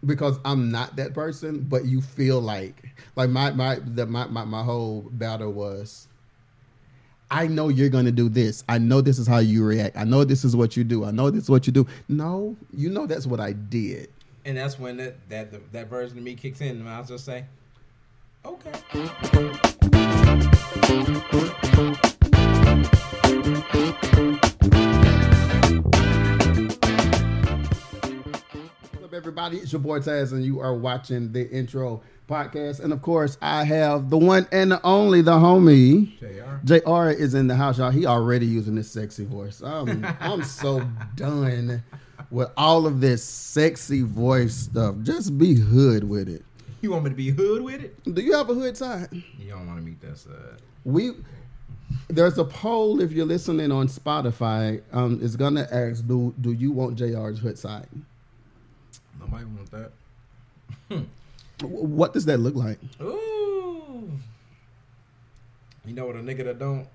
because I'm not that person, but you feel like my whole battle was, I know you're going to do this. I know this is how you react. I know this is what you do. I know this is what you do. No, you know that's what I did. And that's when that version of me kicks in, and I'll just say, okay. What's up, everybody? It's your boy Taz, and you are watching the Intro Podcast. And of course, I have the one and the only, the homie JR is in the house, y'all. He already using this sexy voice. I'm so done with all of this sexy voice stuff. Just be hood with it. You want me to be hood with it? Do you have a hood side? You don't want to meet that side. There's a poll if you're listening on Spotify. It's gonna ask, do you want JR's hood side? Nobody want that. What does that look like? Ooh. You know what a nigga that don't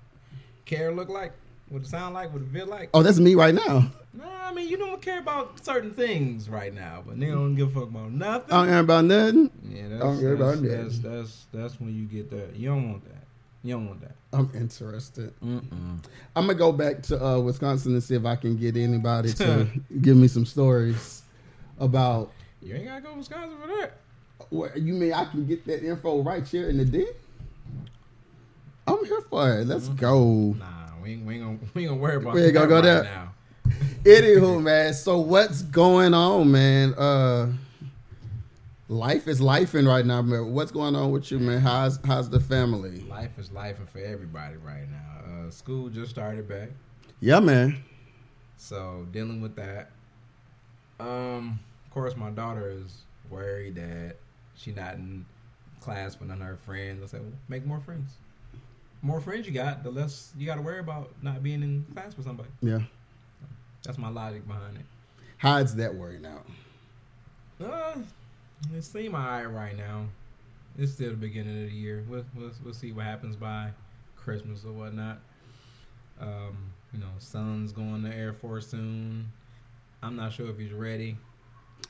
care look like? What it sound like? What it feel like? Oh, that's me right now. Nah, I mean, you don't care about certain things right now, but nigga don't give a fuck about nothing. I don't care about nothing. Yeah, that's when you get that. You don't want that. You don't want that. I'm interested. I'm gonna go back to Wisconsin and see if I can get anybody to give me some stories about. You ain't gotta go to Wisconsin for that. What you mean? I can get that info right here in the D? I'm here for it. Let's go. Nah, we ain't gonna worry about we ain't gonna go there now. Anywho, man. So what's going on, man? Life is lifing right now, man. What's going on with you, man? How's the family? Life is lifing for everybody right now. School just started back. Yeah, man. So dealing with that. Of course, my daughter is worried that she not in class with none of her friends. I said, well, make more friends. The more friends you got, the less you got to worry about not being in class with somebody. Yeah. That's my logic behind it. How's that working out? It seems alright right now. It's still the beginning of the year. We'll see what happens by Christmas or whatnot. Son's going to Air Force soon. I'm not sure if he's ready.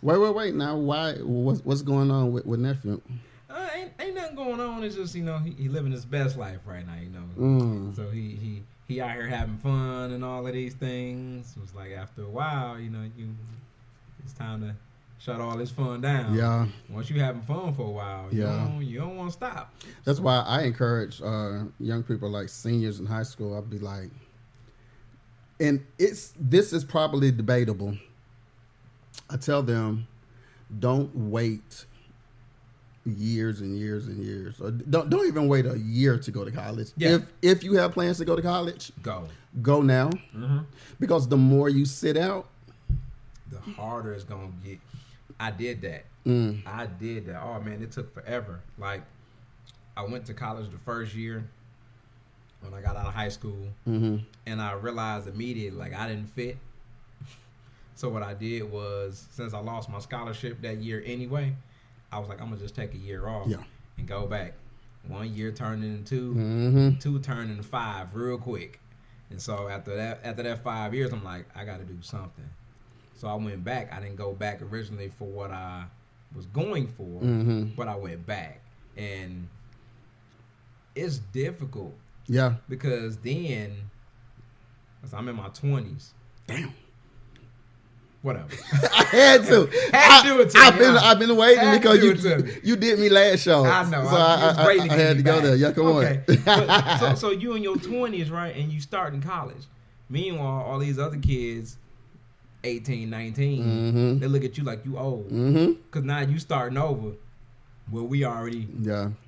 Wait. Now, why? What's going on with nephew? Ain't nothing going on. It's just he living his best life right now. So he out here having fun and all of these things. It was like after a while, it's time to shut all this fun down. Yeah. Once you having fun for a while, you don't want to stop. That's why I encourage young people like seniors in high school. I'd be like, and this is probably debatable. I tell them, don't wait years and years and years. Or don't even wait a year to go to college. Yeah. If you have plans to go to college, go now. Mm-hmm. Because the more you sit out, the harder it's gonna get. I did that. I did that. Oh man, it took forever. Like I went to college the first year when I got out of high school, and I realized immediately like I didn't fit. So what I did was, since I lost my scholarship that year anyway, I was like, I'm gonna just take a year off and go back. 1 year turned into 2, 2 turned into 5 real quick. And so after that 5 years, I'm like, I gotta do something. So I went back. I didn't go back originally for what I was going for, but I went back. And it's difficult. Yeah. Because then, I'm in my 20s. Damn. Whatever. I had to. Had to do it to me. I've been waiting because you did me last show. I know. So I had to go there. Yeah, come on. So you in your 20s, right? And you start in college. Meanwhile, all these other kids, 18, 19, they look at you like you old. Because now you starting over where we already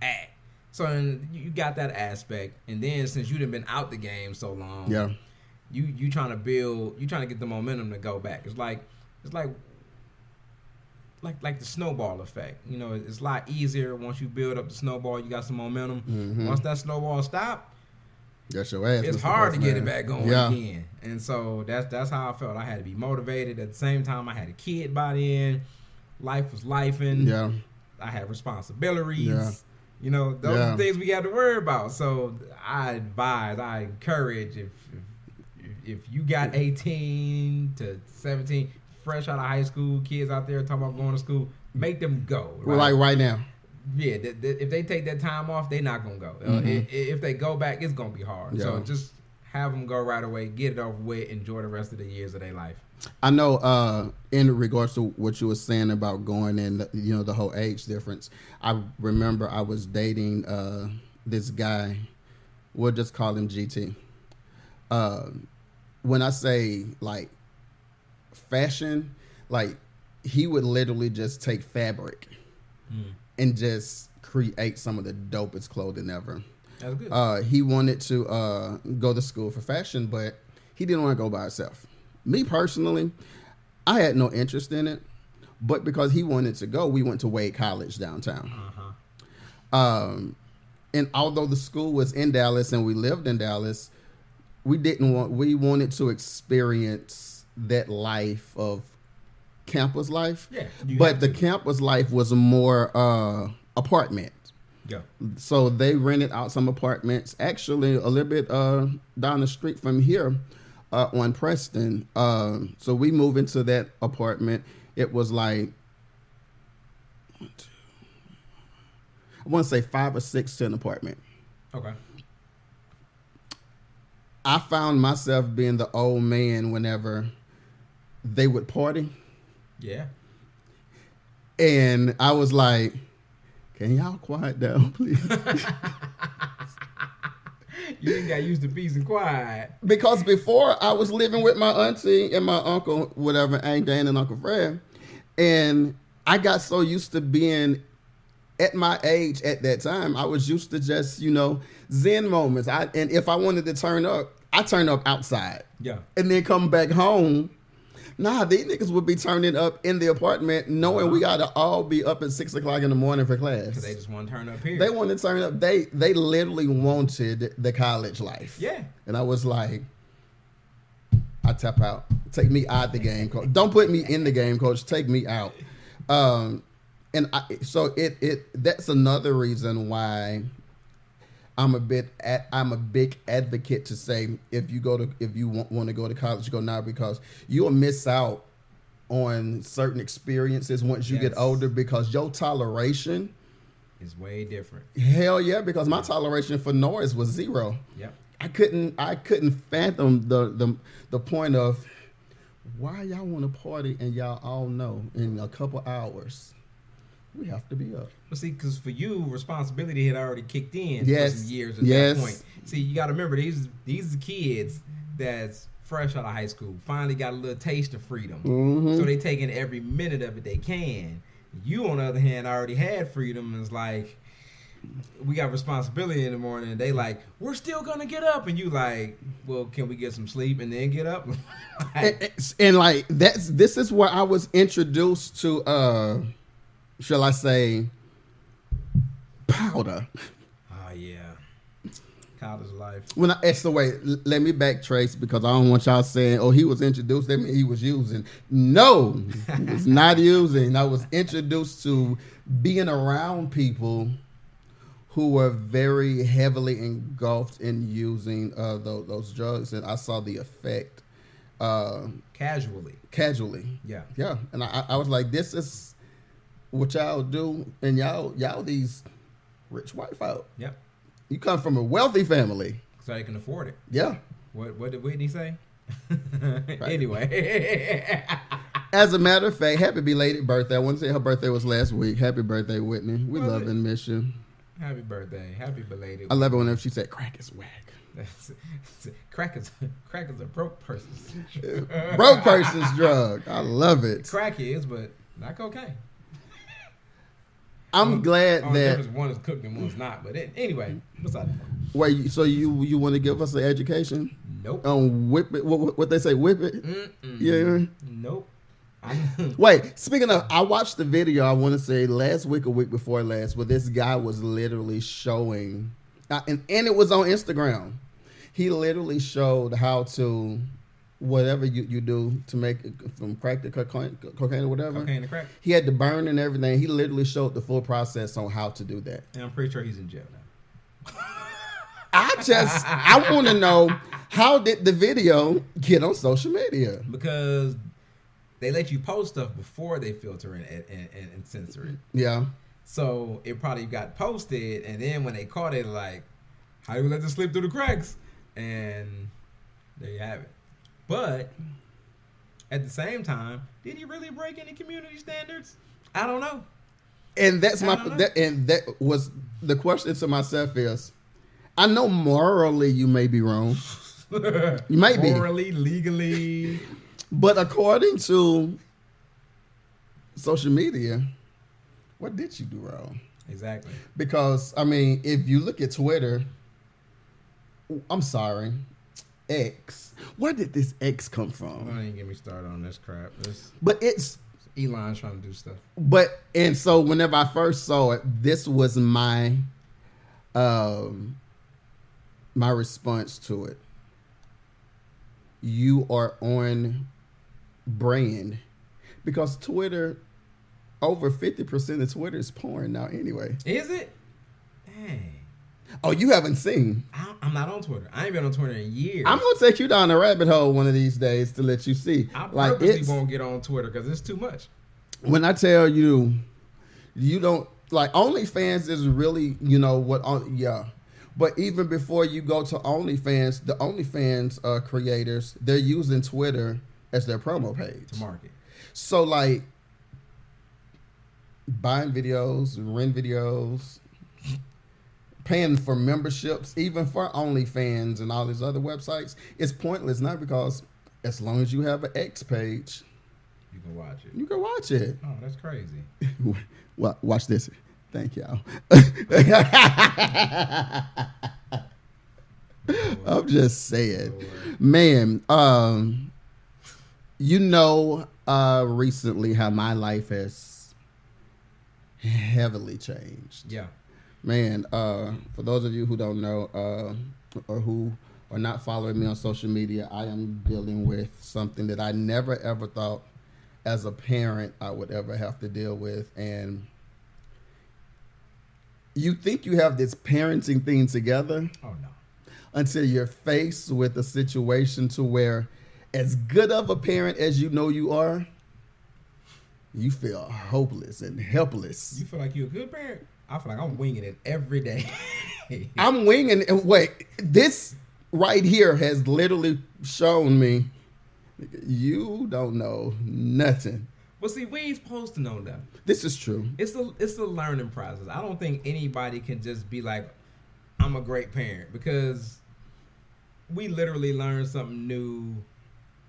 at. So you got that aspect. And then since you done been out the game so long, you trying to build, you trying to get the momentum to go back. It's like the snowball effect. It's a lot easier once you build up the snowball. You got some momentum. Once that snowball stop, that's your ass. It's hard to get it back going again. And so that's how I felt. I had to be motivated. At the same time, I had a kid by then. Life was lifing. Yeah. I had responsibilities. Those are things we got to worry about. So I encourage if you got 18 to 17, fresh out of high school, kids out there talking about going to school, make them go. Like right now. Yeah, if they take that time off, they're not going to go. If they go back, it's going to be hard. Yeah. So just have them go right away, get it over with, enjoy the rest of the years of their life. I know in regards to what you were saying about going in, the whole age difference, I remember I was dating this guy, we'll just call him GT. When I say like fashion, like he would literally just take fabric and just create some of the dopest clothing ever. That's good. He wanted to go to school for fashion, but he didn't want to go by himself. Me personally, I had no interest in it, but because he wanted to go, we went to Wade College downtown. And although the school was in Dallas and we lived in Dallas, we wanted to experience that life of campus life. Yeah, but the campus life was more apartment. Yeah. So they rented out some apartments, actually a little bit down the street from here on Preston. So we moved into that apartment. It was like, I want to say 5 or 6 to an apartment. Okay. I found myself being the old man whenever they would party. Yeah. And I was like, can y'all quiet down, please? You didn't got used to peace and quiet. Because before I was living with my auntie and my uncle, whatever, Aunt Jane and Uncle Fred. And I got so used to being at my age at that time. I was used to just, Zen moments. And if I wanted to turn up, I turn up outside. Yeah. And then come back home. Nah, these niggas would be turning up in the apartment knowing we got to all be up at 6 o'clock in the morning for class. Because they just want to turn up here. They want to turn up. They literally wanted the college life. Yeah. And I was like, I tap out. Take me out the game, coach. Don't put me in the game, coach. Take me out. That's another reason why I'm a big advocate to say if you want to go to college, go now, because you'll miss out on certain experiences once you get older, because your toleration is way different. Hell yeah, because my toleration for noise was 0. Yep. I couldn't fathom the point of why y'all want to party and y'all all know in a couple hours we have to be up. Well, see, because for you, responsibility had already kicked in for some years at that point. See, you got to remember, these are kids that's fresh out of high school, finally got a little taste of freedom. Mm-hmm. So they taking every minute of it they can. You, on the other hand, already had freedom, and it's like, we got responsibility in the morning, and they like, we're still going to get up. And you like, well, can we get some sleep and then get up? This is where I was introduced to, shall I say, powder. Oh, yeah. College life. Let me backtrace, because I don't want y'all saying, oh, he was introduced, that means he was using. No, he was not using. I was introduced to being around people who were very heavily engulfed in using those drugs, and I saw the effect. Casually. Yeah. Yeah. And I was like, this is what y'all do, and y'all these rich white folk. Yep. You come from a wealthy family, so you can afford it. Yeah. What did Whitney say? Anyway. As a matter of fact, happy belated birthday. I want to say her birthday was last week. Happy birthday, Whitney. We love and miss you. Happy birthday. Happy belated. I love it whenever she said crack is whack. Crack is a broke person's drug. Broke person's drug. I love it. Crack is, but not cocaine. I'm glad that one is cooked and one's not. But anyway, besides the point. Wait, so you want to give us an education? Nope. On whip it? What they say? Whip it? Mm-mm. Yeah. Nope. Wait, speaking of, I watched the video, I want to say last week or week before last, where this guy was literally showing, and it was on Instagram. He literally showed how to, whatever you do to make it from crack to cocaine or whatever. Cocaine to crack. He had to burn and everything. He literally showed the full process on how to do that. And I'm pretty sure he's in jail now. I want to know, how did the video get on social media? Because they let you post stuff before they filter and censor it. Yeah. So it probably got posted, and then when they caught it, like, how do we let this slip through the cracks? And there you have it. But at the same time, did he really break any community standards? I don't know. And that was the question to myself is, I know morally you may be wrong. You might be. Morally, legally. But according to social media, what did you do wrong? Exactly. Because, I mean, if you look at Twitter, I'm sorry, X. Where did this X come from? Don't even get me started on this crap. But it's Elon trying to do stuff. And so whenever I first saw it, this was my my response to it. You are on brand, because Twitter, over 50% of Twitter is porn now anyway. Is it? Dang. Oh, you haven't seen? I'm not on Twitter. I ain't been on Twitter in years. I'm gonna take you down a rabbit hole one of these days to let you see. I purposely won't get on Twitter because it's too much. When I tell you, you don't like OnlyFans is really, you know what? Yeah. But even before you go to OnlyFans, the OnlyFans creators, they're using Twitter as their promo page to market. So like buying videos, rent videos, paying for memberships, even for OnlyFans and all these other websites, it's pointless now, because as long as you have an X page, you can watch it. You can watch it. Oh, that's crazy. Well, watch this. Thank y'all. I'm just saying, man. You know, recently how my life has heavily changed. Yeah. Man, for those of you who don't know, or who are not following me on social media, I am dealing with something that I never ever thought as a parent I would ever have to deal with. And you think you have this parenting thing together. Oh, no. Until you're faced with a situation to where, as good of a parent as you know you are, you feel hopeless and helpless. You feel like you're a good parent? I feel like I'm winging it every day. I'm winging it. Wait, this right here has literally shown me you don't know nothing. Well, see, we ain't supposed to know that. This is true. It's a learning process. I don't think anybody can just be like, I'm a great parent, because we literally learn something new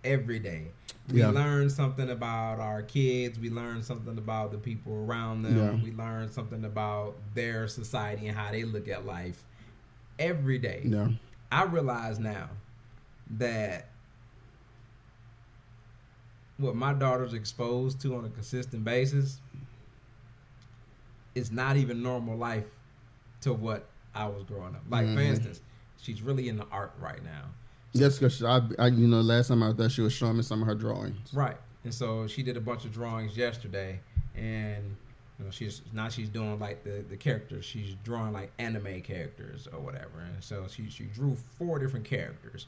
every day. We learn something about our kids. We learn something about the people around them. Yeah. We learn something about their society and how they look at life every day. Yeah. I realize now that what my daughter's exposed to on a consistent basis is not even normal life to what I was growing up. Like, for instance, she's really into art right now. Yes, because I you know, last time I was there, she was showing me some of her drawings. Right. And so she did a bunch of drawings yesterday, and you know, she's doing like the characters. She's drawing like anime characters or whatever. And so she drew 4 different characters,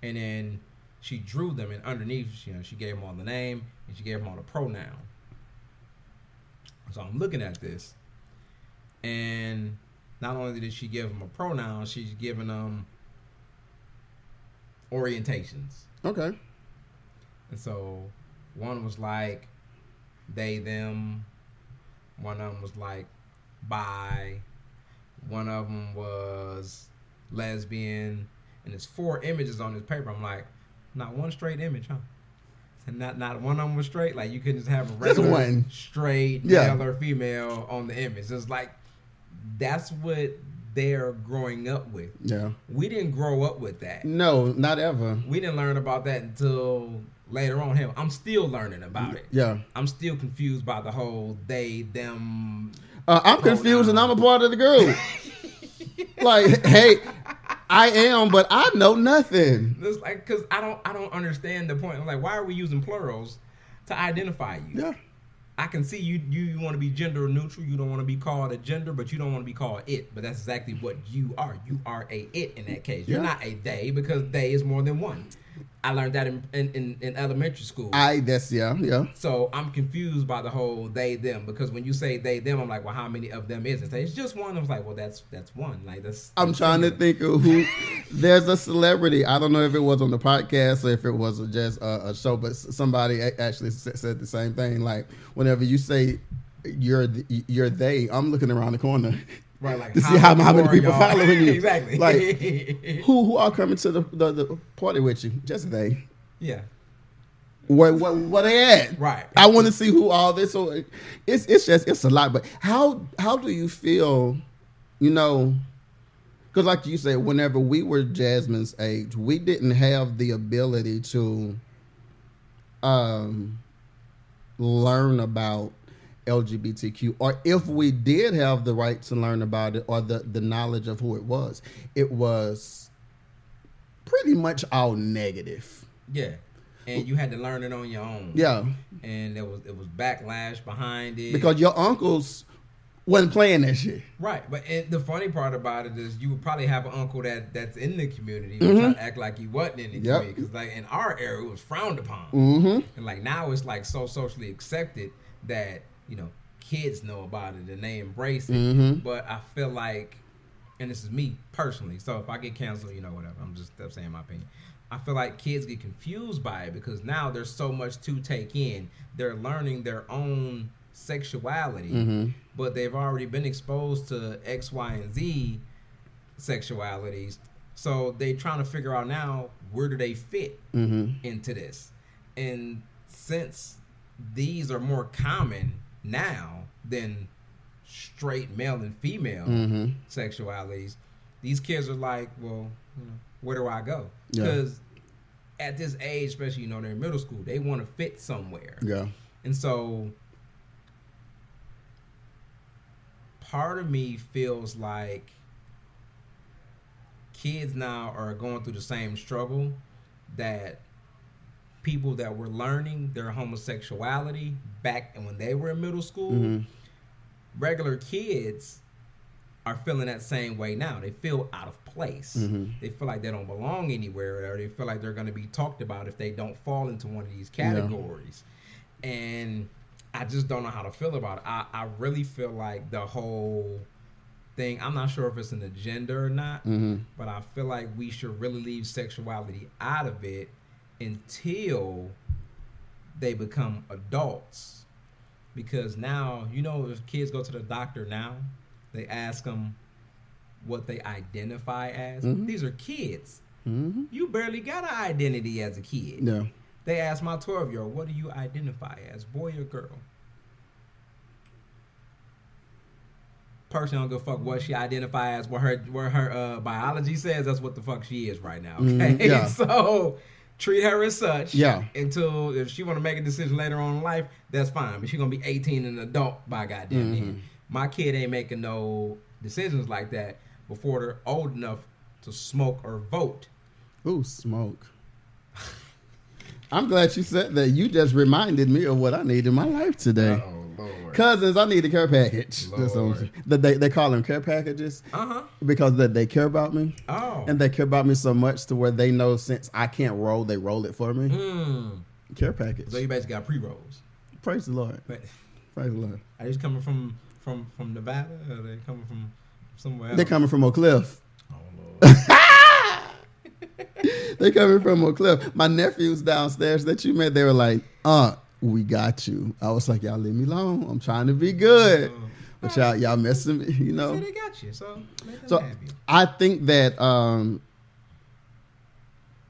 and then she drew them, and underneath, you know, she gave them all the name and she gave them all the pronoun. So I'm looking at this, and not only did she give them a pronoun, she's giving them orientations. Okay. And so one was like they, them. One of them was like bi. One of them was lesbian. And there's 4 images on this paper. I'm like, not one straight image, huh? And not one of them was straight. Like, you couldn't just have a regular straight male or female on the image. It's like, that's what they're growing up with. Yeah. We didn't grow up with that. No, not ever. We didn't learn about that until later on. Hell, I'm still learning about it. Yeah. I'm still confused by the whole they, them. I'm confused and I'm a part of the group. Like, hey, I am, but I know nothing. It's like, because I don't understand the point. I'm like, why are we using plurals to identify you? Yeah. I can see you want to be gender neutral. You don't want to be called a gender, but you don't want to be called it. But that's exactly what you are. You are a it in that case. You're not a they, because they is more than one. I learned that in elementary school. Yeah. So I'm confused by the whole they them, because when you say they them, I'm like, well, how many of them is it? It's just one. I was like, well, that's one. Like that's. I'm trying to think of who. There's a celebrity. I don't know if it was on the podcast or if it was just a show, but somebody actually said the same thing. Like whenever you say you're they, I'm looking around the corner. Right, like to see how many people y'all? following you. Exactly. Like who are coming to the party with you? Just they. Yeah. Where they at? Right. I want to see who all this. So it's a lot. But how do you feel? You know, because like you said, whenever we were Jasmine's age, we didn't have the ability to learn about LGBTQ, or if we did have the right to learn about it or the knowledge of who it was pretty much all negative. Yeah. And you had to learn it on your own. Yeah. And it was backlash behind it. Because your uncles wasn't playing that shit. Right. But the funny part about it is you would probably have an uncle that's in the community who try to act like he wasn't in the community. Because like in our era, it was frowned upon. Mm-hmm. And like now it's like so socially accepted that, you know, kids know about it and they embrace it. Mm-hmm. But I feel like, and this is me personally, so if I get canceled, you know, whatever, I'm just saying my opinion. I feel like kids get confused by it because now there's so much to take in. They're learning their own sexuality, but they've already been exposed to X, Y, and Z sexualities. So they're trying to figure out now, where do they fit into this? And since these are more common now than straight male and female sexualities, these kids are like, well, you know, where do I go? Because at this age, especially, you know, they're in middle school, they want to fit somewhere. Yeah. And so part of me feels like kids now are going through the same struggle that people that were learning their homosexuality back when they were in middle school, regular kids are feeling that same way now. They feel out of place. They feel like they don't belong anywhere, or they feel like they're going to be talked about if they don't fall into one of these categories. And I just don't know how to feel about it. I really feel like the whole thing, I'm not sure if it's an agenda or not, but I feel like we should really leave sexuality out of it until they become adults. Because now, you know, if kids go to the doctor now, they ask them what they identify as. These are kids. You barely got an identity as a kid. Yeah. They asked my 12-year-old, what do you identify as, boy or girl? Person don't give a fuck what she identify as, what her biology says. That's what the fuck she is right now. Okay, so treat her as such. Yeah. Until if she want to make a decision later on in life, that's fine. But she's gonna be 18 and an adult by goddamn then. My kid ain't making no decisions like that before they're old enough to smoke or vote. Ooh, smoke. I'm glad you said that. You just reminded me of what I need in my life today. Oh, Lord. Cousins, I need a care package. Lord. They call them care packages because they care about me. Oh. And they care about me so much to where they know since I can't roll, they roll it for me. Care package. So you basically got pre-rolls. Praise the Lord. Praise the Lord. Are you coming from Nevada, or are they coming from somewhere else? They're coming from Oak Cliff. Oh, Lord. They coming from Oak Cliff. My nephews downstairs that you met, they were like, we got you. I was like, y'all leave me alone. I'm trying to be good. But y'all messing me, you know. So they got you. So happy. I think that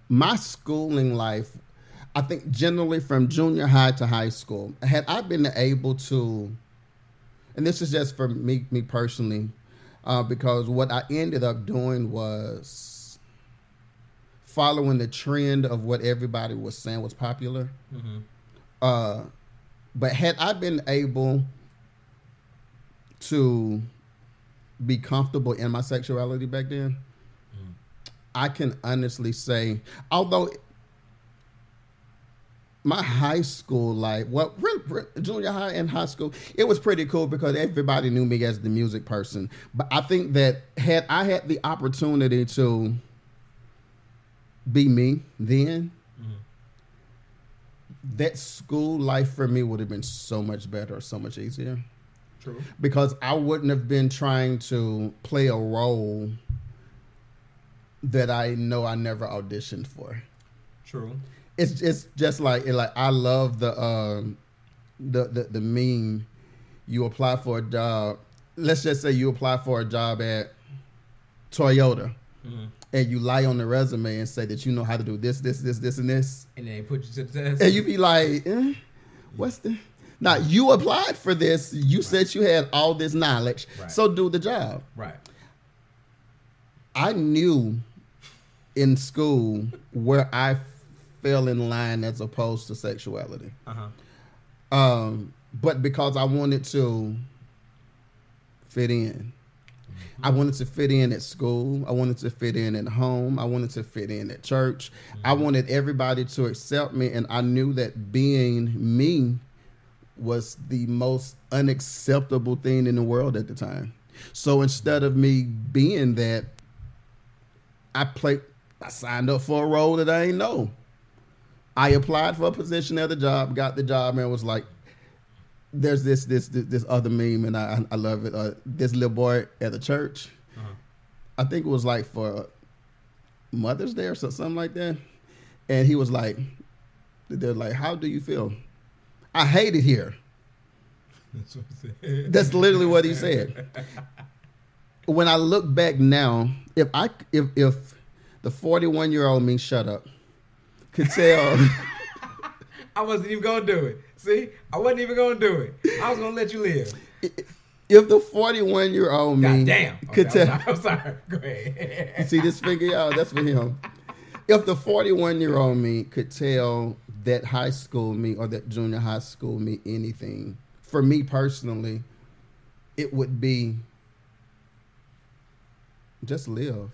my schooling life, I think generally from junior high to high school, had I been able to, and this is just for me personally, because what I ended up doing was following the trend of what everybody was saying was popular. But had I been able to be comfortable in my sexuality back then, I can honestly say, although my high school life, junior high and high school, it was pretty cool because everybody knew me as the music person. But I think that had I had the opportunity to be me then, that school life for me would have been so much better, so much easier. True. Because I wouldn't have been trying to play a role that I know I never auditioned for. True. It's just like I love the meme. You apply for a job. Let's just say you apply for a job at Toyota, and you lie on the resume and say that you know how to do this, and this, and this. And they put you to the test. And you be like, what's the... Now, you applied for this. You said you had all this knowledge. Right. So do the job. Right. I knew in school where I fell in line as opposed to sexuality. But because I wanted to fit in. I wanted to fit in at school. I wanted to fit in at home. I wanted to fit in at church. I wanted everybody to accept me, and I knew that being me was the most unacceptable thing in the world at the time. So instead of me being that, I signed up for a role that I ain't know. I applied for a position at the job, got the job, and was like, there's this other meme, and I love it. This little boy at the church, I think it was like for Mother's Day or something like that, and he was like, they're like, how do you feel? I hate it here. That's what he said. That's literally what he said. When I look back now, if the 41-year-old me, shut up, could tell. I wasn't even gonna do it. See, I wasn't even gonna do it. I was gonna let you live. If the 41-year-old me could tell, I'm sorry. Go ahead. You see this figure, y'all? That's for him. If the 41-year-old me could tell that high school me or that junior high school me anything, for me personally, it would be just live.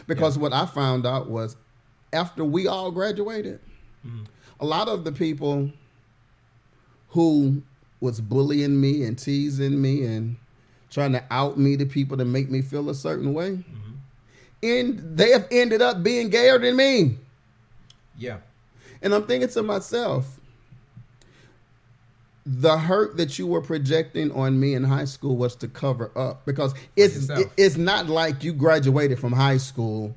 Because what I found out was after we all graduated, a lot of the people who was bullying me and teasing me and trying to out me to people to make me feel a certain way, and they have ended up being gayer than me. Yeah. And I'm thinking to myself, the hurt that you were projecting on me in high school was to cover up, because it's not like you graduated from high school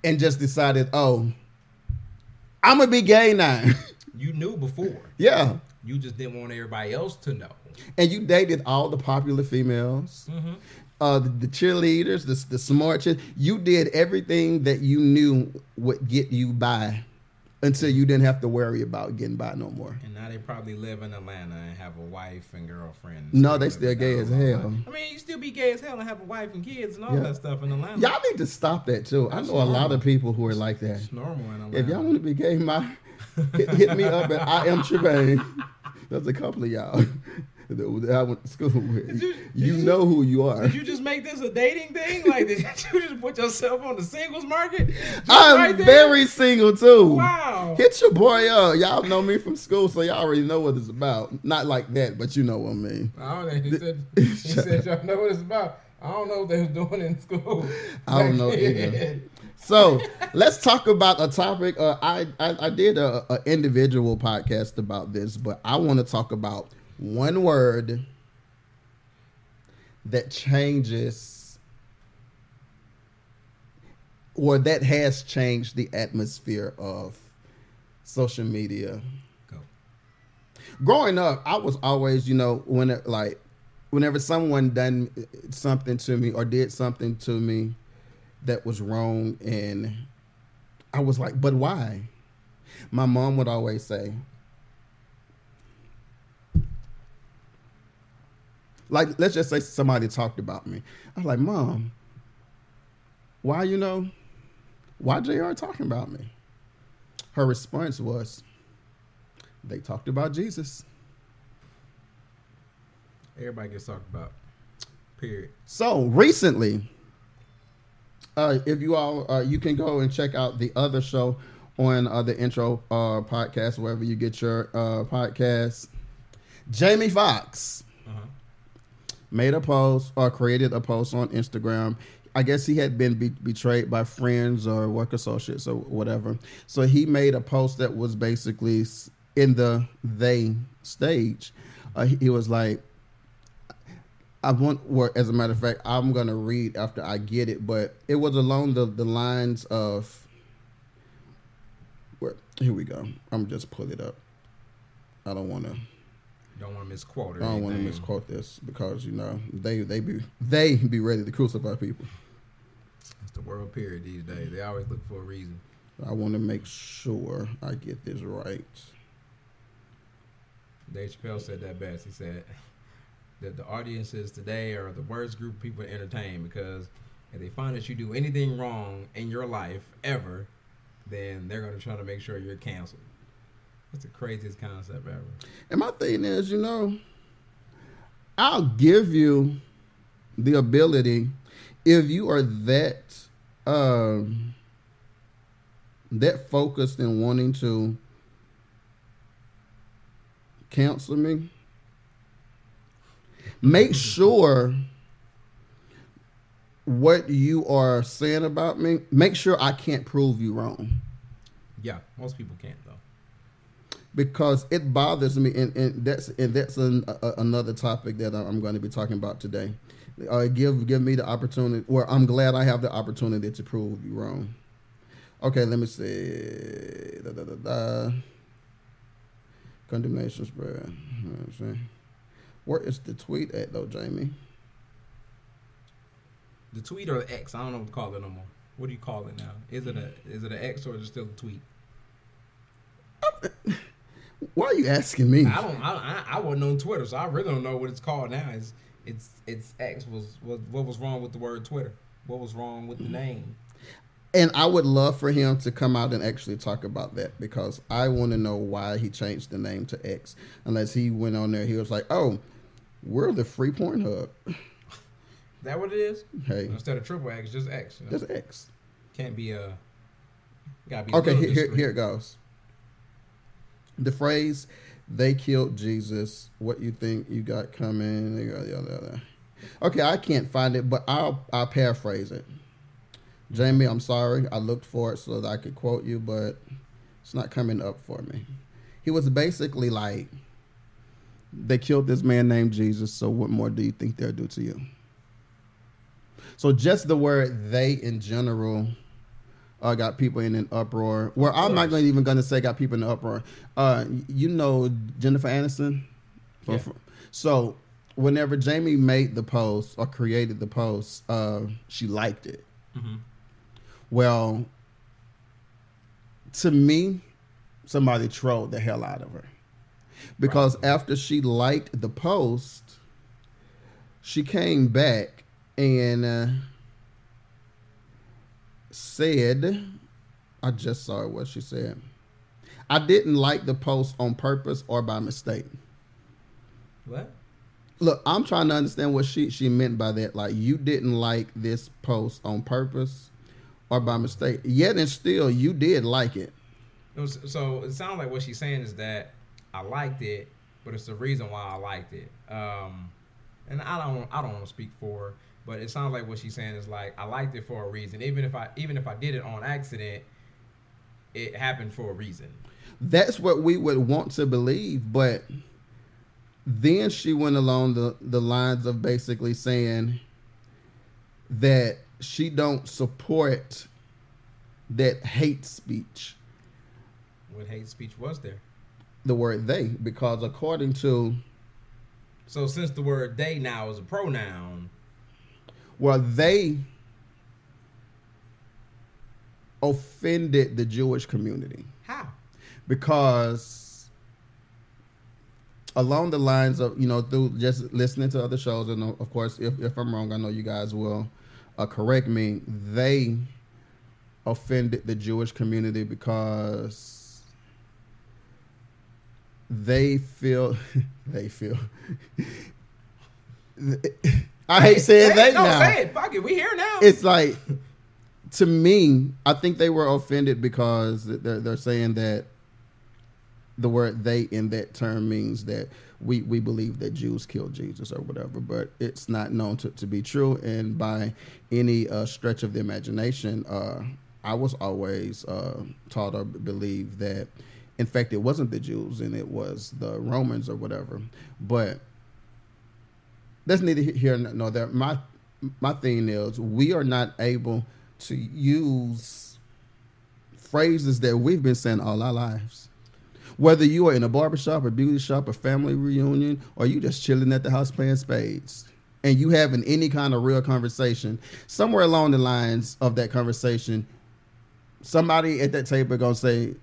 and just decided, oh, I'm going to be gay now. You knew before. Yeah. You just didn't want everybody else to know. And you dated all the popular females, the cheerleaders, the smart cheerleaders. You did everything that you knew would get you by until you didn't have to worry about getting by no more. And now they probably live in Atlanta and have a wife and girlfriend. No, they still gay as hell. I mean, you still be gay as hell and have a wife and kids and all that stuff in Atlanta. Y'all need to stop that too. I know a lot of people who are like that. It's normal in Atlanta. If y'all want to be gay, hit me up at I am Tremaine. There's a couple of y'all that I went to school with. You know who you are. Did you just make this a dating thing? Like, did you just put yourself on the singles market? I'm very single too. Wow. Hit your boy up. Y'all know me from school, so y'all already know what it's about. Not like that, but you know what I mean. I don't know. He said y'all know what it's about. I don't know what they was doing in school. I don't know either. So let's talk about a topic. I did a individual podcast about this, but I want to talk about one word that changes, or that has changed the atmosphere of social media. Go. Growing up, I was always, whenever someone done something to me or did something to me that was wrong, and I was like, but why? My mom would always say, like, let's just say somebody talked about me. I was like, Mom, why JR talking about me? Her response was, they talked about Jesus. Everybody gets talked about. Period. So recently, if you all, you can go and check out the other show on the Intro podcast, wherever you get your podcasts. Jamie Foxx made a post or created a post on Instagram. I guess he had been betrayed by friends or work associates or whatever. So he made a post that was basically in the they stage. He was like, I want, well, as a matter of fact, I'm going to read after I get it, but it was along the lines of, here we go. I'm just pull it up. I don't want to misquote. I don't want to misquote this because, you know, they be ready to crucify people. It's the world period these days. They always look for a reason. I want to make sure I get this right. Dave Chappelle said that best. He said that the audiences today are the worst group of people to entertain because if they find that you do anything wrong in your life ever, then they're going to try to make sure you're canceled. That's the craziest concept ever. And my thing is, you know, I'll give you the ability if you are that focused in wanting to cancel me. Make sure what you are saying about me, make sure I can't prove you wrong. Yeah, most people can't though. Because it bothers me, and that's another topic that I'm going to be talking about today. Give me the opportunity, or I'm glad I have the opportunity to prove you wrong. Okay, let me see. Condemnation spread. Where is the tweet at though, Jamie? The tweet or the X? I don't know what to call it no more. What do you call it now? Is it an X or is it still a tweet? Why are you asking me? I wasn't on Twitter, so I really don't know what it's called now. It's X. What was wrong with the word Twitter? What was wrong with the name? And I would love for him to come out and actually talk about that because I want to know why he changed the name to X. Unless he went on there, he was like, "Oh, we're the free porn hub." That what it is? Hey, instead of triple X, just X. You know? Just X. Can't be a. Gotta be okay. Here it goes. The phrase "they killed Jesus." What you think you got coming? Okay, I can't find it, but I'll paraphrase it. Jamie, I'm sorry. I looked for it so that I could quote you, but it's not coming up for me. He was basically like, they killed this man named Jesus, so what more do you think they'll do to you? So just the word "they" in general got people in an uproar. Well, I'm not even going to say got people in an uproar. You know Jennifer Aniston? Yeah. So whenever Jamie made the post or created the post, she liked it. Mm-hmm. Well, to me, somebody trolled the hell out of her. Because after she liked the post, she came back and said, I just saw what she said. I didn't like the post on purpose or by mistake. What? Look, I'm trying to understand what she meant by that. Like, you didn't like this post on purpose or by mistake. Yet and still, you did like it. So it sounds like what she's saying is that I liked it, but it's the reason why I liked it. And I don't want to speak for her, but it sounds like what she's saying is like I liked it for a reason. Even if I did it on accident, it happened for a reason. That's what we would want to believe, but then she went along the lines of basically saying that she don't support that hate speech. What hate speech was there? The word "they," because according to... So since the word "they" now is a pronoun... Well, they offended the Jewish community. How? Because along the lines of, you know, through just listening to other shows, and of course, if I'm wrong, I know you guys will correct me. They offended the Jewish community because they feel I hate saying they now. Say it. Fuck it. We here now. It's like, to me, I think they were offended because they're saying that the word they in that term means that we believe that Jews killed Jesus or whatever, but it's not known to be true. And by any stretch of the imagination, I was always taught or believed that, in fact, it wasn't the Jews and it was the Romans or whatever. But that's neither here nor there. My thing is, we are not able to use phrases that we've been saying all our lives. Whether you are in a barbershop, a beauty shop, a family reunion, or you just chilling at the house playing spades, and you having any kind of real conversation, somewhere along the lines of that conversation, somebody at that table going to say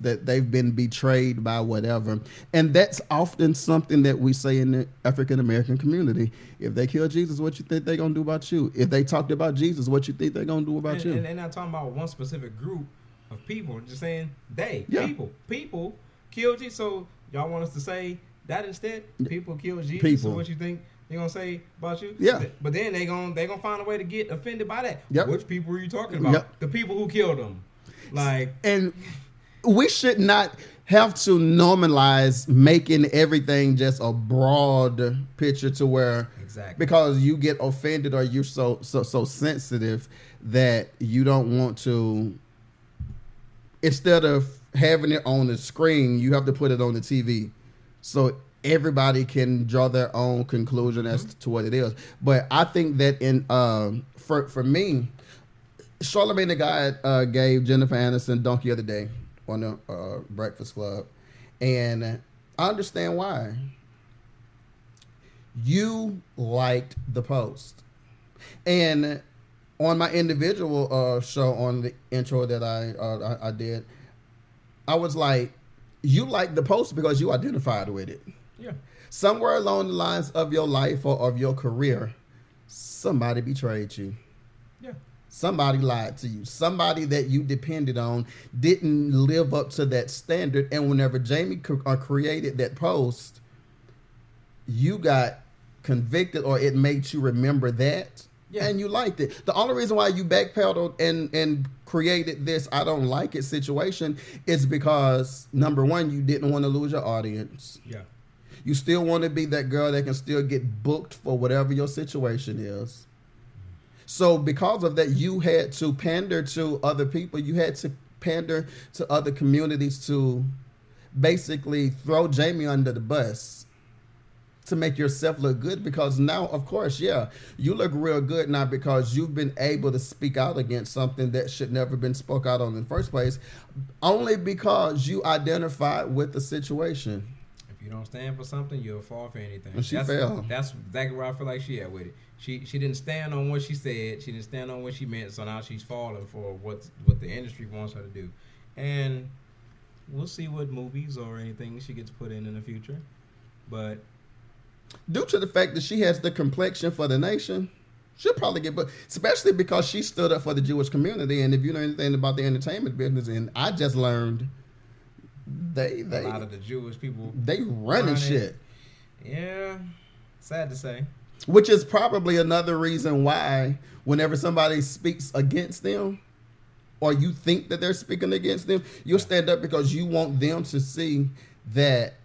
that they've been betrayed by whatever. And that's often something that we say in the African-American community. If they kill Jesus, what you think they're going to do about you? If they talked about Jesus, what you think they're going to do about you? And they're not talking about one specific group of people. Just saying people killed Jesus. So y'all want us to say that instead? People killed Jesus. People. So what you think they're going to say about you? Yeah. But then they're going to find a way to get offended by that. Yep. Which people are you talking about? Yep. The people who killed them. And we should not have to normalize making everything just a broad picture to where because you get offended or you're so sensitive that you don't want to, instead of having it on the screen, you have to put it on the TV so everybody can draw their own conclusion as to what it is. But I think that for me, Charlamagne the God gave Jennifer Aniston Donkey of the Day on the Breakfast Club, and I understand why. You liked the post, and on my individual show on the intro that I did, I was like, you liked the post because you identified with it. Yeah. Somewhere along the lines of your life or of your career, somebody betrayed you. Yeah. Somebody lied to you. Somebody that you depended on didn't live up to that standard. And whenever Jamie created that post, you got convicted or it made you remember that. Yeah. And you liked it. The only reason why you backpedaled and created this I don't like it situation is because, number one, you didn't want to lose your audience. Yeah. You still want to be that girl that can still get booked for whatever your situation is. So because of that, you had to pander to other people. You had to pander to other communities to basically throw Jamie under the bus to make yourself look good. Because now, of course, yeah, you look real good now because you've been able to speak out against something that should never been spoke out on in the first place, only because you identified with the situation. If you don't stand for something, you'll fall for anything. And she fell. That's exactly where I feel like she at with it. She didn't stand on what she said. She didn't stand on what she meant. So now she's falling for what the industry wants her to do. And we'll see what movies or anything she gets put in the future. But due to the fact that she has the complexion for the nation, she'll probably get booked, especially because she stood up for the Jewish community. And if you know anything about the entertainment business, and I just learned they a lot of the Jewish people, they running shit. Yeah, sad to say. Which is probably another reason why whenever somebody speaks against them or you think that they're speaking against them, you'll stand up because you want them to see that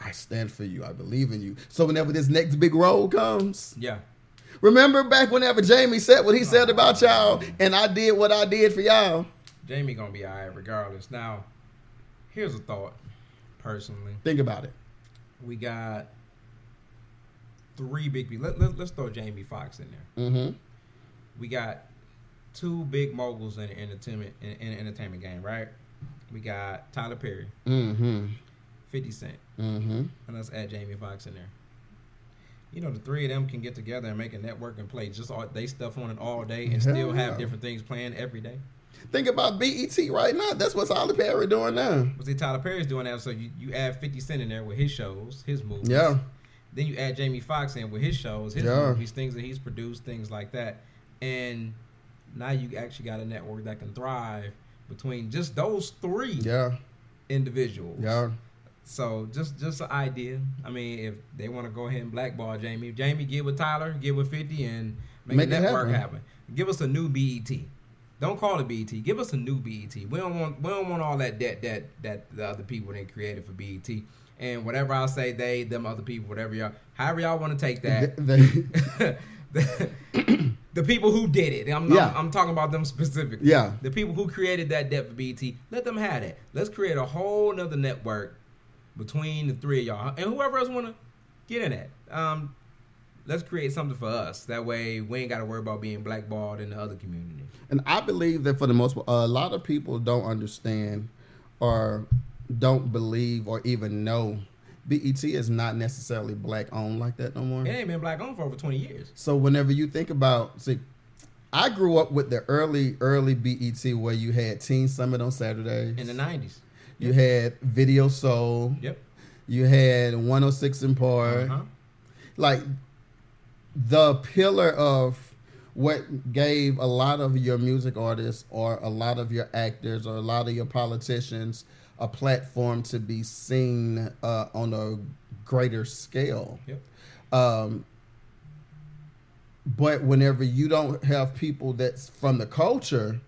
I stand for you. I believe in you. So whenever this next big role comes, yeah. Remember back whenever Jamie said what he said about y'all and I did what I did for y'all. Jamie gonna be all right regardless. Now, here's a thought, personally. Think about it. We got 3 big people. Let's throw Jamie Foxx in there. Mm-hmm. We got 2 big moguls in the entertainment game, right? We got Tyler Perry, 50 Cent, and let's add Jamie Foxx in there. You know, the 3 of them can get together and make a network and play just all they stuff on it all day and still have different things playing every day. Think about BET right now. That's what Tyler Perry doing now. But see, Tyler Perry's doing that, so you add 50 Cent in there with his shows, his movies. Yeah. Then you add Jamie Foxx in with his shows, his movies, things that he's produced, things like that. And now you actually got a network that can thrive between just those 3 individuals. Yeah. So just an idea. I mean, if they want to go ahead and blackball Jamie get with Tyler, get with 50, and make a network happen. Give us a new BET. Don't call it BET. Give us a new BET. We don't want all that the other people that created for BET. And whatever I say, they, them, other people, however y'all want to take that. The people who did it. I'm talking about them specifically. Yeah. The people who created that debt for BET, let them have it. Let's create a whole nother network between the three of y'all. And whoever else want to get in that. Let's create something for us. That way we ain't got to worry about being blackballed in the other community. And I believe that for the most part, a lot of people don't understand or don't believe or even know BET is not necessarily black owned like that no more. It ain't been black owned for over 20 years. So whenever you think about, see, I grew up with the early BET where you had Teen Summit on Saturdays. In the 90s. You had Video Soul. Yep. You had 106 in Park. Like the pillar of what gave a lot of your music artists or a lot of your actors or a lot of your politicians a platform to be seen on a greater scale. Yep. But whenever you don't have people that's from the culture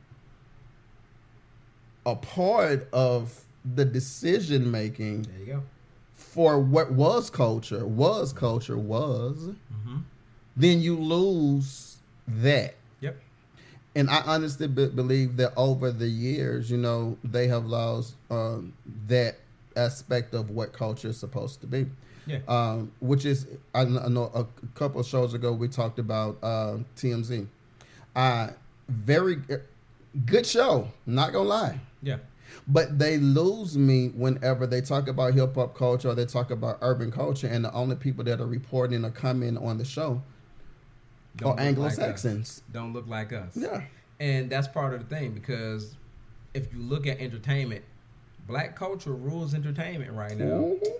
a part of the decision making, there you go, for what was culture, then you lose that. Yep. And I honestly believe that over the years, you know, they have lost that aspect of what culture is supposed to be. Yeah. Which is, I know a couple of shows ago we talked about TMZ. Very good show, not gonna lie. Yeah. But they lose me whenever they talk about hip hop culture or they talk about urban culture, and the only people that are reporting or commenting on the show are Anglo-Saxons. Don't look like us. Yeah. And that's part of the thing, because if you look at entertainment, black culture rules entertainment right now. Mm-hmm.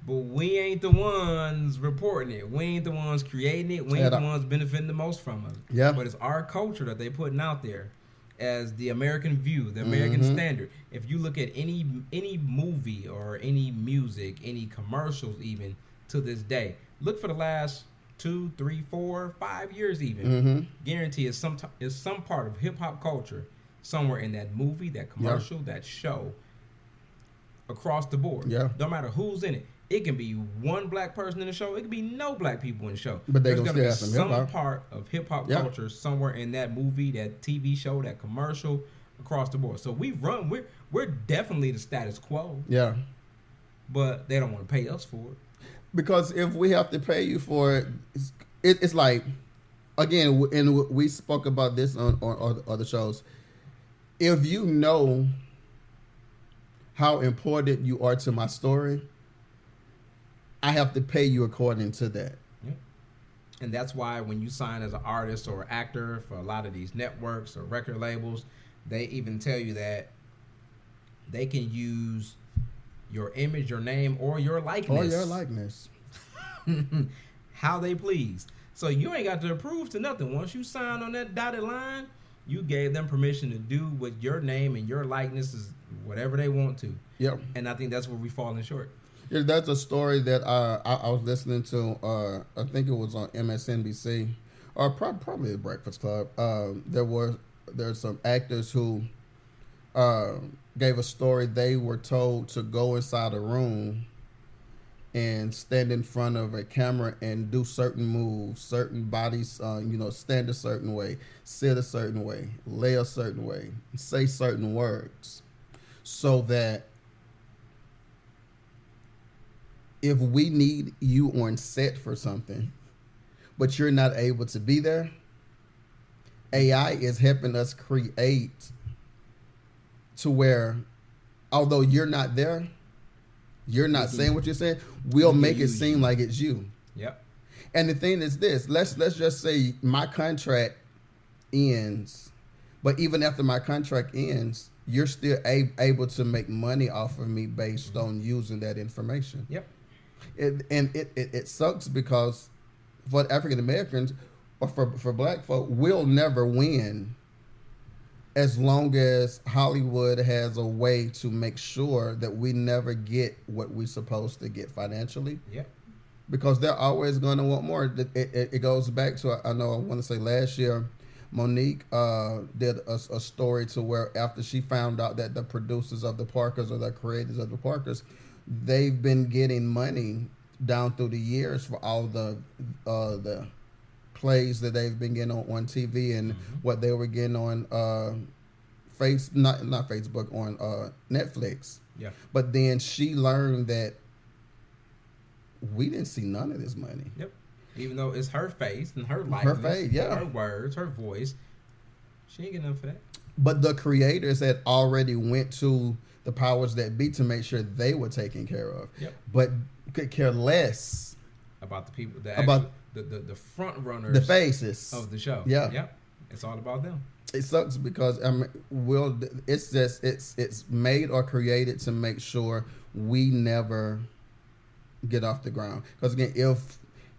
But we ain't the ones reporting it. We ain't the ones creating it. We ain't the ones benefiting the most from it. Yeah. But it's our culture that they putting out there as the American view, the American standard. If you look at any movie or any music, any commercials even to this day, look for the last 2, 3, 4, 5 years even. Guarantee is some part of hip hop culture somewhere in that movie, that commercial, that show, across the board. Yeah. No matter who's in it. It can be one black person in the show. It can be no black people in the show. But there's going to be some part of hip hop culture somewhere in that movie, that TV show, that commercial, across the board. So we're definitely the status quo. Yeah. But they don't want to pay us for it. Because if we have to pay you for it, it's like, again, and we spoke about this on other shows. If you know how important you are to my story, I have to pay you according to that. Yeah. And that's why when you sign as an artist or actor for a lot of these networks or record labels, they even tell you that they can use your image, your name, or your likeness. How they please. So you ain't got to approve to nothing. Once you sign on that dotted line, you gave them permission to do with your name and your likeness is whatever they want to. Yep. And I think that's where we falling short. Yeah, that's a story that I was listening to. I think it was on MSNBC or probably the Breakfast Club. There's some actors who gave a story. They were told to go inside a room and stand in front of a camera and do certain moves, certain bodies, stand a certain way, sit a certain way, lay a certain way, say certain words, so that if we need you on set for something, but you're not able to be there, AI is helping us create to where, although you're not there, you're not saying what you're saying, we'll make it seem like it's you. Yep. And the thing is this, let's just say my contract ends, but even after my contract ends, you're still able to make money off of me based on using that information. Yep. It sucks because for African Americans or for black folk, we'll never win as long as Hollywood has a way to make sure that we never get what we're supposed to get financially. Yeah. Because they're always going to want more. It goes back to, I want to say last year, Monique did a story to where after she found out that the producers of the Parkers or the creators of the Parkers, they've been getting money down through the years for all the plays that they've been getting on TV and what they were getting on not Facebook, on Netflix. Yeah. But then she learned that we didn't see none of this money. Yep. Even though it's her face and her likeness, her face, yeah, her words, her voice, she ain't getting nothing for that. But the creators had already went to the powers that be to make sure they were taken care of. Yep. But could care less about the people, the front runners, the faces of the show. Yeah. Yep. It's all about them. It sucks because it's made or created to make sure we never get off the ground. Because again,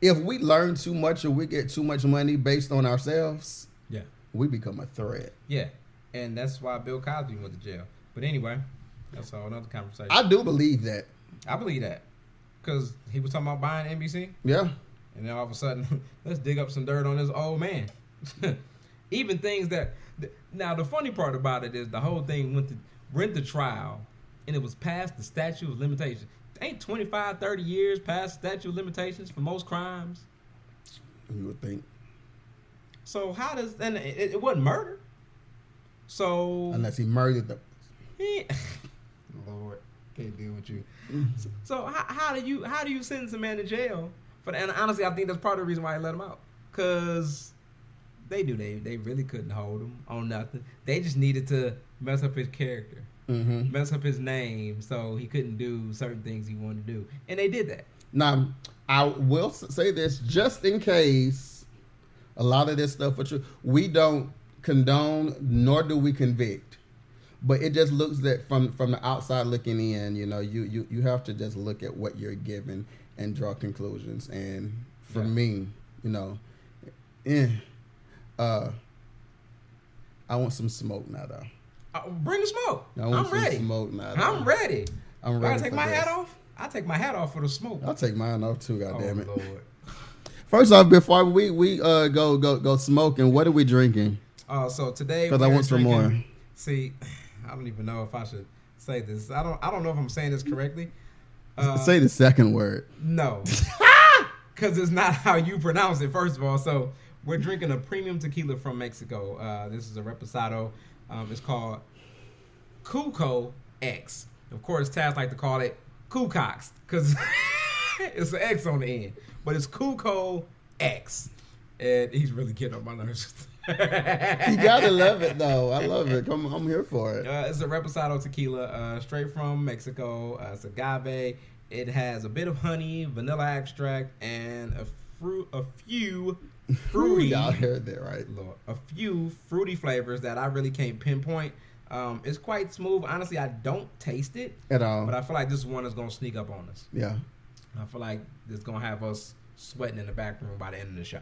if we learn too much or we get too much money based on ourselves, yeah, we become a threat. Yeah, and that's why Bill Cosby went to jail. But anyway, that's a whole other conversation. I do believe that. I believe that because he was talking about buying NBC. Yeah, and then all of a sudden, let's dig up some dirt on this old man. Even things that now the funny part about it is the whole thing went to trial, and it was past the statute of limitations. Ain't 25, 30 years past statute of limitations for most crimes? You would think. So how does... And it wasn't murder. So... Unless he murdered them. Lord, can't deal with you. So how do you sentence a man to jail? And honestly, I think that's part of the reason why I let him out. Because they really couldn't hold him on nothing. They just needed to mess up his character. Mm-hmm. Mess up his name so he couldn't do certain things he wanted to do. And they did that. Now, I will say this just in case a lot of this stuff is true. We don't condone nor do we convict. But it just looks that from the outside looking in, you have to just look at what you're given and draw conclusions. And for me, I want some smoke now, though. Bring the smoke. I'm ready. Smoke now, I'm ready. I'm ready. I take my hat off. I take my hat off for the smoke. I'll take mine off too. Goddamn it. Lord. First off, before we go smoking, what are we drinking? So today because I want some more. See, I don't even know if I should say this. I don't know if I'm saying this correctly. Say the second word. No, because it's not how you pronounce it. First of all, so we're drinking a premium tequila from Mexico. This is a reposado. It's called Cuco X. Of course, Taz like to call it Cucox because it's an X on the end. But it's Cuco X. And he's really getting on my nerves. You gotta love it, though. I love it. I'm here for it. It's a reposado tequila straight from Mexico. It's agave. It has a bit of honey, vanilla extract, and a few fruity. Y'all heard that, right? Lord, a few fruity flavors that I really can't pinpoint. It's quite smooth. Honestly, I don't taste it at all. But I feel like this one is gonna sneak up on us. Yeah. I feel like it's gonna have us sweating in the back room by the end of the show.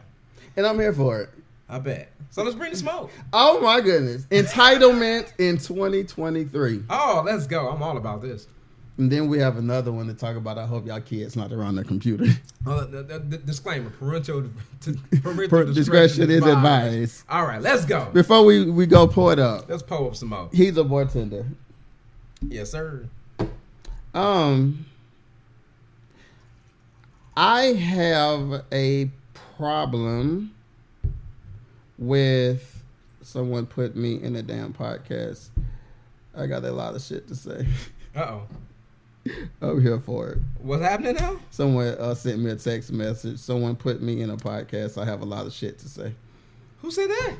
And I'm here for it. I bet. So let's bring the smoke. Oh my goodness. Entitlement in 2023. Oh, let's go. I'm all about this. And then we have another one to talk about. I hope y'all kids not around their computer. The disclaimer: parental discretion is advised. All right, let's go. Before we go pour it up. Let's pour up some more. He's a bartender. Yes, sir. I have a problem with someone put me in a damn podcast. I got a lot of shit to say. Uh-oh. I'm here for it. What's happening now? Someone sent me a text message. Someone put me in a podcast. I have a lot of shit to say. Who said that?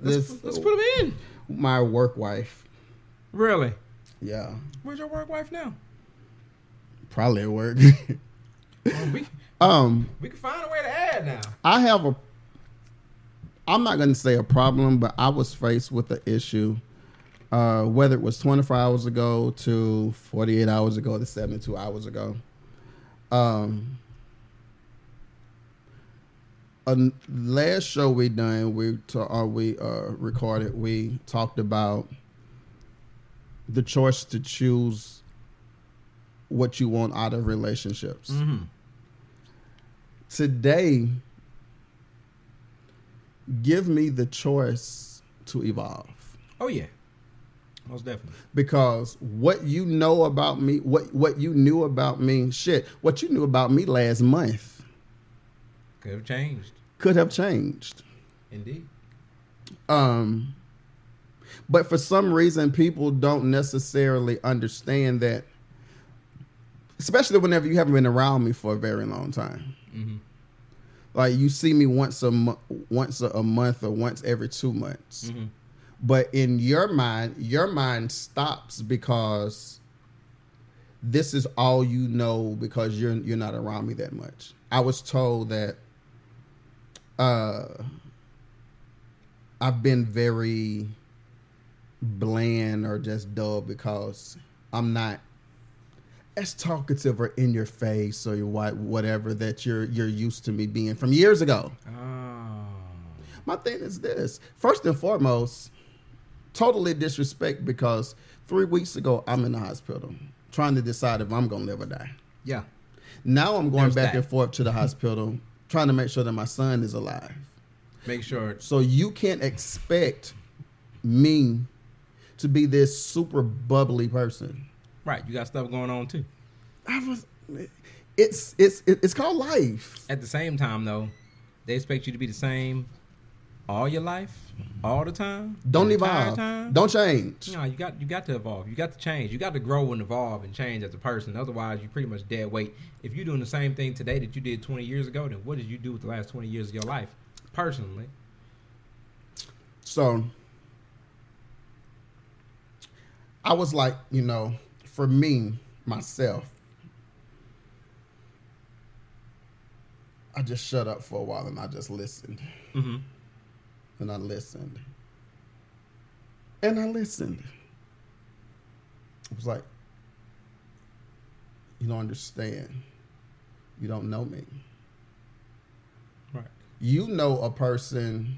Let's put him in. My work wife. Really? Yeah. Where's your work wife now? Probably at work. We can find a way to add now. I'm not going to say a problem, but I was faced with the issue, whether it was 24 hours ago to 48 hours ago to 72 hours ago. Last show we done, we recorded, we talked about the choice to choose what you want out of relationships. Mm-hmm. Today, give me the choice to evolve. Oh yeah, most definitely. Because what you know about me, what you knew about me, what you knew about me last month Could have changed. Could have changed. Indeed. But for some reason, people don't necessarily understand that, especially whenever you haven't been around me for a very long time. Mm-hmm. Like you see me once a month or once every 2 months. Mm-hmm. But in your mind stops because this is all you know because you're not around me that much. I was told that I've been very bland or just dull because I'm not as talkative or in your face or whatever that you're used to me being from years ago. Oh. My thing is this. First and foremost, totally disrespect because 3 weeks ago I'm in the hospital trying to decide if I'm going to live or die. Yeah. Now I'm going back and forth to the hospital trying to make sure that my son is alive. Make sure. So you can't expect me to be this super bubbly person. Right. You got stuff going on too. It's called life. At the same time though, they expect you to be the same all your life, all the time. Don't evolve. Don't change. No, you got to evolve. You got to change. You got to grow and evolve and change as a person. Otherwise, you're pretty much dead weight. If you're doing the same thing today that you did 20 years ago, then what did you do with the last 20 years of your life, personally? So, I was like, for me, myself, I just shut up for a while and I just listened. Mm-hmm. And I listened. And I listened. It was like, you don't understand. You don't know me. Right. You know a person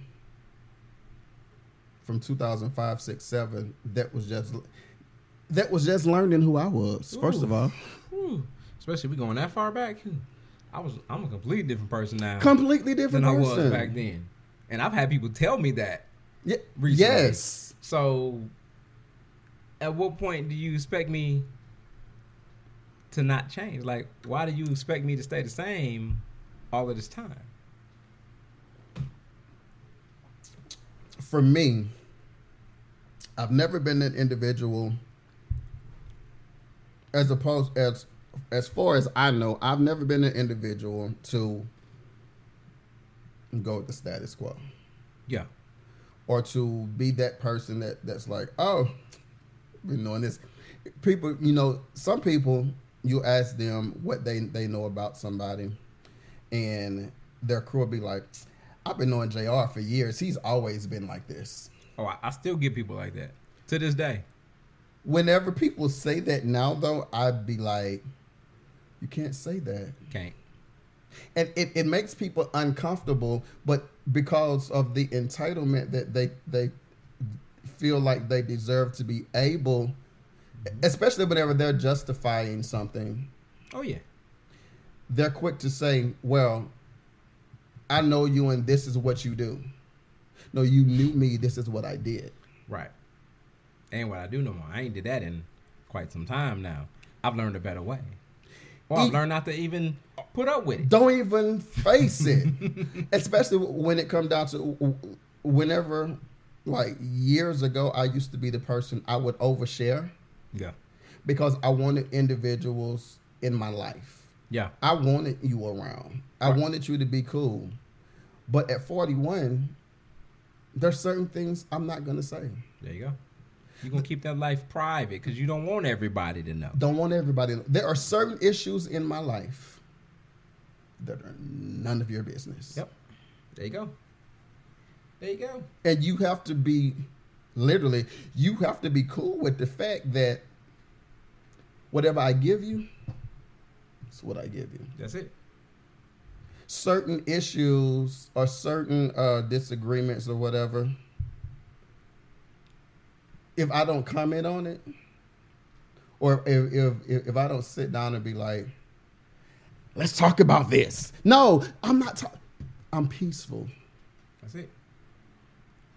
from 2005, 6, 7 that was just learning who I was. First of all, especially we going that far back. I'm a completely different person now. Completely different than person. I was back then. And I've had people tell me that. Yeah. Recently. Yes. So, at what point do you expect me to not change? Like, why do you expect me to stay the same all of this time? For me, I've never been an individual. As far as I know, I've never been an individual to go with the status quo. Yeah. Or to be that person that's like, oh, been doing this. People, some people, you ask them what they know about somebody, and their crew will be like, I've been knowing JR for years. He's always been like this. Oh, I still get people like that to this day. Whenever people say that now, though, I'd be like, you can't say that. Can't. And it makes people uncomfortable, but because of the entitlement that they feel like they deserve to be able, especially whenever they're justifying something. Oh, yeah. They're quick to say, well, I know you and this is what you do. No, you knew me, this is what I did. Right. Ain't what I do no more. I ain't did that in quite some time now. I've learned a better way. Or I've learned not to even put up with it. Don't even face it. Especially when it comes down to whenever, like years ago, I used to be the person I would overshare. Yeah. Because I wanted individuals in my life. Yeah. I wanted you around. I wanted you to be cool. But at 41, there's certain things I'm not going to say. There you go. You're going to keep that life private because you don't want everybody to know. Don't want everybody to know. There are certain issues in my life that are none of your business. Yep. There you go. There you go. And you have to be, literally, you have to be cool with the fact that whatever I give you, it's what I give you. That's it. Certain issues or certain disagreements or whatever, if I don't comment on it, or if I don't sit down and be like, let's talk about this. No, I'm not talking. I'm peaceful. That's it.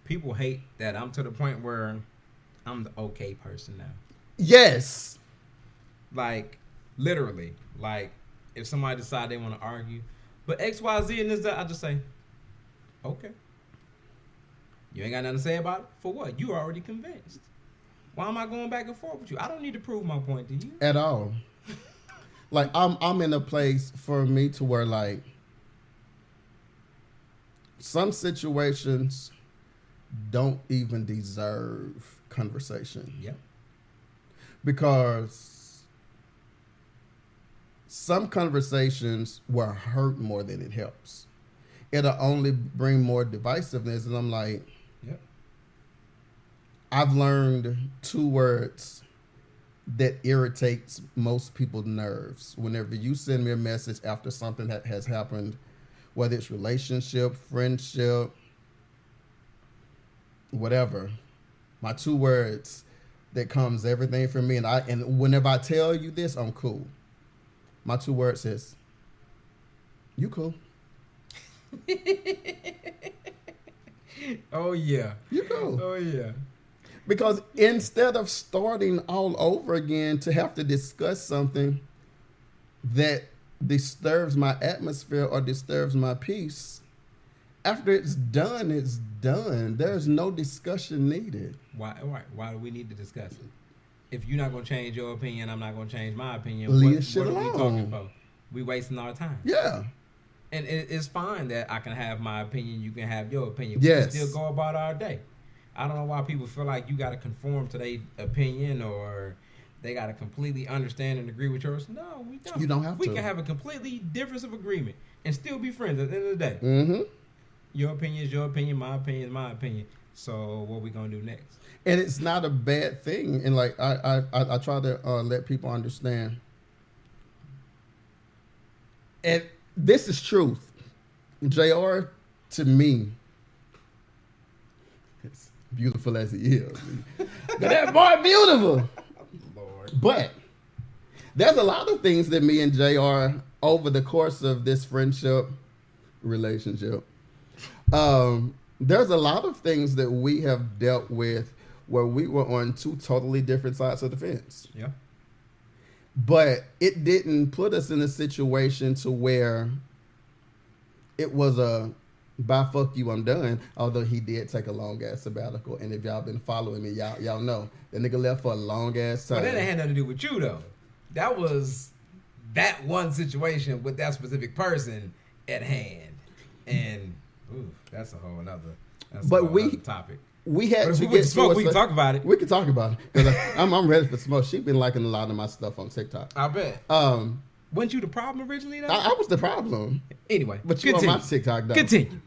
people hate that I'm to the point where I'm the okay person now. Yes. Like, literally. Like, if somebody decide they want to argue, but X, Y, Z and this, that, I just say, okay. You ain't got nothing to say about it? For what? You already convinced. Why am I going back and forth with you? I don't need to prove my point to you. At all. Like, I'm in a place for me to where, like, some situations don't even deserve conversation. Yep. Because some conversations will hurt more than it helps. It'll only bring more divisiveness. And I'm like, yep. I've learned 2 words that irritates most people's nerves. Whenever you send me a message after something that has happened, whether it's relationship, friendship, whatever, my 2 words that comes everything from me, and whenever I tell you this, I'm cool. My 2 words is, you cool. Oh yeah. You cool. Oh yeah. Because instead of starting all over again to have to discuss something that disturbs my atmosphere or disturbs my peace, after it's done, it's done. There's no discussion needed. Why do we need to discuss it? If you're not going to change your opinion, I'm not going to change my opinion. Leave what shit are alone. we talking for? We wasting our time. Yeah. And it's fine that I can have my opinion, you can have your opinion. Yes. We can still go about our day. I don't know why people feel like you got to conform to their opinion or they got to completely understand and agree with yours. No, we don't. You don't have we to. We can have a completely difference of agreement and still be friends at the end of the day. Mm-hmm. Your opinion is your opinion. My opinion is my opinion. So what we going to do next? And it's not a bad thing. And like I try to let people understand. And this is truth. JR, to me, as beautiful as he is, that boy beautiful. Lord. But there's a lot of things that me and JR over the course of this relationship, there's a lot of things that we have dealt with where we were on 2 totally different sides of the fence. Yeah. But it didn't put us in a situation to where it was a bye, fuck you, I'm done. Although he did take a long ass sabbatical, and if y'all been following me, y'all know that nigga left for a long ass time. But that had nothing to do with you though. That was that one situation with that specific person at hand, and that's a whole nother topic. We had to get get smoke. We can talk about it. We can talk about it because I'm ready for smoke. She's been liking a lot of my stuff on TikTok. I bet. Wasn't you the problem originally though? I was the problem. Anyway, but you on my TikTok though. Continue.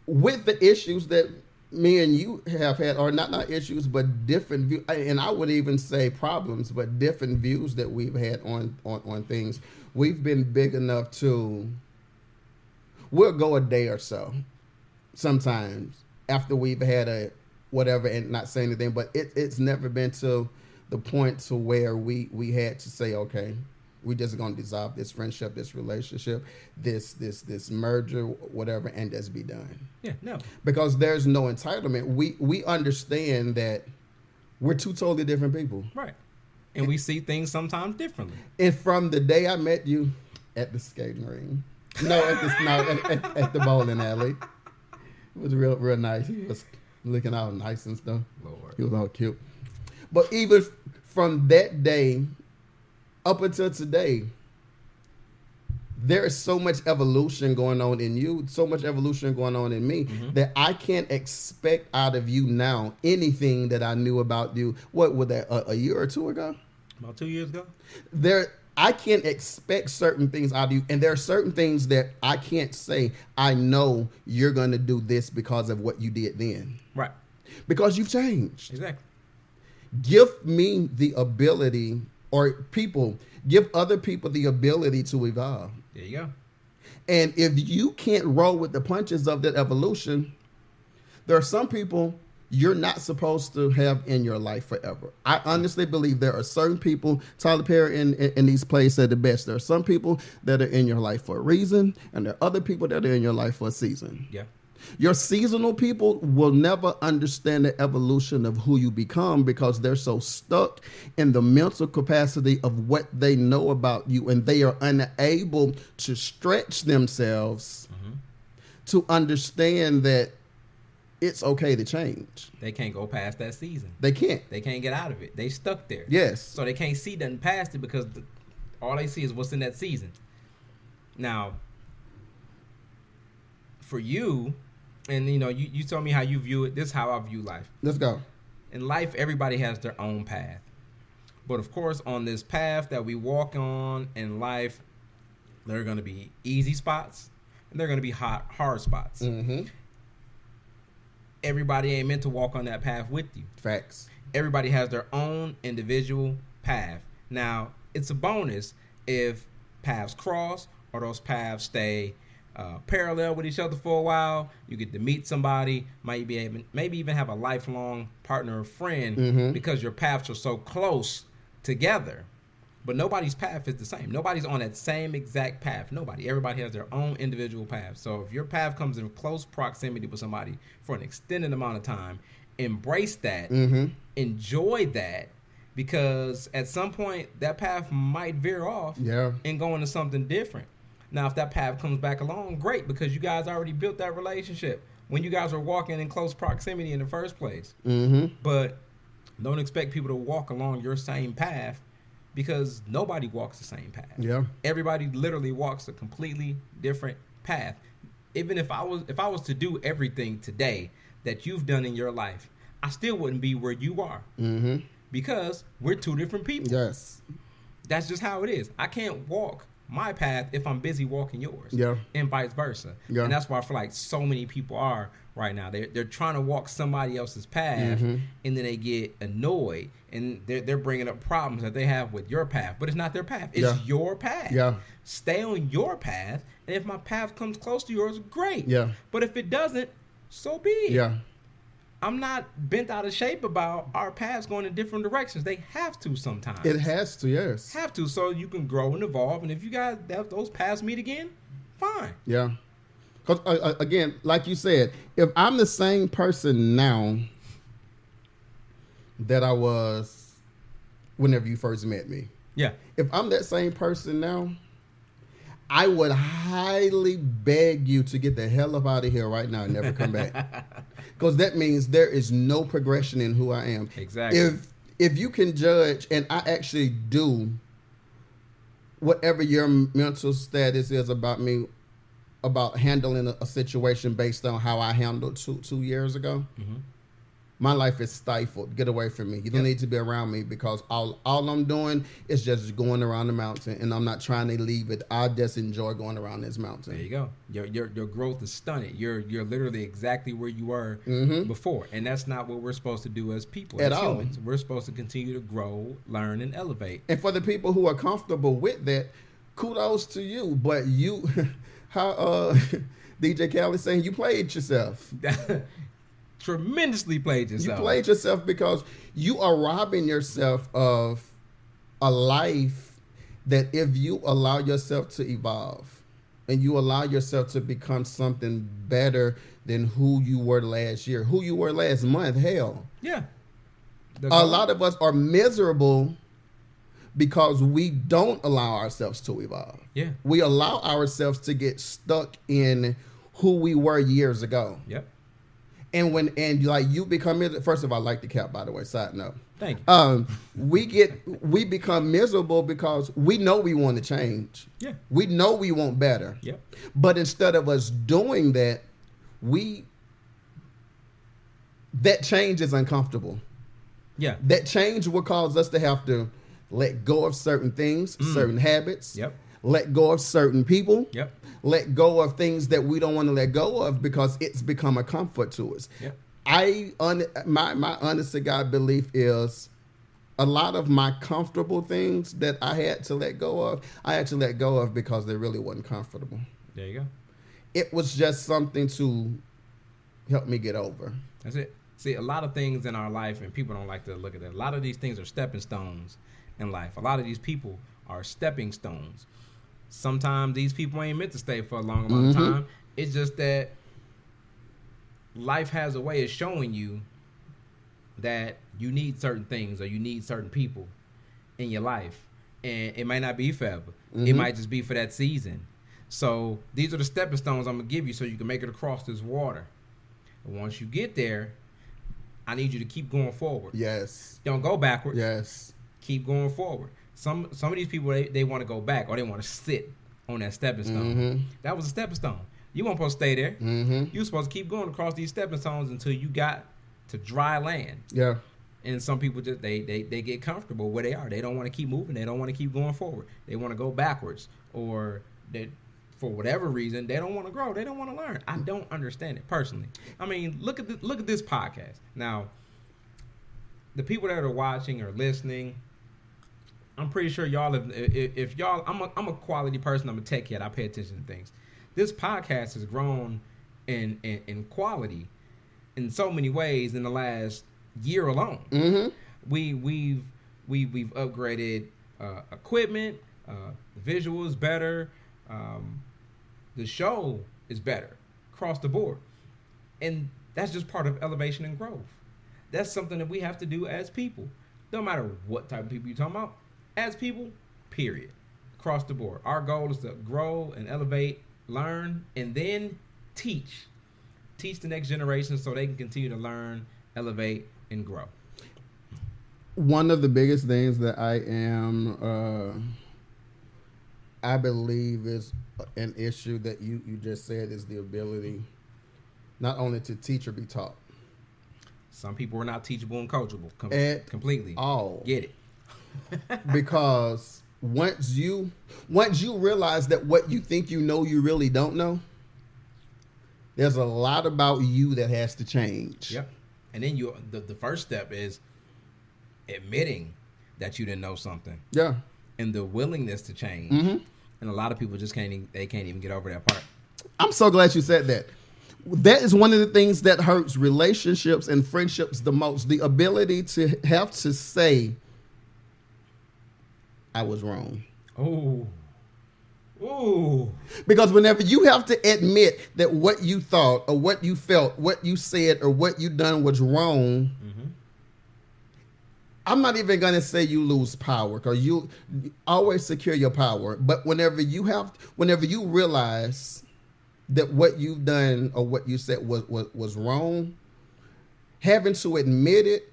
With the issues that me and you have had, or not issues, but different views, and I would even say problems, but different views that we've had on things. We've been big enough to, we'll go a day or so sometimes after we've had a whatever and not say anything, but it's never been to the point to where we had to say, okay, we just gonna dissolve this friendship, this relationship, this merger, whatever, and just be done. Yeah, no. Because there's no entitlement. We understand that we're 2 totally different people. Right. And we see things sometimes differently. And from the day I met you at the skating ring, at the bowling alley, it was real nice. He was looking all nice and stuff. Lord. He was all cute. But even from that day up until today, there is so much evolution going on in you, so much evolution going on in me, that I can't expect out of you now anything that I knew about you. What was that, a year or 2 ago? About 2 years ago? I can't expect certain things out of you, and there are certain things that I can't say, I know you're going to do this because of what you did then. Right. Because you've changed. Exactly. Give me the ability, or give other people the ability to evolve. There you go. And if you can't roll with the punches of that evolution, there are some people you're not supposed to have in your life forever. I honestly believe there are certain people, Tyler Perry in these plays said the best, there are some people that are in your life for a reason, and there are other people that are in your life for a season. Yeah. Your seasonal people will never understand the evolution of who you become because they're so stuck in the mental capacity of what they know about you, and they are unable to stretch themselves to understand that it's okay to change. They can't go past that season. They can't. They can't get out of it. They stuck there. Yes. So they can't see nothing past it because all they see is what's in that season. Now, for you, and you told me how you view it. This is how I view life. Let's go. In life, everybody has their own path. But of course, on this path that we walk on in life, there are going to be easy spots and there are going to be hard spots. Mm-hmm. Everybody ain't meant to walk on that path with you. Facts. Everybody has their own individual path. Now, it's a bonus if paths cross or those paths stay parallel with each other for a while. You get to meet somebody, maybe even have a lifelong partner or friend because your paths are so close together. But nobody's path is the same. Nobody's on that same exact path. Nobody. Everybody has their own individual path. So if your path comes in close proximity with somebody for an extended amount of time, embrace that, enjoy that, because at some point that path might veer off and go into something different. Now, if that path comes back along, great, because you guys already built that relationship when you guys were walking in close proximity in the first place. But don't expect people to walk along your same path, because nobody walks the same path. Yeah. Everybody literally walks a completely different path. Even if I was to do everything today that you've done in your life, I still wouldn't be where you are. Because we're two different people. Yes. That's just how it is. I can't walk my path if I'm busy walking yours. Yeah. And vice versa. Yeah. And that's why I feel like so many people are right now. They're trying to walk somebody else's path, and then they get annoyed, and they're bringing up problems that they have with your path. But it's not their path. It's your path. Yeah. Stay on your path, and if my path comes close to yours, great. Yeah. But if it doesn't, so be it. Yeah. I'm not bent out of shape about our paths going in different directions. They have to sometimes. It has to, yes. Have to, so you can grow and evolve. And if you guys have those paths meet again, fine. Yeah. Because, again, like you said, if I'm the same person now that I was whenever you first met me. Yeah. If I'm that same person now, I would highly beg you to get the hell up out of here right now and never come back. Because that means there is no progression in who I am. Exactly. If you can judge, and I actually do, whatever your mental status is about me, about handling a situation based on how I handled two years ago, my life is stifled. Get away from me. You don't need to be around me, because all I'm doing is just going around the mountain, and I'm not trying to leave it. I just enjoy going around this mountain. There you go. Your growth is stunning. You're literally exactly where you were before, and that's not what we're supposed to do as people, as humans. We're supposed to continue to grow, learn, and elevate. And for the people who are comfortable with that, kudos to you. But you, how DJ Khaled saying, you played yourself. Tremendously played yourself. You played yourself because you are robbing yourself of a life that, if you allow yourself to evolve and you allow yourself to become something better than who you were last year, who you were last month, hell. Yeah. A lot of us are miserable because we don't allow ourselves to evolve. Yeah. We allow ourselves to get stuck in who we were years ago. Yep. And like you become, first of all, I like the cap, by the way, side note. Thank you. We become miserable because we know we want to change. Yeah. We know we want better. Yep. But instead of us doing that, that change is uncomfortable. Yeah. That change will cause us to have to let go of certain things, certain habits. Yep. Let go of certain people. Yep. Let go of things that we don't want to let go of because it's become a comfort to us. Yep. My honest to God belief is a lot of my comfortable things that I had to let go of, I had to let go of because they really wasn't comfortable. There you go. It was just something to help me get over. That's it. See, a lot of things in our life, and people don't like to look at that, a lot of these things are stepping stones in life. A lot of these people are stepping stones. Sometimes these people ain't meant to stay for a long amount of time. It's just that life has a way of showing you that you need certain things or you need certain people in your life, and it might not be forever. It might just be for that season. So these are the stepping stones I'm gonna give you so you can make it across this water. And once you get there, I need you to keep going forward. Yes. Don't go backwards. Yes. Keep going forward. Some of these people, they want to go back or they want to sit on that stepping stone. That was a stepping stone. You weren't supposed to stay there. You were supposed to keep going across these stepping stones until you got to dry land. Yeah. And some people just they get comfortable where they are. They don't want to keep moving. They don't want to keep going forward. They want to go backwards, or they, for whatever reason, they don't want to grow. They don't want to learn. I don't understand it personally. I mean, look at this podcast. Now, the people that are watching or listening, I'm pretty sure y'all have. If y'all, I'm a quality person. I'm a tech head. I pay attention to things. This podcast has grown in quality in so many ways in the last year alone. We've upgraded equipment. The visual is better. The show is better across the board, and that's just part of elevation and growth. That's something that we have to do as people. No matter what type of people you're talking about, as people, period, across the board. Our goal is to grow and elevate, learn, and then teach the next generation so they can continue to learn, elevate, and grow. One of the biggest things that I believe is an issue that you just said is the ability not only to teach or be taught. Some people are not teachable and coachable completely. All. Get it. Because once you realize that what you think you know you really don't know, there's a lot about you that has to change. Yep. And then the first step is admitting that you didn't know something. Yeah. And the willingness to change. And a lot of people just can't even get over that part. I'm so glad you said that. That is one of the things that hurts relationships and friendships the most. The ability to have to say, I was wrong. Oh. Ooh. Because whenever you have to admit that what you thought or what you felt, what you said or what you done was wrong, I'm not even going to say you lose power, because you always secure your power. But whenever you realize that what you've done or what you said was wrong, having to admit it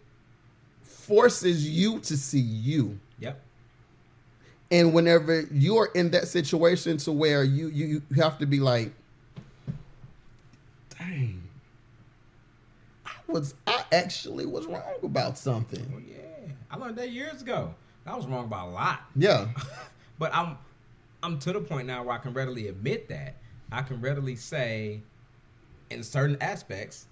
forces you to see you. Yep. And whenever you're in that situation to where you have to be like, dang, I actually was wrong about something. Oh, yeah. I learned that years ago. I was wrong about a lot. Yeah. But I'm to the point now where I can readily admit that. I can readily say, in certain aspects,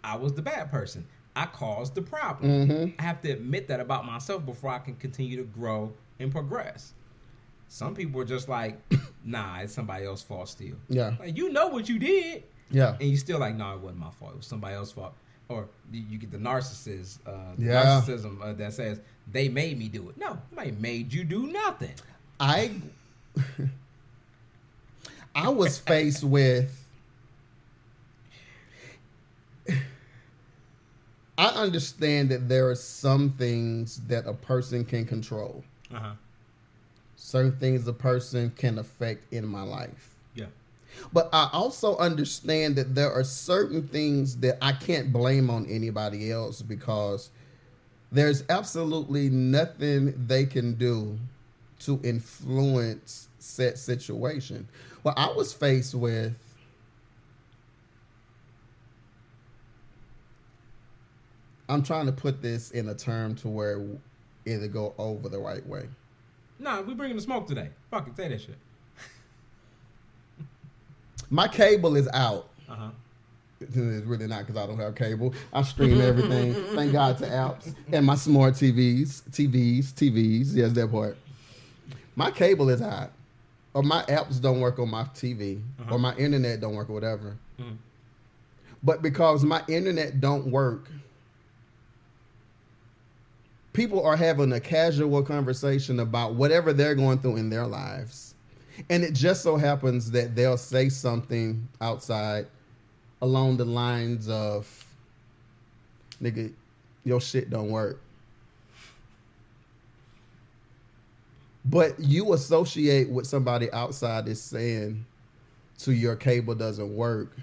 I was the bad person. I caused the problem. I have to admit that about myself before I can continue to grow and progress. Some people are just like, nah, it's somebody else's fault still. Yeah. Like, you know what you did. Yeah. And you still like, no, it wasn't my fault. It was somebody else's fault. Or you get the narcissism that says, they made me do it. No, nobody made you do nothing. I was faced with, I understand that there are some things that a person can control. Certain things a person can affect in my life. Yeah. But I also understand that there are certain things that I can't blame on anybody else, because there's absolutely nothing they can do to influence said situation. Well, I was faced with, I'm trying to put this in a term to where it'll go over the right way. Nah, we bringing the smoke today. Fuck it, say that shit. My cable is out. It's really not, because I don't have cable. I stream everything. Thank God to apps and my smart TVs. Yes, that part. My cable is out, or my apps don't work on my TV, or my internet don't work, or whatever. But because my internet don't work, people are having a casual conversation about whatever they're going through in their lives. And it just so happens that they'll say something outside along the lines of, nigga, your shit don't work. But you associate what somebody outside is saying to your cable doesn't work.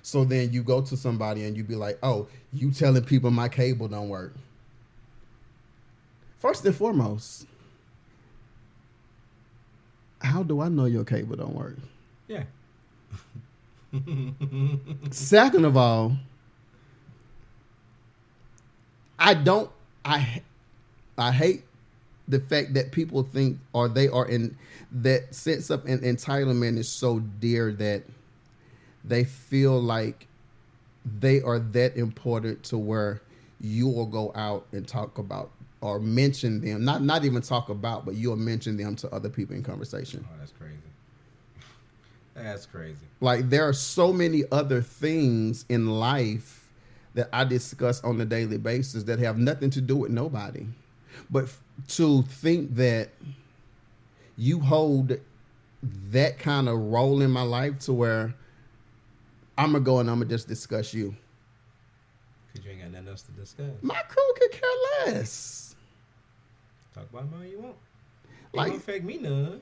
So then you go to somebody and you be like, oh, you telling people my cable don't work. First and foremost, how do I know your cable don't work? Yeah. Second of all, I hate the fact that people think, or they are in that sense of entitlement is so dear that they feel like they are that important to where you will go out and talk about or mention them. Not even talk about, but you'll mention them to other people in conversation. Oh, that's crazy. That's crazy. Like, there are so many other things in life that I discuss on a daily basis that have nothing to do with nobody. But to think that you hold that kind of role in my life to where I'm going to go and I'm going to just discuss you. Because you ain't got nothing else to discuss. My crew could care less. Talk about it all you want. It Like, don't affect me none.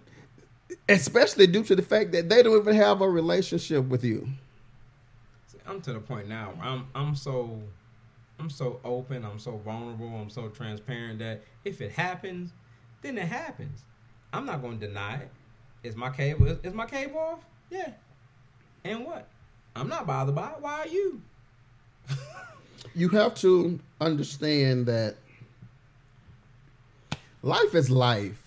especially due to the fact that they don't even have a relationship with you. See, I'm to the point now. I'm so open. I'm so vulnerable. I'm so transparent that if it happens, then it happens. I'm not going to deny it. Is my cable off? Yeah. And what? I'm not bothered by it. Why are you? You have to understand that life is life,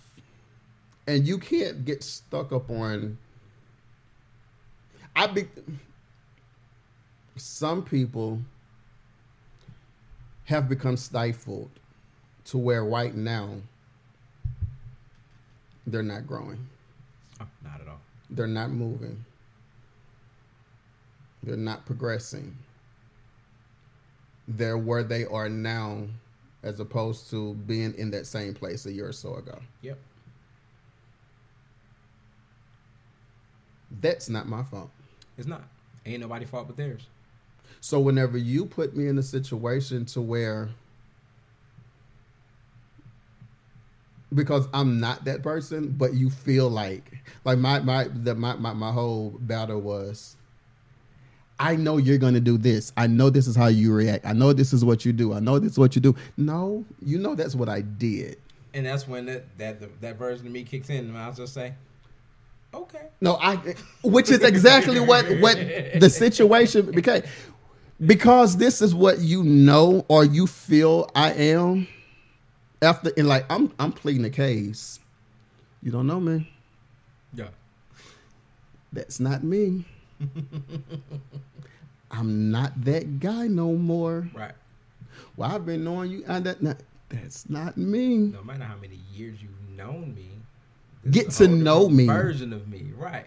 and you can't get stuck up on. Some people have become stifled to where right now they're not growing. Oh, not at all. They're not moving. They're not progressing. They're where they are now as opposed to being in that same place a year or so ago. Yep. That's not my fault. It's not. Ain't nobody's fault but theirs. So whenever you put me in a situation to where, because I'm not that person, but you feel like my whole battle was, I know you're going to do this. I know this is how you react. I know this is what you do. I know this is what you do. No, you know that's what I did. And that's when that version of me kicks in, and I'll just say, okay. No, which is exactly what the situation became. Because this is what you know or you feel I am. After, and like I'm pleading the case. You don't know me. Yeah. That's not me. I'm not that guy no more. Right. Well, I've been knowing you. That's not me. No matter how many years you've known me, get to know me. Version of me, right?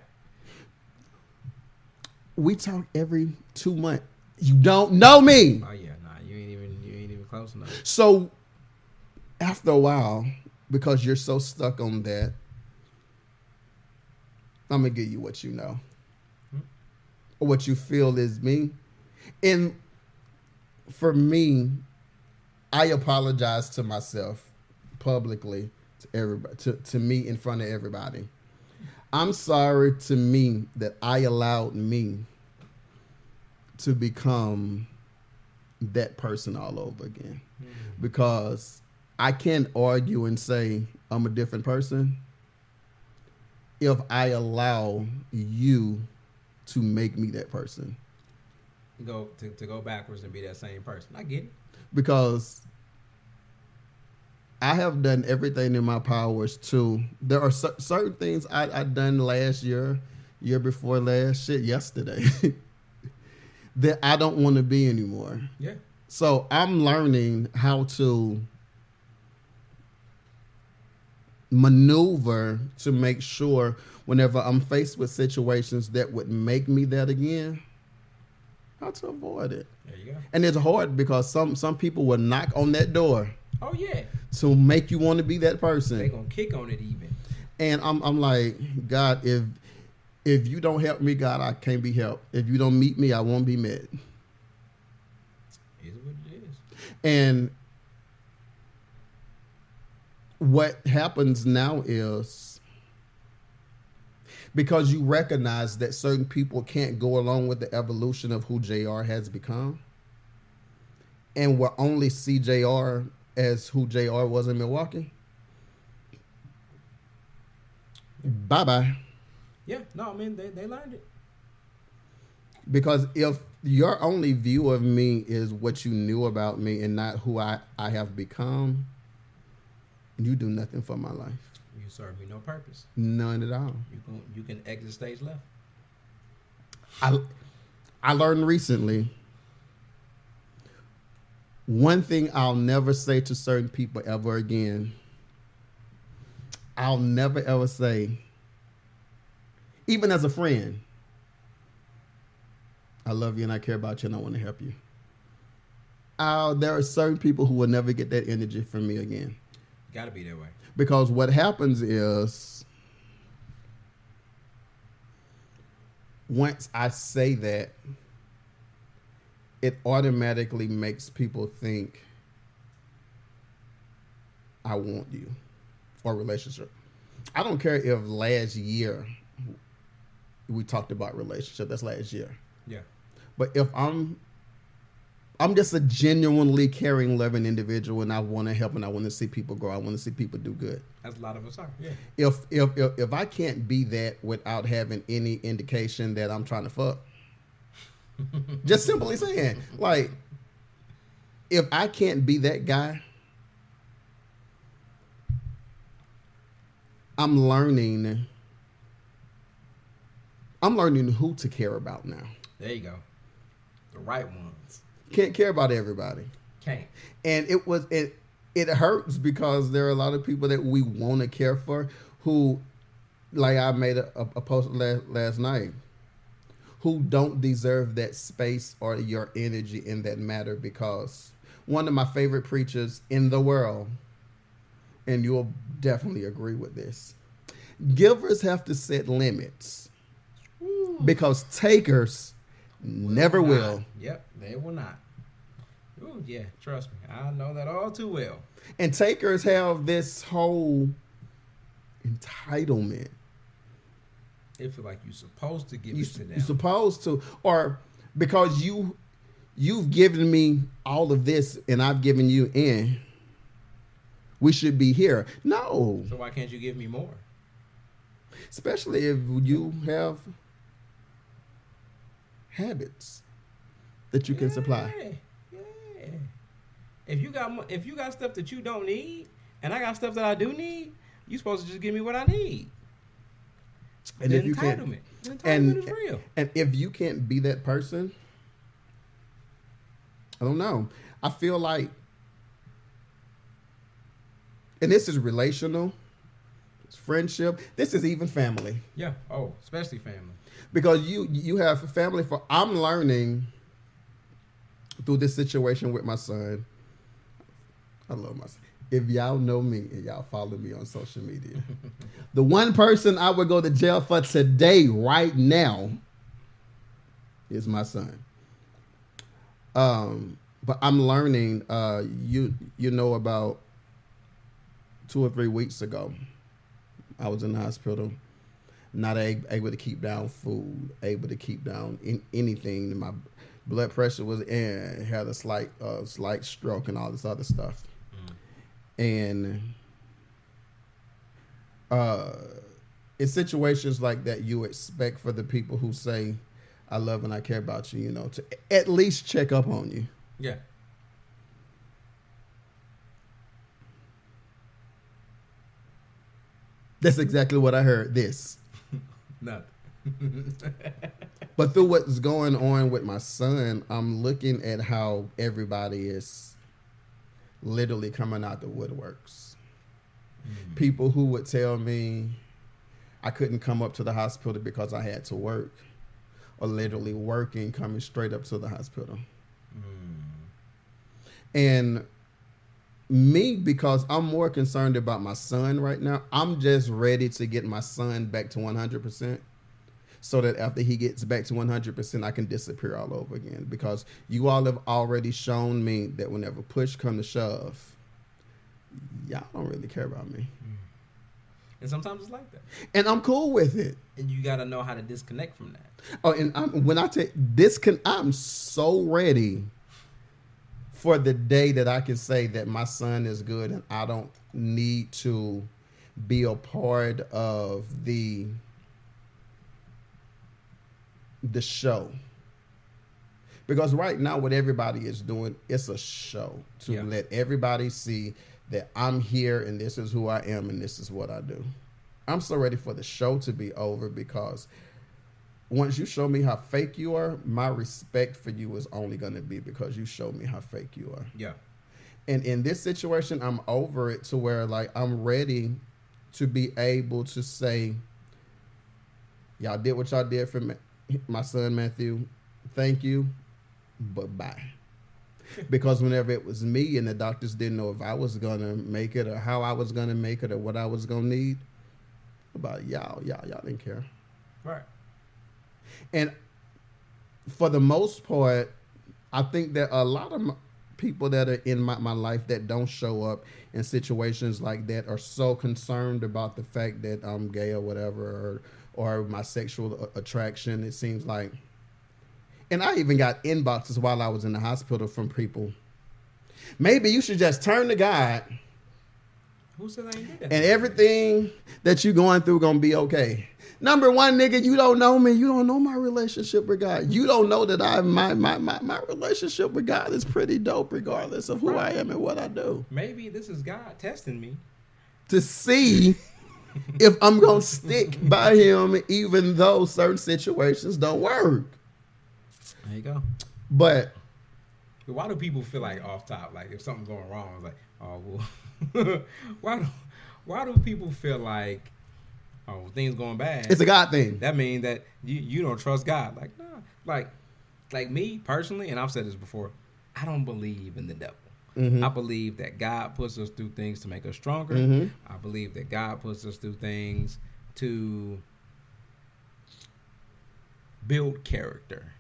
We talk every 2 months. You don't know me. Oh yeah, nah, you ain't even close enough. So after a while, because you're so stuck on that, I'm gonna give you what you know. Or what you feel is me. And for me, I apologize to myself publicly, to everybody, to me in front of everybody. I'm sorry to me that I allowed me to become that person all over again. Because I can't argue and say I'm a different person if I allow you to make me that person. To go backwards and be that same person. I get it. Because I have done everything in my powers to. There are certain things I done last year before last, yesterday, that I don't want to be anymore. Yeah. So I'm learning how to maneuver to make sure whenever I'm faced with situations that would make me that again, how to avoid it. There you go. And it's hard because some people will knock on that door. Oh yeah. To make you want to be that person. They gonna kick on it even. And I'm like, God, If you don't help me, God, I can't be helped. If you don't meet me, I won't be met. Is what it is. And what happens now is, because you recognize that certain people can't go along with the evolution of who JR has become, and will only see JR as who JR was in Milwaukee, bye-bye. Yeah, no, I mean, they learned it. Because if your only view of me is what you knew about me and not who I have become, you do nothing for my life. You serve me no purpose. None at all. You can exit stage left. I learned recently, one thing I'll never say to certain people ever again, I'll never ever say, even as a friend, I love you and I care about you and I want to help you. There are certain people who will never get that energy from me again. Got to be that way. Because what happens is, once I say that, it automatically makes people think I want you or relationship. I don't care if last year we talked about relationship. That's last year. Yeah. But if I'm just a genuinely caring, loving individual, and I want to help and I want to see people grow. I want to see people do good. As a lot of us are. Yeah. If I can't be that without having any indication that I'm trying to fuck, just simply saying, like, if I can't be that guy, I'm learning who to care about now. There you go. The right ones. Can't care about everybody. Can't. And it hurts because there are a lot of people that we want to care for who, like I made a post last night, who don't deserve that space or your energy in that matter. Because one of my favorite preachers in the world, and you'll definitely agree with this, givers have to set limits. Ooh. Because takers never will. Yep, they will not. Ooh, yeah, trust me. I know that all too well. And takers have this whole entitlement. They feel like you're supposed to give it to them. You're supposed to. Or because you've given me all of this and I've given you in, we should be here. No. So why can't you give me more? Especially if you have habits that you can supply. Yeah. If you got stuff that you don't need, and I got stuff that I do need, you're supposed to just give me what I need. And the if you can't, the entitlement is real. And if you can't be that person, I don't know. I feel like, and this is relational, it's friendship, this is even family. Yeah. Oh, especially family. Because you have family I'm learning through this situation with my son. I love my son. If y'all know me and y'all follow me on social media, the one person I would go to jail for today, right now, is my son. But I'm learning, you know, about 2 or 3 weeks ago, I was in the hospital, not able to keep down food, able to keep down anything. My blood pressure was in, had a slight stroke and all this other stuff. And in situations like that, you expect for the people who say, I love and I care about you, to at least check up on you. Yeah. That's exactly what I heard. This. Nothing. But through what's going on with my son, I'm looking at how everybody is literally coming out the woodworks. Mm-hmm. People who would tell me I couldn't come up to the hospital because I had to work, are literally working, coming straight up to the hospital. And me, because I'm more concerned about my son right now, I'm just ready to get my son back to 100%. so that after he gets back to 100%, I can disappear all over again. Because you all have already shown me that whenever push comes to shove, y'all don't really care about me. And sometimes it's like that. And I'm cool with it. And you got to know how to disconnect from that. Oh, and when I take I'm so ready for the day that I can say that my son is good and I don't need to be a part of the show. Because right now what everybody is doing, it's a show to let everybody see that I'm here and this is who I am and this is what I do. I'm so ready for the show to be over, because once you show me how fake you are, my respect for you is only going to be because you show me how fake you are. Yeah. And in this situation, I'm over it to where, like, I'm ready to be able to say, y'all did what y'all did for my son, Matthew. Thank you, but bye. Because whenever it was me and the doctors didn't know if I was going to make it or how I was going to make it or what I was going to need, about y'all didn't care. Right. And for the most part, I think that a lot of people that are in my life that don't show up in situations like that are so concerned about the fact that I'm gay or whatever, or my sexual attraction. It seems like, and I even got inboxes while I was in the hospital from people. Maybe you should just turn to God. Who said I ain't did that? And everything that you going through gonna be okay. Number one, nigga, you don't know me. You don't know my relationship with God. You don't know that my relationship with God is pretty dope, regardless of who I am and what I do. Maybe this is God testing me to see if I'm gonna stick by Him, even though certain situations don't work. There you go. But why do people feel like off top, like if something's going wrong, it's like, oh well, why do people feel like, oh, things going bad? It's a God thing. That means that you don't trust God. Like, nah. Like me personally, and I've said this before, I don't believe in the devil. Mm-hmm. I believe that God puts us through things to make us stronger. Mm-hmm. I believe that God puts us through things to build character.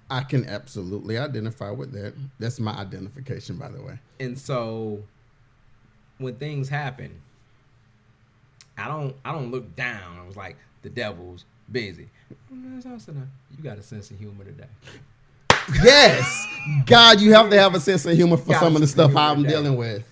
I can absolutely identify with that. That's my identification, by the way. And so when things happen, I don't look down. I was like, the devil's busy. You got a sense of humor today. Yes. God, you have to have a sense of humor for some of the stuff I'm dealing with.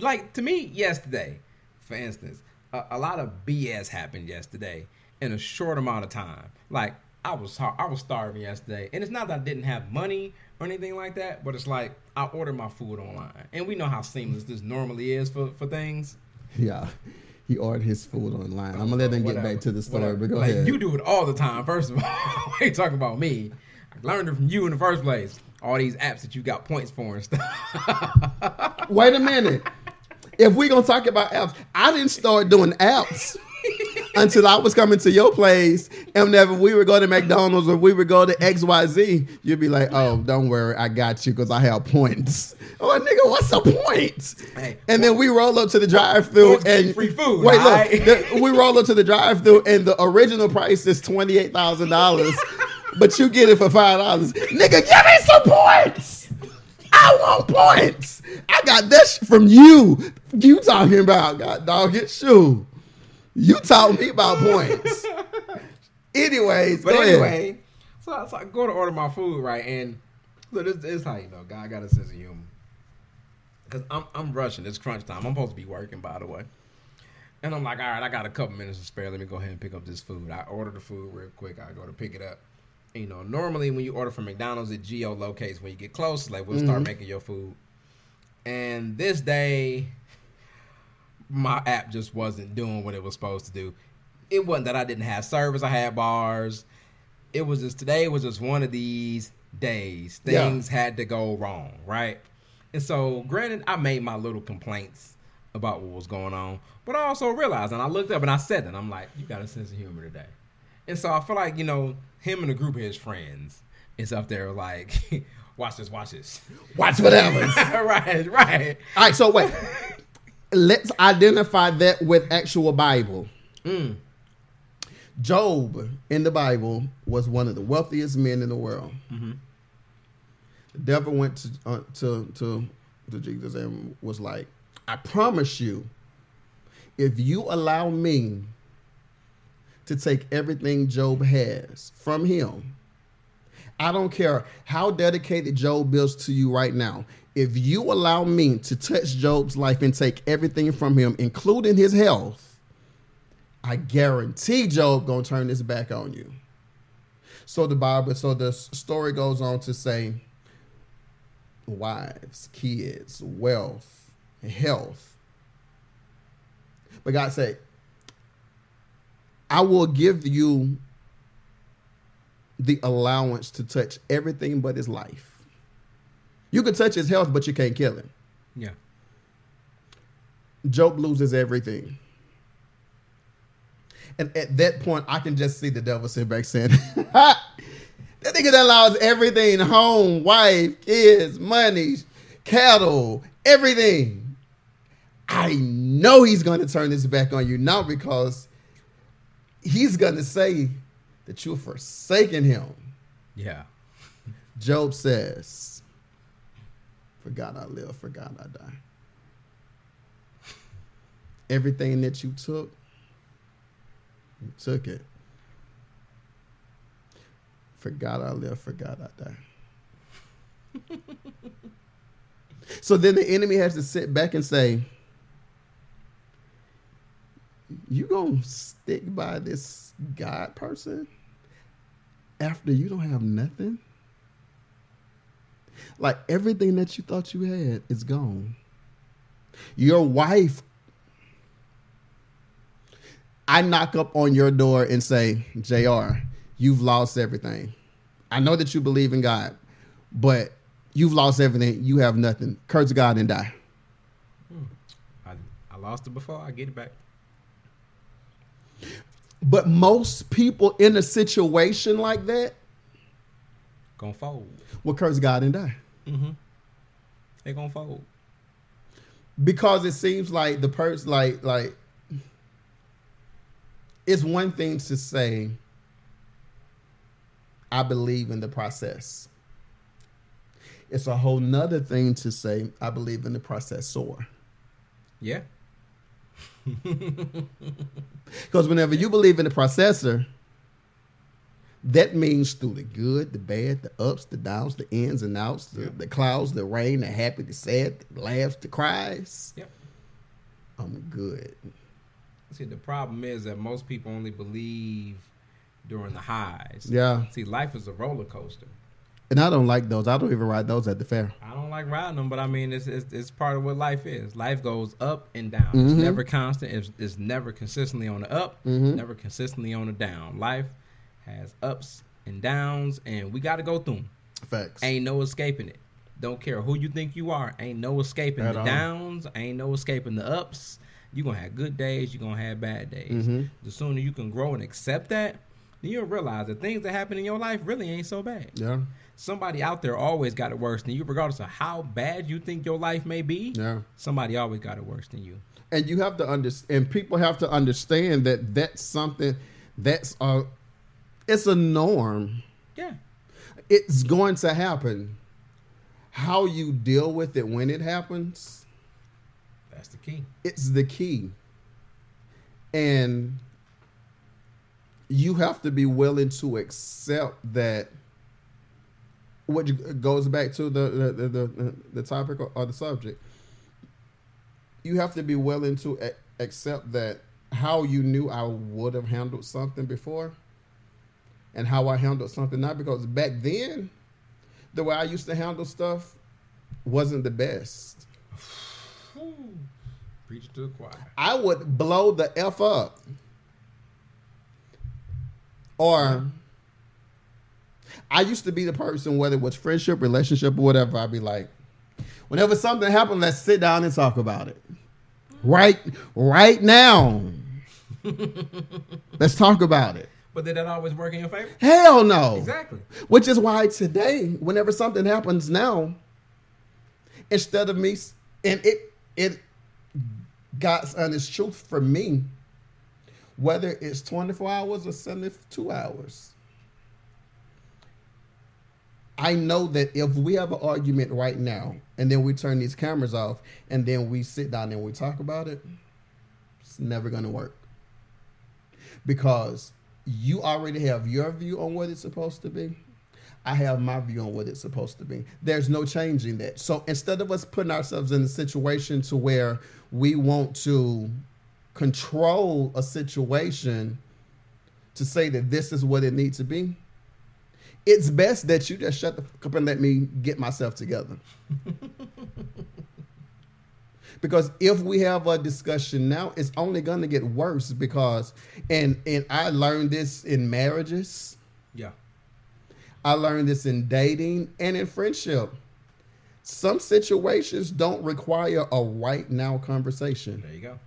Like to me, yesterday, for instance, a lot of BS happened yesterday in a short amount of time. Like, I was starving yesterday, and it's not that I didn't have money or anything like that, but it's like I ordered my food online, and we know how seamless this normally is for things. Yeah, he ordered his food online. I'm gonna let them get back to the story, but go ahead. You do it all the time. First of all, why are you talking about me? I learned it from you in the first place. All these apps that you got points for and stuff. Wait a minute. If we're gonna talk about apps, I didn't start doing apps until I was coming to your place, and whenever we would go to McDonald's or we would go to XYZ, you'd be like, oh, don't worry, I got you because I have points. Oh, nigga, what's the point? Hey, and then we roll up to the drive-thru and free food. Wait, look, we roll up to the drive-thru and the original price is $28,000, but you get it for $5. Nigga, give me some points. I want points. I got that from you. You talking about, God dog, get shoe. You taught me about points. Anyways, but anyway, so I go to order my food, right? And look, it's how you know God got a sense of humor. Because I'm rushing. It's crunch time. I'm supposed to be working, by the way. And I'm like, all right, I got a couple minutes to spare. Let me go ahead and pick up this food. I order the food real quick. I go to pick it up. And, you know, normally when you order from McDonald's, it geolocates when you get close. Like, we'll start making your food. And this day, my app just wasn't doing what it was supposed to do. It wasn't that I didn't have service. I had bars. It was just, today was just one of these days. Things had to go wrong, right? And so, granted, I made my little complaints about what was going on. But I also realized, and I looked up and I said that, I'm like, you got a sense of humor today. And so I feel like, you know, him and a group of his friends is up there like, watch this. Watch whatever. Right. All right, so wait. Let's identify that with actual Bible. Job in the Bible was one of the wealthiest men in the world. Mm-hmm. The devil went to Jesus and was like, I promise you, if you allow me to take everything Job has from him, I don't care how dedicated Job is to you right now. If you allow me to touch Job's life and take everything from him, including his health, I guarantee Job gonna turn his back on you. So the story goes on to say, wives, kids, wealth, health. But God said, I will give you the allowance to touch everything but his life. You can touch his health, but you can't kill him. Yeah. Job loses everything. And at that point, I can just see the devil sitting back saying, that nigga that allows everything, home, wife, kids, money, cattle, everything. I know he's going to turn his back on you now because he's going to say that you've forsaken him. Yeah. Job says, for God I live, for God I die. Everything that you took it. For God I live, for God I die. So then the enemy has to sit back and say, you gonna stick by this God person after you don't have nothing? Like everything that you thought you had is gone. Your wife, I knock up on your door and say, JR, you've lost everything. I know that you believe in God, but you've lost everything. You have nothing. Curse God and die. I lost it before. I get it back. But most people in a situation like that Gonna fold. will curse God and die. Mm-hmm. They gonna fold. Because it seems like the person, like it's one thing to say, I believe in the process. It's a whole nother thing to say, I believe in the processor. Yeah. Because whenever you believe in the processor, that means through the good, the bad, the ups, the downs, the ins and outs, the clouds, the rain, the happy, the sad, the laughs, the cries. Yep. I'm good. See, the problem is that most people only believe during the highs. Yeah. See, life is a roller coaster. And I don't like those. I don't even ride those at the fair. I don't like riding them, but I mean, it's part of what life is. Life goes up and down. Mm-hmm. It's never constant. It's never consistently on the up, Mm-hmm. never consistently on the down. Life has ups and downs, and we got to go through them. Facts. Ain't no escaping it. Don't care who you think you are. Ain't no escaping At the all. downs. Ain't no escaping the ups. You're going to have good days. You're going to have bad days. Mm-hmm. The sooner you can grow and accept that, then you'll realize that things that happen in your life really ain't so bad. Yeah. Somebody out there always got it worse than you, regardless of how bad you think your life may be. Yeah. Somebody always got it worse than you. And you have to understand, and people have to understand that that's something it's a norm. Yeah. It's going to happen. How you deal with it when it happens, That's the key. it's the key. And you have to be willing to accept that. What goes back to the topic or the subject. You have to be willing to accept that how you knew I would have handled something before and how I handled something now, because back then, the way I used to handle stuff wasn't the best. Preach to the choir. I would blow the F up. Or I used to be the person, whether it was friendship, relationship, or whatever, I'd be like, whenever something happened, let's sit down and talk about it. Right now. Let's talk about it. But did that always work in your favor? Hell no. Exactly. Which is why today, whenever something happens now, instead of me, and it God's honest truth for me, whether it's 24 hours or 72 hours. I know that if we have an argument right now and then we turn these cameras off and then we sit down and we talk about it, it's never going to work. Because you already have your view on what it's supposed to be. I have my view on what it's supposed to be. There's no changing that. So instead of us putting ourselves in a situation to where we want to control a situation to say that this is what it needs to be, it's best that you just shut the fuck up and let me get myself together. Because if we have a discussion now, it's only going to get worse because, and I learned this in marriages. Yeah. I learned this in dating and in friendship. Some situations don't require a right now conversation. There you go.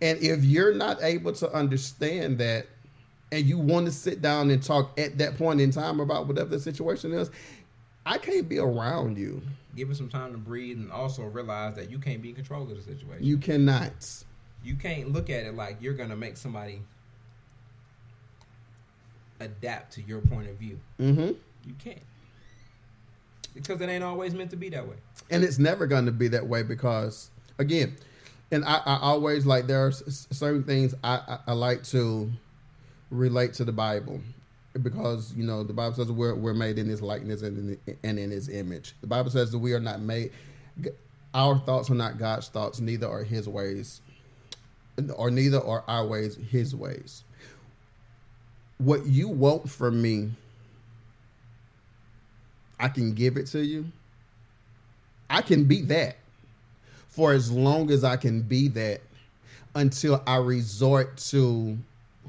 And if you're not able to understand that, and you want to sit down and talk at that point in time about whatever the situation is, I can't be around you. Give it some time to breathe and also realize that you can't be in control of the situation. You cannot. You can't look at it like you're going to make somebody adapt to your point of view. Mm-hmm. You can't. Because it ain't always meant to be that way. And it's never going to be that way because, again, and I always like, there are certain things I like to relate to the Bible because, you know, the Bible says we're made in his likeness and in his image. The Bible says that we are not made, our thoughts are not God's thoughts, neither are his ways, or neither are our ways his ways. What you want from me, I can give it to you. I can be that for as long as I can be that until I resort to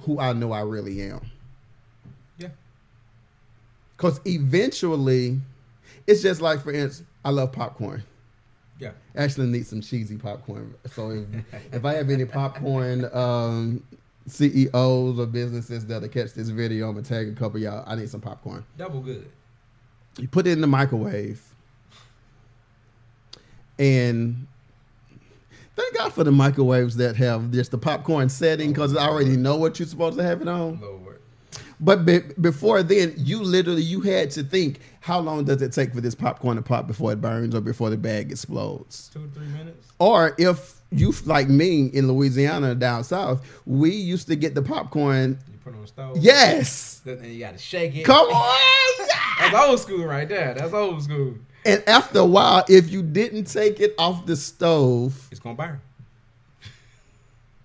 who I know I really am. Yeah. Because eventually, it's just like, for instance, I love popcorn. Yeah. I actually need some cheesy popcorn. So if I have any popcorn CEOs or businesses that'll catch this video, I'm going to tag a couple of y'all. I need some popcorn. Double good. You put it in the microwave. And thank God for the microwaves that have just the popcorn setting because I already know what you're supposed to have it on. Lord. But before then, you had to think, how long does it take for this popcorn to pop before it burns or before the bag explodes? 2 to 3 minutes. Or if you, like me in Louisiana down south, we used to get the popcorn. You put it on the stove. Yes. Then you got to shake it. Come on. That's old school right there. That's old school. And after a while, if you didn't take it off the stove, it's going to burn.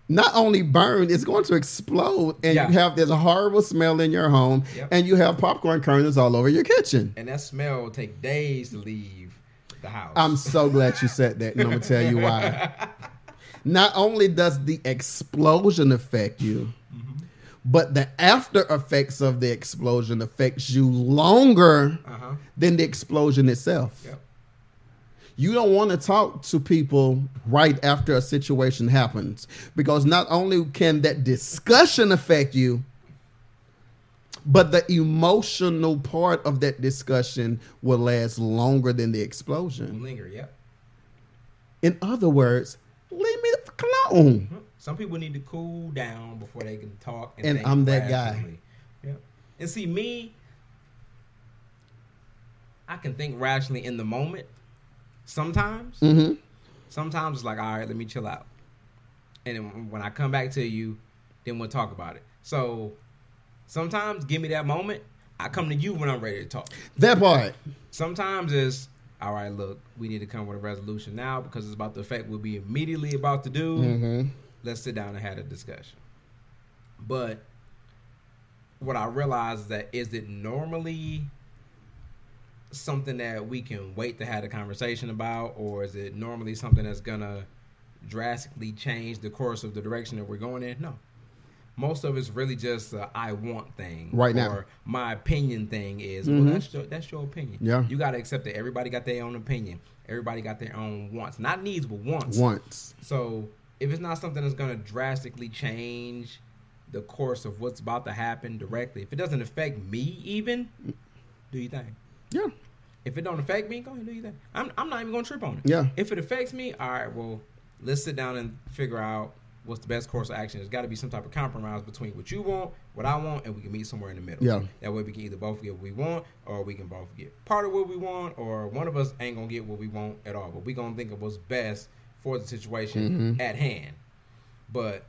Not only burn, it's going to explode, and you have this horrible smell in your home, and you have popcorn kernels all over your kitchen. And that smell will take days to leave the house. I'm so glad you said that, and I'm going to tell you why. Not only does the explosion affect you, but the after effects of the explosion affects you longer than the explosion itself. Yep. You don't want to talk to people right after a situation happens because not only can that discussion affect you, but the emotional part of that discussion will last longer than the explosion. Linger, yep. In other words, leave me the fuck alone. Some people need to cool down before they can talk. And think I'm that rationally. guy. Yep. And see, me, I can think rationally in the moment. Sometimes. Sometimes it's like, all right, let me chill out. And then when I come back to you, then we'll talk about it. So sometimes give me that moment. I come to you when I'm ready to talk. That part. Sometimes it's, all right, look, we need to come with a resolution now because it's about the effect we'll be immediately about to do. Let's sit down and have a discussion. But what I realize is that is it normally something that we can wait to have a conversation about, or is it normally something that's gonna drastically change the course of the direction that we're going in? No. Most of it's really just a I want thing. Right now. Or my opinion thing is, well, that's your opinion. Yeah. You got to accept that everybody got their own opinion. Everybody got their own wants. Not needs, but wants. Wants. So if it's not something that's going to drastically change the course of what's about to happen directly, if it doesn't affect me even, do your thing. Yeah. If it don't affect me, go ahead and do your thing. I'm not even going to trip on it. Yeah. If it affects me, all right, well, let's sit down and figure out what's the best course of action. There's got to be some type of compromise between what you want, what I want, and we can meet somewhere in the middle. Yeah. That way we can either both get what we want, or we can both get part of what we want, or one of us ain't gonna get what we want at all. But we gonna think of what's best for the situation at hand. But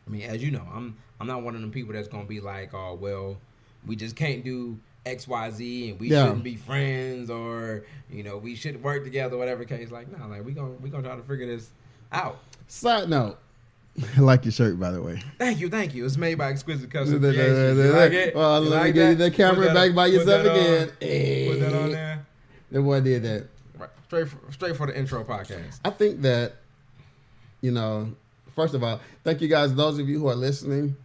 I mean, as you know, I'm not one of them people that's gonna be like, oh well, we just can't do X, Y, Z, and we shouldn't be friends, or we should work together, whatever case. Like, no, like we gonna try to figure this out. Side note, I like your shirt, by the way. Thank you. It's made by Exquisite Custom Creations. You like it? Well, let me give you the camera back by yourself again. Put that on there. The boy did that. Right. Straight for the intro podcast. I think that, first of all, thank you guys, those of you who are listening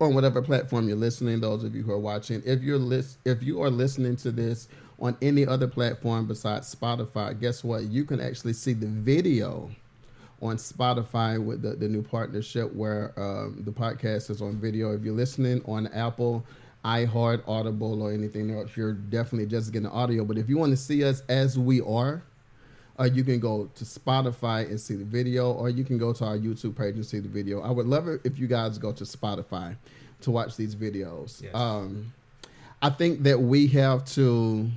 on whatever platform you're listening, those of you who are watching. If you are listening to this on any other platform besides Spotify, guess what? You can actually see the video on Spotify with the new partnership where the podcast is on video. If you're listening on Apple, iHeart, Audible, or anything else, you're definitely just getting audio. But if you want to see us as we are, you can go to Spotify and see the video, or you can go to our YouTube page and see the video. I would love it if you guys go to Spotify to watch these videos. Yes. I think that we have to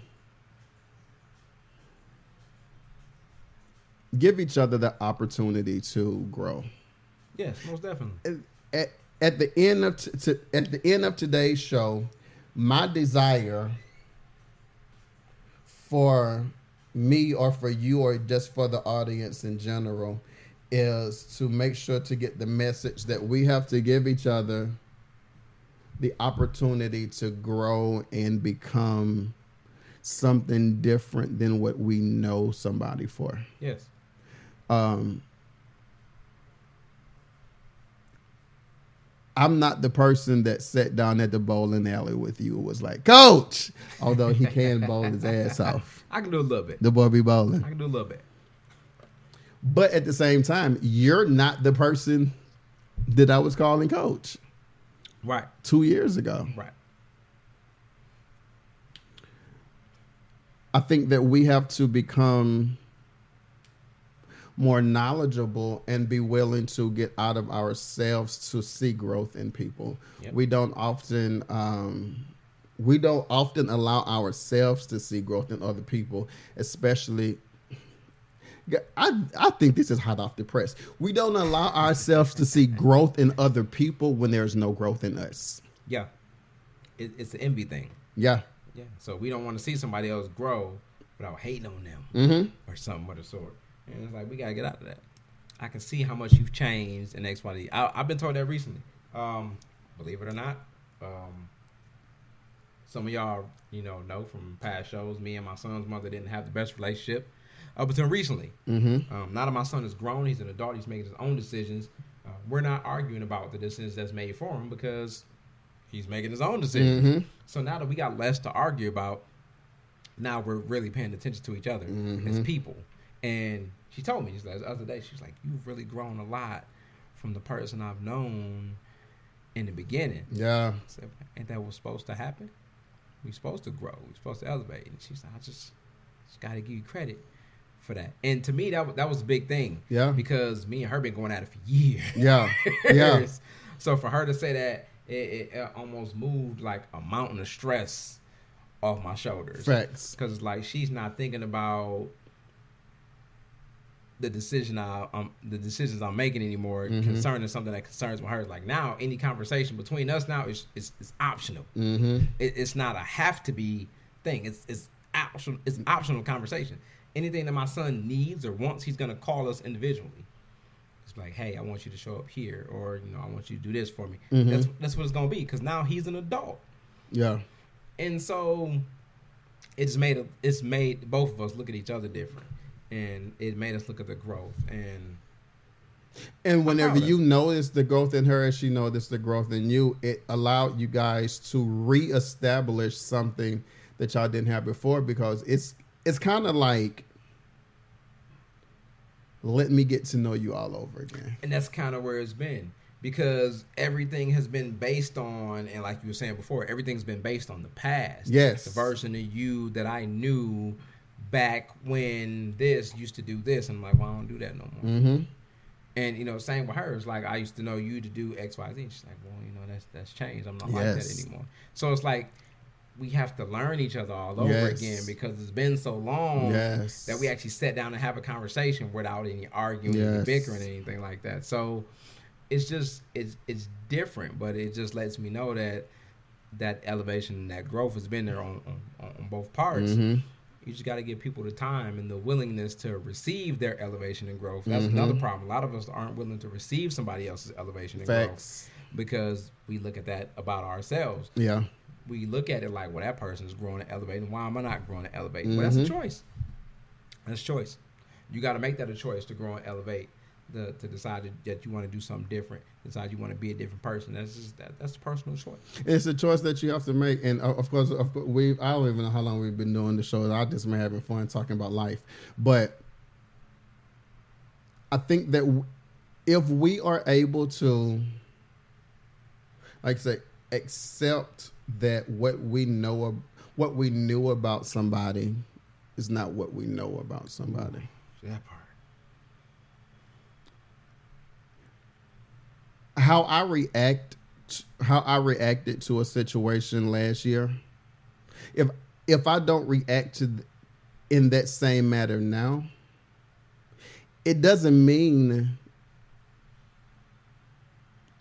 give each other the opportunity to grow. Yes, most definitely. At the end of today's show, my desire for me or for you or just for the audience in general is to make sure to get the message that we have to give each other the opportunity to grow and become something different than what we know somebody for. Yes. I'm not the person that sat down at the bowling alley with you and was like, Coach, although he can bowl his ass off. I can do a little bit. The boy be bowling. I can do a little bit. But at the same time, you're not the person that I was calling coach. Right. 2 years ago. Right. I think that we have to become more knowledgeable and be willing to get out of ourselves to see growth in people. Yep. We don't often allow ourselves to see growth in other people, especially. I think this is hot off the press. We don't allow ourselves to see growth in other people when there's no growth in us. Yeah, it's the envy thing. Yeah. Yeah. So we don't want to see somebody else grow without hating on them or something of the sort. And it's like, we got to get out of that. I can see how much you've changed in X, Y, Z. I've been told that recently. Believe it or not. Some of y'all, know from past shows, me and my son's mother didn't have the best relationship up until recently. Mm-hmm. Now that my son is grown, he's an adult, he's making his own decisions. We're not arguing about the decisions that's made for him because he's making his own decisions. Mm-hmm. So now that we got less to argue about, now we're really paying attention to each other as people. And she told me, the other day, she's like, you've really grown a lot from the person I've known in the beginning. Yeah. I said, ain't that what's supposed to happen? We're supposed to grow. We're supposed to elevate. And she's like, I just got to give you credit for that. And to me, that was a big thing. Yeah. Because me and her been going at it for years. Yeah. Yeah. So for her to say that, it almost moved like a mountain of stress off my shoulders. Facts. Because it's like she's not thinking about the decisions I'm making anymore concerning something that concerns her. Like now, any conversation between us now is optional. Mm-hmm. It's not a have to be thing. It's optional. It's an optional conversation. Anything that my son needs or wants, he's gonna call us individually. It's like, hey, I want you to show up here, or I want you to do this for me. Mm-hmm. That's what it's gonna be because now he's an adult. Yeah. And so it's made both of us look at each other different. And it made us look at the growth. And whenever you notice the growth in her and she noticed the growth in you, it allowed you guys to reestablish something that y'all didn't have before, because it's kind of like, let me get to know you all over again. And that's kind of where it's been. Because everything has been based on, and like you were saying before, everything's been based on the past. Yes. The version of you that I knew back when this used to do this, and I'm like, well, I don't do that no more. Mm-hmm. And same with her. It's like, I used to know you to do X, Y, Z. She's like, well, that's changed. I'm not like that anymore. So it's like we have to learn each other all over again, because it's been so long that we actually sat down and have a conversation without any arguing, any bickering, anything like that. So it's just it's different, but it just lets me know that elevation and that growth has been there on both parts. Mm-hmm. You just got to give people the time and the willingness to receive their elevation and growth. That's another problem. A lot of us aren't willing to receive somebody else's elevation and growth, because we look at that about ourselves. Yeah. We look at it like, well, that person is growing and elevating. Why am I not growing and elevating? Well, that's a choice. That's a choice. You got to make that a choice to grow and elevate, to decide that you want to do something different, decide you want to be a different person. That's a personal choice. It's a choice that you have to make. And of course, I don't even know how long we've been doing the show. I just been having fun talking about life. But I think that if we are able to, like I say, accept that what we knew about somebody is not what we know about somebody. That part. How I reacted to a situation last year, if I don't react in that same manner now, it doesn't mean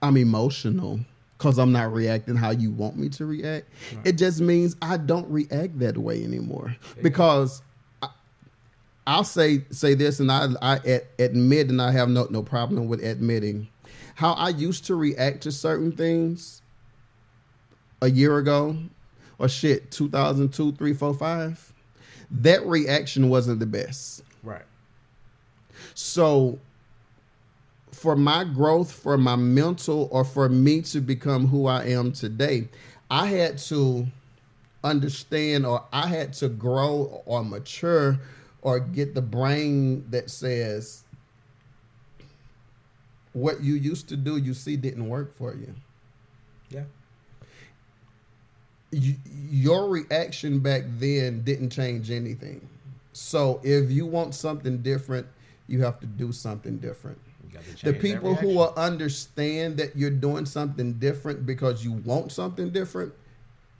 I'm emotional because I'm not reacting how you want me to react. Right. It just means I don't react that way anymore. Yeah. Because I'll say this, and I admit, and I have no problem with admitting, how I used to react to certain things a year ago, or 2002, 3, 4, 5, that reaction wasn't the best. Right. So for my growth, for my mental, or for me to become who I am today, I had to understand, or I had to grow or mature, or get the brain that says, what you used to do, you see, didn't work for you. Yeah. Your reaction back then didn't change anything. So if you want something different, you have to do something different. The people who will understand that you're doing something different because you want something different,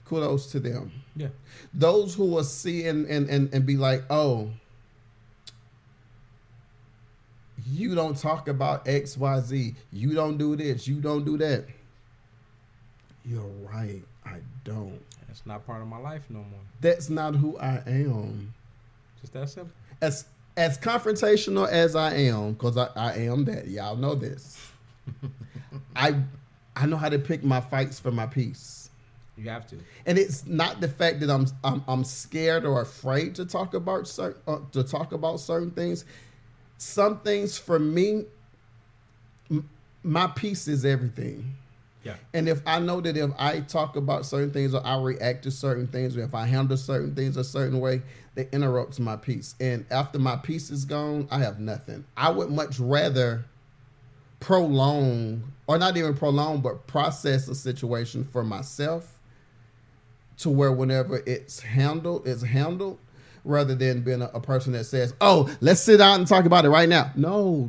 kudos to them. Yeah. Those who will see and be like, oh, you don't talk about X, Y, Z. You don't do this. You don't do that. You're right. I don't. That's not part of my life no more. That's not who I am. Just that simple. As confrontational as I am, because I am that. Y'all know this. I know how to pick my fights for my peace. You have to. And it's not the fact that I'm scared or afraid to talk about certain things. Some things for me, my peace is everything. Yeah. And if I know that if I talk about certain things, or I react to certain things, or if I handle certain things a certain way, they interrupt my peace. And after my peace is gone, I have nothing. I would much rather prolong, or not even prolong, but process a situation for myself to where whenever it's handled, rather than being a person that says, oh, let's sit down and talk about it right now. No,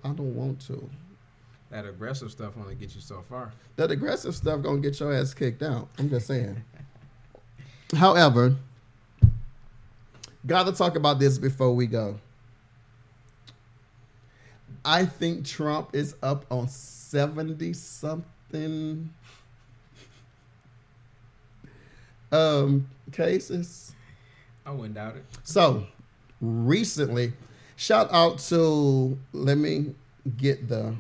I don't want to. That aggressive stuff only gets you so far. That aggressive stuff gonna get your ass kicked out. I'm just saying. However, gotta talk about this before we go. I think Trump is up on 70-something cases. I wouldn't doubt it. So, recently, shout out to, let me get the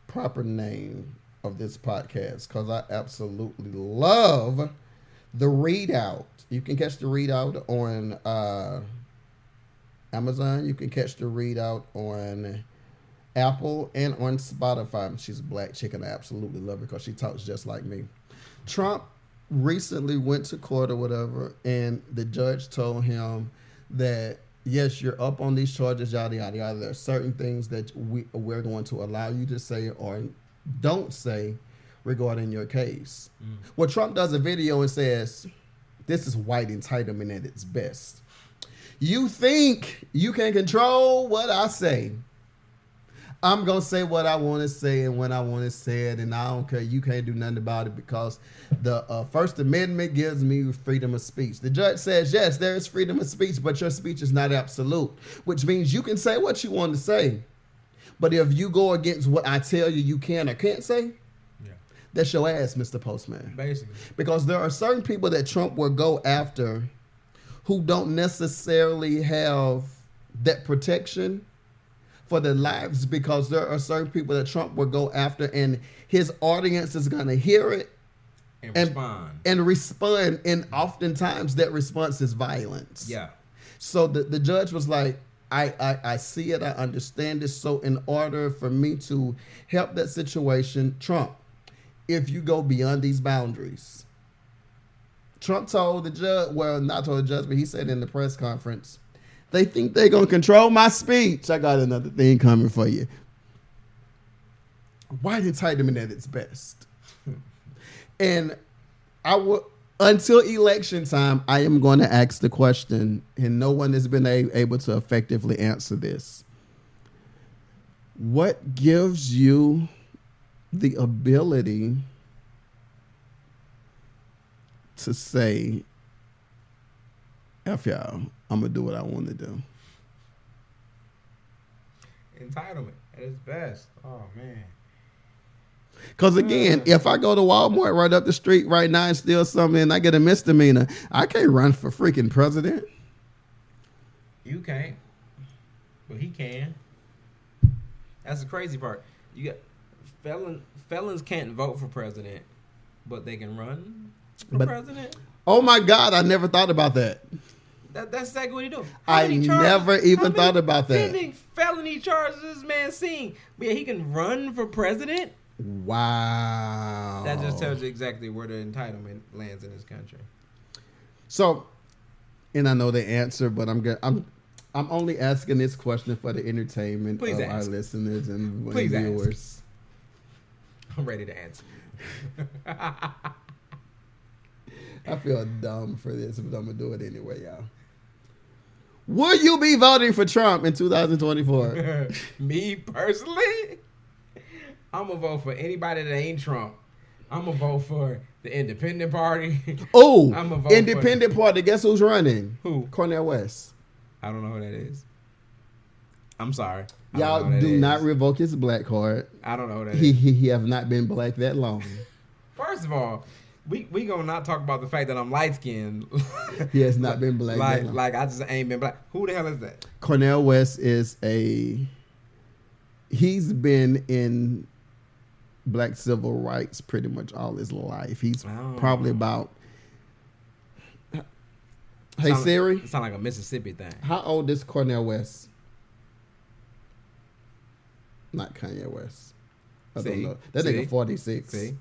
proper name of this podcast, because I absolutely love the readout. You can catch the readout on Amazon. You can catch the readout on Apple and on Spotify. She's a black chick, and I absolutely love her because she talks just like me. Trump recently went to court or whatever, and the judge told him that, yes, you're up on these charges, yada, yada, yada. There are certain things that we're going to allow you to say or don't say regarding your case. Well, Trump does a video and says, this is white entitlement at its best. You think you can control what I say? I'm gonna say what I want to say and when I want to say it, and I don't care. You can't do nothing about it because the First Amendment gives me freedom of speech. The judge says yes, there is freedom of speech, but your speech is not absolute, which means you can say what you want to say, but if you go against what I tell you, you can or can't say. Yeah. That's your ass, Mr. Postman. Basically, because there are certain people that Trump will go after who don't necessarily have that protection for their lives, because there are certain people that Trump will go after and his audience is going to hear it and respond. And oftentimes that response is violence. Yeah. So the judge was like, I see it. I understand it. So in order for me to help that situation, Trump, if you go beyond these boundaries, Trump told the judge, well, not told the judge, but he said in the press conference, they think they're going to control my speech. I got another thing coming for you. White entitlement at its best. And I will, until election time, I am going to ask the question, and no one has been able to effectively answer this. What gives you the ability to say, F y'all, I'm going to do what I want to do? Entitlement at its best. Oh, man. Because, again, if I go to Walmart right up the street right now and steal something and I get a misdemeanor, I can't run for freaking president. You can't. But he can. That's the crazy part. You got felons can't vote for president, but they can run for president. Oh, my God. I never thought about that. That's exactly what he do. I never even thought about that. Felony charges this man seen, but yeah, he can run for president. Wow. That just tells you exactly where the entitlement lands in this country. So, and I know the answer, but I'm only asking this question for the entertainment of our listeners and viewers. I'm ready to answer. I feel dumb for this, but I'm gonna do it anyway, y'all. Will you be voting for Trump in 2024? Me personally, I'm gonna vote for anybody that ain't Trump. I'm gonna vote for the Independent Party. Oh, Independent Party. Guess who's running? Who? Cornel West. I don't know who that is. I'm sorry. Y'all do not revoke his black card. I don't know who that is. He have not been black that long. First of all, we gonna not talk about the fact that I'm light skinned. He has not been black. Like I just ain't been black. Who the hell is that? Cornel West is he's been in black civil rights pretty much all his life. He's probably about. Hey Siri. It sounds like a Mississippi thing. How old is Cornel West? Not Kanye West. I don't know. That nigga 46. See?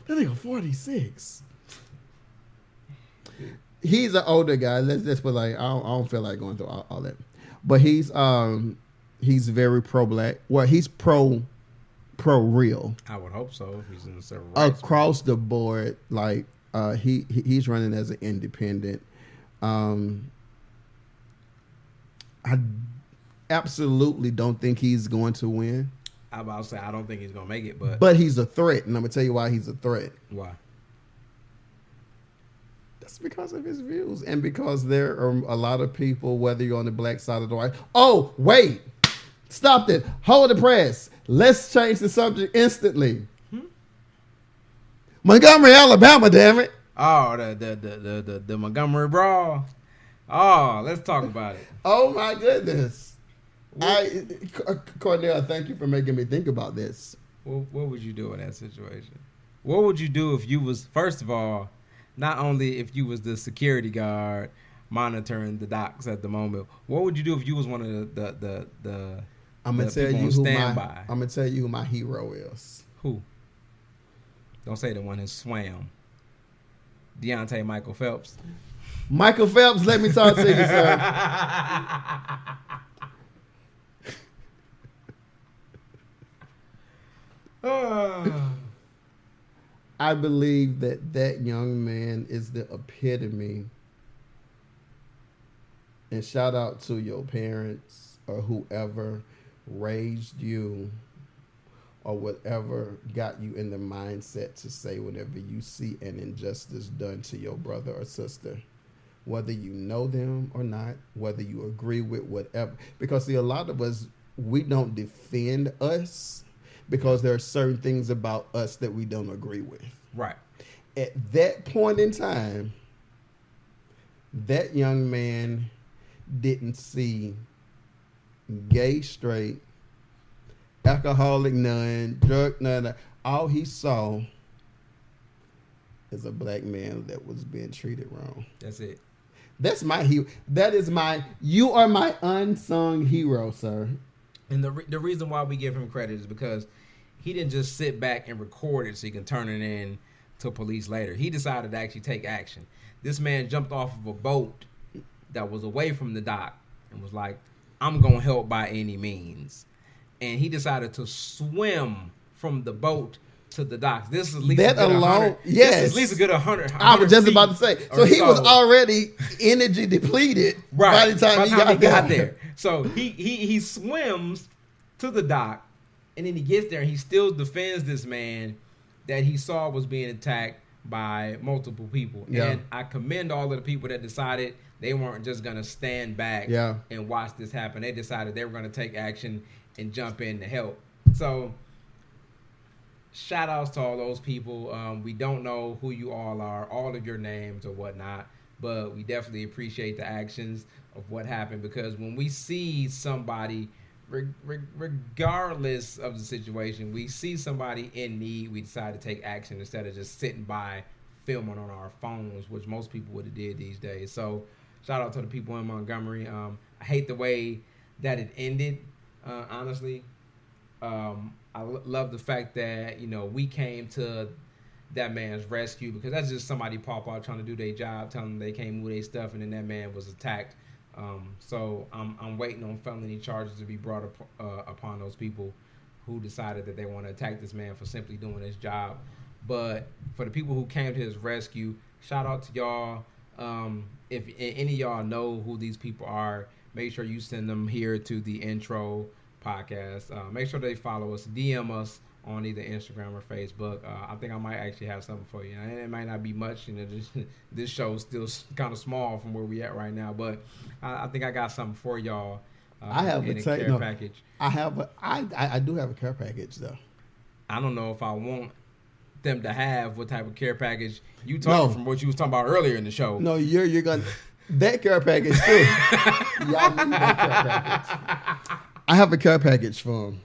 That nigga 46. He's an older guy. Let's just put like I don't feel like going through all that. But he's very pro black. Well, he's pro real. I would hope so if he's in the civil rights. Across the board, like he's running as an independent. I absolutely don't think he's going to win. I'm about to say I don't think he's gonna make it, but he's a threat, and I'm gonna tell you why he's a threat. Why? That's because of his views, and because there are a lot of people, whether you're on the black side of the white. Oh, wait! Stop it! Hold the press. Let's change the subject instantly. Montgomery, Alabama, damn it! Oh, the Montgomery brawl. Oh, let's talk about it. Oh my goodness. Cornel, thank you for making me think about this. What would you do in that situation? What would you do if you was, first of all, not only if you was the security guard monitoring the docks at the moment, what would you do if you was one of the I'm gonna tell you who I'm gonna tell you who my hero is. Who? Don't say the one who swam. Deontay Michael Phelps. Michael Phelps, let me talk to you, sir. I believe that young man is the epitome, and shout out to your parents or whoever raised you or whatever got you in the mindset to say whenever you see an injustice done to your brother or sister, whether you know them or not, whether you agree with whatever. Because see, a lot of us, we don't defend us because there are certain things about us that we don't agree with. Right. At that point in time, that young man didn't see gay, straight, alcoholic, none, drug, none. All he saw is a black man that was being treated wrong. That's it. That's my hero. That is my. You are my unsung hero, sir. And the reason why we give him credit is because he didn't just sit back and record it so he can turn it in to police later. He decided to actually take action. This man jumped off of a boat that was away from the dock and was like, I'm going to help by any means. And he decided to swim from the boat to the docks. This is at least that a good alone, 100, yes. This is at least a good 100. I was just about to say. So he was already energy depleted by the time he got there. So he swims to the dock, and then he gets there, and he still defends this man that he saw was being attacked by multiple people. Yeah. And I commend all of the people that decided they weren't just going to stand back and watch this happen. They decided they were going to take action and jump in to help. So shout outs to all those people. We don't know who you all are, all of your names or whatnot, but we definitely appreciate the actions of what happened, because when we see somebody, regardless of the situation, we see somebody in need, we decide to take action instead of just sitting by filming on our phones, which most people would have did these days. So shout out to the people in Montgomery. I hate the way that it ended, honestly. I love the fact that, we came to that man's rescue, because that's just somebody pop out trying to do their job, telling them they can't move their stuff, and then that man was attacked. So I'm waiting on felony charges to be brought upon those people who decided that they want to attack this man for simply doing his job. But for the people who came to his rescue, shout out to y'all. If any of y'all know who these people are, make sure you send them here to the intro podcast. Make sure they follow us, DM us on either Instagram or Facebook. I think I might actually have something for you. And it might not be much, this show is still kind of small from where we at right now, but I think I got something for y'all. I have a care package. I do have a care package though. I don't know if I want them to have what type of care package you talking from what you was talking about earlier in the show. No, you're gonna that care package too. Y'all need that care package. I have a care package for them.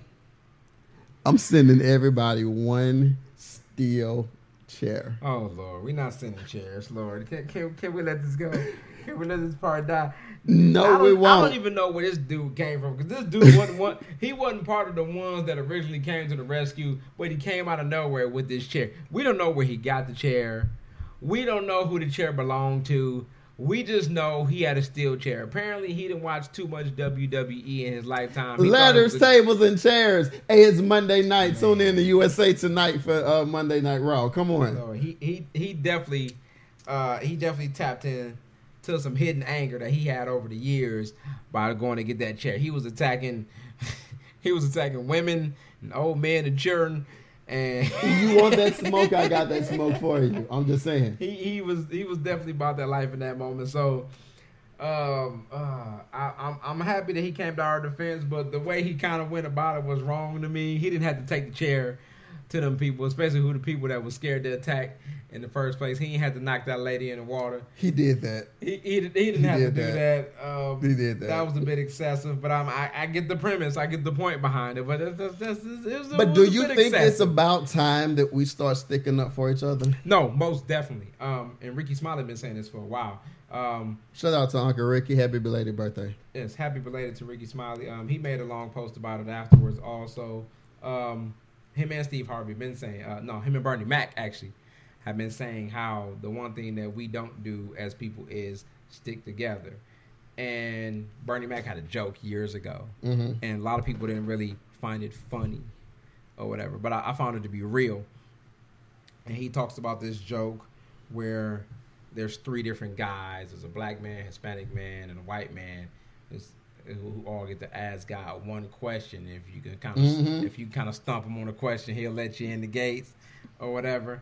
I'm sending everybody one steel chair. Oh Lord, we're not sending chairs, Lord. Can we let this go? Can we let this part die? No, we won't. I don't even know where this dude came from, because this dude wasn't part of the ones that originally came to the rescue, but he came out of nowhere with this chair. We don't know where he got the chair. We don't know who the chair belonged to. We just know he had a steel chair. Apparently, he didn't watch too much WWE in his lifetime. Ladders, tables, and chairs. Hey, it's Monday night. Man. Tune in to USA Tonight for Monday Night Raw. Come on. So he definitely tapped in to some hidden anger that he had over the years by going to get that chair. He was attacking women and old men and children. And you want that smoke? I got that smoke for you. I'm just saying. He was definitely about that life in that moment. So I'm happy that he came to our defense, but the way he kind of went about it was wrong to me. He didn't have to take the chair to them people, especially the people that was scared to attack in the first place. He didn't have to knock that lady in the water. He did that. He didn't have to do that. He did that. That was a bit excessive, but I get the premise. I get the point behind it. But do you think it's about time that we start sticking up for each other? No, most definitely. And Ricky Smiley been saying this for a while. Shout out to Uncle Ricky. Happy belated birthday. Yes, happy belated to Ricky Smiley. He made a long post about it afterwards also. Him and Steve Harvey been saying, him and Bernie Mac actually have been saying how the one thing that we don't do as people is stick together. And Bernie Mac had a joke years ago, and a lot of people didn't really find it funny or whatever, but I found it to be real. And he talks about this joke where there's three different guys. There's a black man, Hispanic man, and a white man. who all get to ask God one question. If you can kind of if you kind of stump him on a question, he'll let you in the gates or whatever.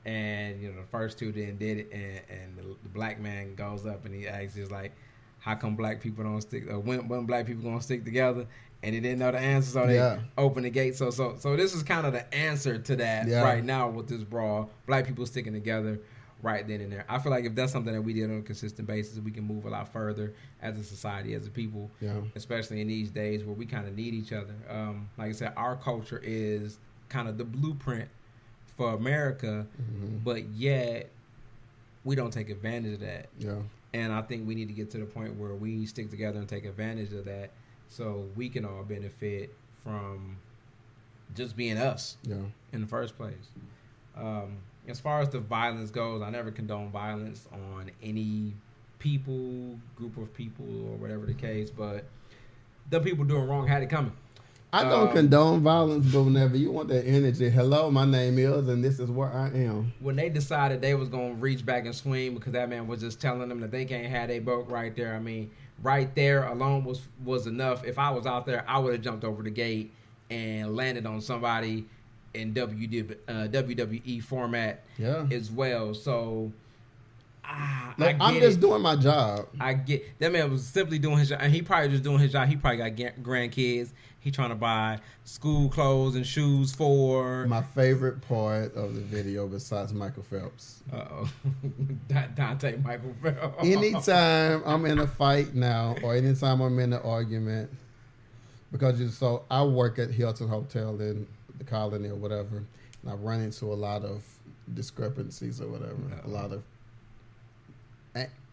And the first two then did it, and the black man goes up and he asks, "Is like, how come black people don't stick? When black people gonna stick together?" And he didn't know the answer, so they opened the gate. So this is kind of the answer to that right now with this brawl. Black people sticking together right then and there. I feel like if that's something that we did on a consistent basis, we can move a lot further as a society, as a people, especially in these days where we kind of need each other. Like I said, our culture is kind of the blueprint for America, but yet we don't take advantage of that. Yeah. And I think we need to get to the point where we stick together and take advantage of that so we can all benefit from just being us in the first place. As far as the violence goes, I never condone violence on any people, group of people, or whatever the case, but the people doing wrong had it coming. I don't condone violence, but whenever you want that energy, hello, my name is, and this is where I am. When they decided they was going to reach back and swing because that man was just telling them that they can't have their boat right there, I mean, right there alone was enough. If I was out there, I would have jumped over the gate and landed on somebody in WWE format as well. So I'm just doing my job. I get that man was simply doing his job, and he probably just doing his job. He probably got grandkids. He trying to buy school clothes and shoes for. My favorite part of the video, besides Michael Phelps. Dante Michael Phelps. Anytime I'm in a fight now, or anytime I'm in an argument, because I work at Hilton Hotel in the Colony or whatever, and I run into a lot of discrepancies or whatever, a lot of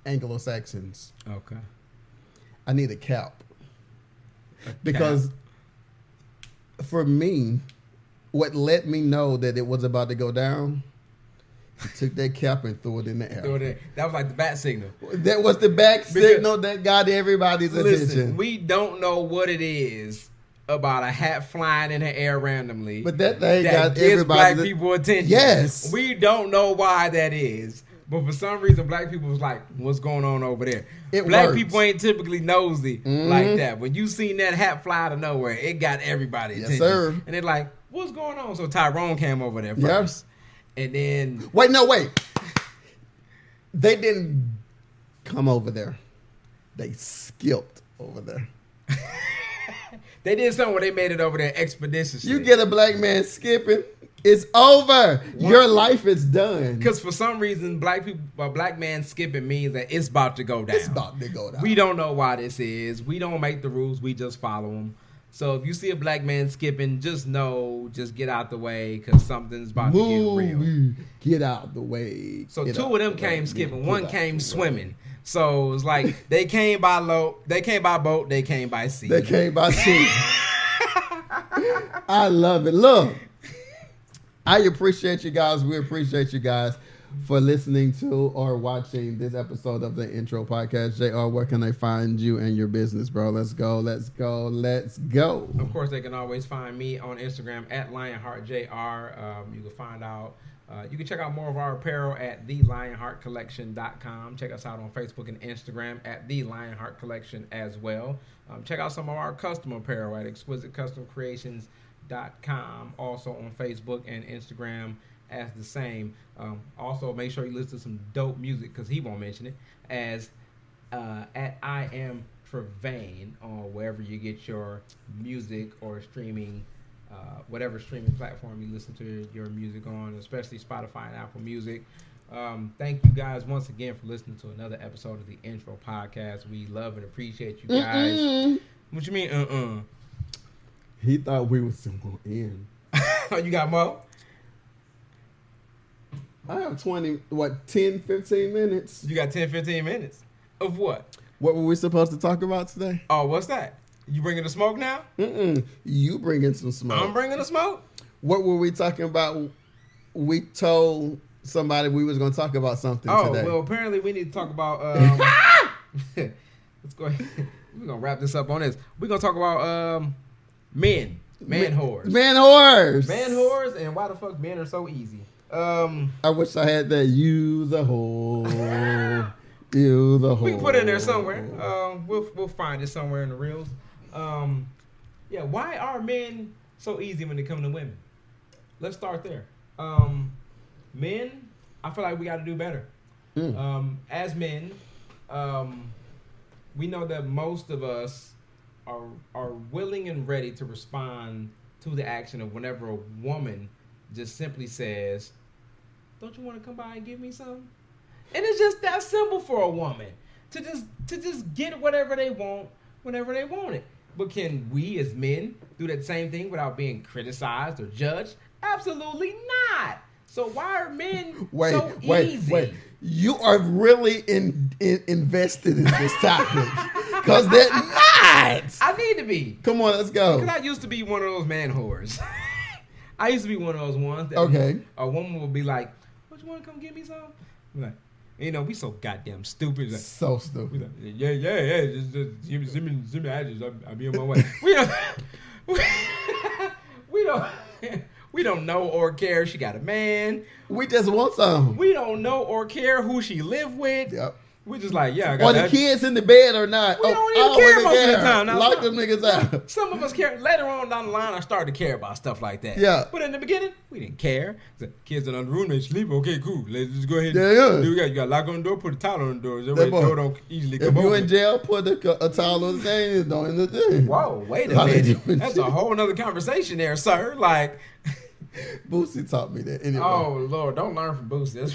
Anglo-Saxons. Okay. I need a cap. Because for me, what let me know that it was about to go down, he took that cap and threw it in the air. That was like the bat signal. That was the bat signal that got everybody's attention. We don't know what it is about a hat flying in the air randomly. But that thing got gives black people attention. Yes. We don't know why that is. But for some reason, black people was like, what's going on over there? Black people ain't typically nosy like that. When you seen that hat fly out of nowhere, it got everybody's attention. Sir. And they're like, what's going on? So Tyrone came over there first. And then... Wait. They didn't come over there. They skipped over there. They did something where they made it over there expeditiously. You get a black man skipping, it's over. Your life is done. Because for some reason, black man skipping means that it's about to go down. It's about to go down. We don't know why this is. We don't make the rules. We just follow them. So if you see a black man skipping, just get out the way because something's about to get real. Get out the way. So two of them came skipping. One came swimming. So it's like they came by boat, they came by sea. They came by sea. I love it. Look. I appreciate you guys. We appreciate you guys for listening to or watching this episode of the Intro Podcast. JR, where can they find you and your business, bro? Let's go. Of course, they can always find me on Instagram at LionHeartJR. You can find out, you can check out more of our apparel at thelionheartcollection.com. Check us out on Facebook and Instagram at The Lionheart Collection as well. Check out some of our custom apparel at ExquisiteCustomCreations.com. Also on Facebook and Instagram as the same. Also make sure you listen to some dope music because he won't mention it as at I Am Trevane on wherever you get your music or streaming, whatever streaming platform you listen to your music on, especially Spotify and Apple Music. Thank you guys once again for listening to another episode of the Intro Podcast. We love and appreciate you guys. What you mean He thought we was still going to end. Oh, you got more? I have 10, 15 minutes. You got 10, 15 minutes? Of what? What were we supposed to talk about today? Oh, what's that? You bringing the smoke now? You bringing some smoke. I'm bringing the smoke? What were we talking about? We told somebody we was going to talk about something today. Oh, well, apparently we need to talk about... let's go ahead. We're going to wrap this up on this. We're going to talk about men. Man whores. Man whores. Man whores and why the fuck men are so easy. I wish I had that. Use a whore. Ew, the whole. We can put it in there somewhere. We'll find it somewhere in the reels. Yeah, why are men so easy when they come to women? Let's start there. Men, I feel like we got to do better. As men, we know that most of us are willing and ready to respond to the action of whenever a woman just simply says, "Don't you want to come by and give me some?" And it's just that simple for a woman to just get whatever they want whenever they want it. But can we as men do that same thing without being criticized or judged? Absolutely not. So why are men so easy? Wait. You are really invested in this topic. Because they're not. I need to be. Come on, let's go. Because I used to be one of those man whores. I used to be one of those ones that a woman would be like, "What, you want to come get me some?" I'm like, you know, we so goddamn stupid. Like, so stupid. Like, yeah. Just send me the address. I'll be on my way. We don't know or care she got a man. We just want some. We don't know or care who she live with. Yep. We just like, yeah, I got or the kids in the bed or not. We don't even care most of the time. Now, lock them niggas out. Some of us care. Later on down the line, I started to care about stuff like that. Yeah. But in the beginning, we didn't care. The kids in the room, they sleep. Okay, cool. Let's just go ahead. You got to lock on the door, put a towel on the door. That way the door don't easily come open. If you in jail, put a towel on the thing. Don't in the thing. Whoa, wait a minute. That's a whole nother conversation there, sir. Like... Boosie taught me that. Anyway. Oh Lord, don't learn from Boosie.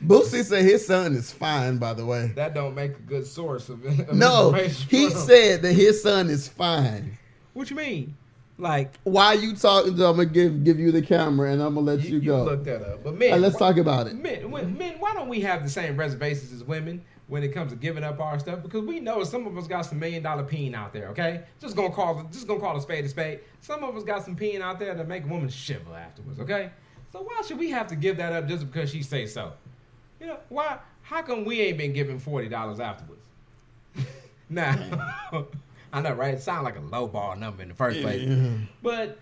Boosie said his son is fine. By the way, that don't make a good source of no. Information. He said that his son is fine. What you mean? Like, why you talking to? I'm gonna give you the camera and I'm gonna let you go. Look that up. But men, let's talk about it. Men, why don't we have the same reservations as women when it comes to giving up our stuff? Because we know some of us got some $1 million peen out there. Okay, just gonna call a spade a spade. Some of us got some peen out there that make a woman shiver afterwards. Okay, so why should we have to give that up just because she say so? You know why? How come we ain't been giving $40 afterwards? Now, I know, right? It sounds like a lowball number in the first place, but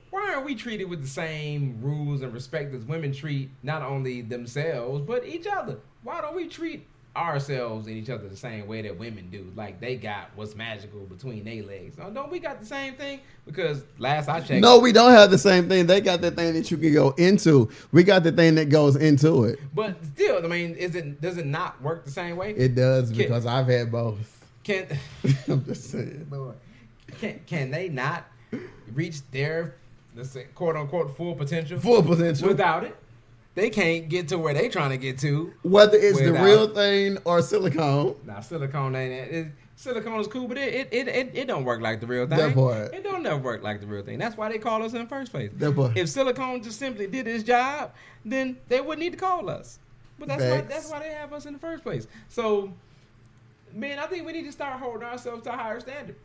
why aren't we treated with the same rules and respect as women treat not only themselves but each other? Why don't we treat ourselves and each other the same way that women do? Like they got what's magical between their legs. Don't we got the same thing? Because last I checked, no, we don't have the same thing. They got the thing that you can go into. We got the thing that goes into it. But still, I mean, does it not work the same way? It does because I've had both. I'm just saying. Lord, can they not reach their, let's say, quote unquote full potential? Full potential without it. They can't get to where they trying to get to. Whether it's the real thing or silicone. Nah, silicone ain't it. Silicone is cool, but it don't work like the real thing. That part. It don't never work like the real thing. That's why they call us in the first place. That part. If silicone just simply did its job, then they wouldn't need to call us. But that's why they have us in the first place. So, man, I think we need to start holding ourselves to a higher standard.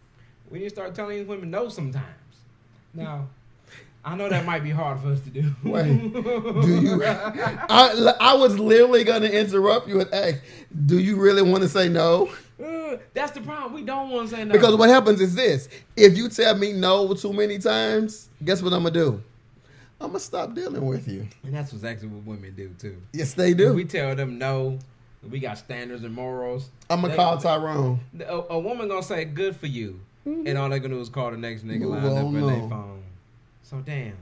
We need to start telling these women no sometimes. Now, I know that might be hard for us to do. Wait, do you? I was literally going to interrupt you and ask, do you really want to say no? That's the problem. We don't want to say no. Because what happens is this. If you tell me no too many times, guess what I'm going to do? I'm going to stop dealing with you. And that's exactly what women do, too. Yes, they do. If we tell them no, we got standards and morals. I'm going to call Tyrone. A woman going to say, good for you. Mm-hmm. And all they're going to do is call the next nigga line up in their phone. So, damn.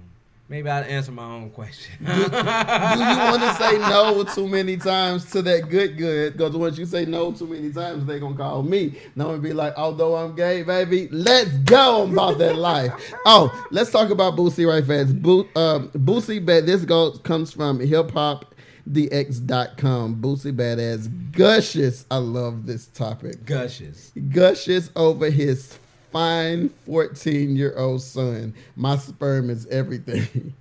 Maybe I'll answer my own question. Do you want to say no too many times to that good? Because once you say no too many times, they're going to call me. And I'm going to be like, although I'm gay, baby, let's go about that life. Oh, let's talk about Boosie right fast. Boosie, this comes from hiphopdx.com. Boosie Badass gushes. I love this topic. Gushes over his fine 14-year-old son. My sperm is everything.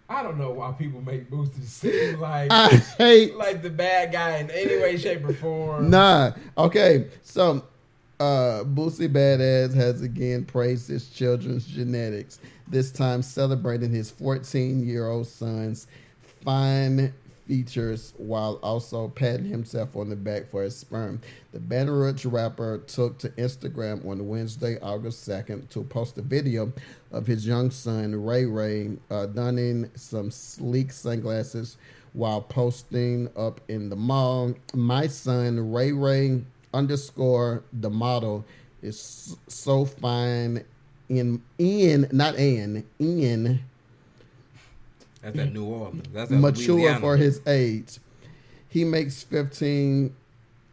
I don't know why people make Boosie seem like I hate like the bad guy in any way, shape, or form. Nah. Okay. So Boosie Badass has again praised his children's genetics, this time celebrating his 14-year-old son's fine features while also patting himself on the back for his sperm. The Baton Rouge rapper took to Instagram on Wednesday, August 2nd to post a video of his young son, Ray, donning some sleek sunglasses while posting up in the mall. My son, Ray Ray _ the model, is so fine in that's at New Orleans. That's at mature Louisiana. for his age. He makes 15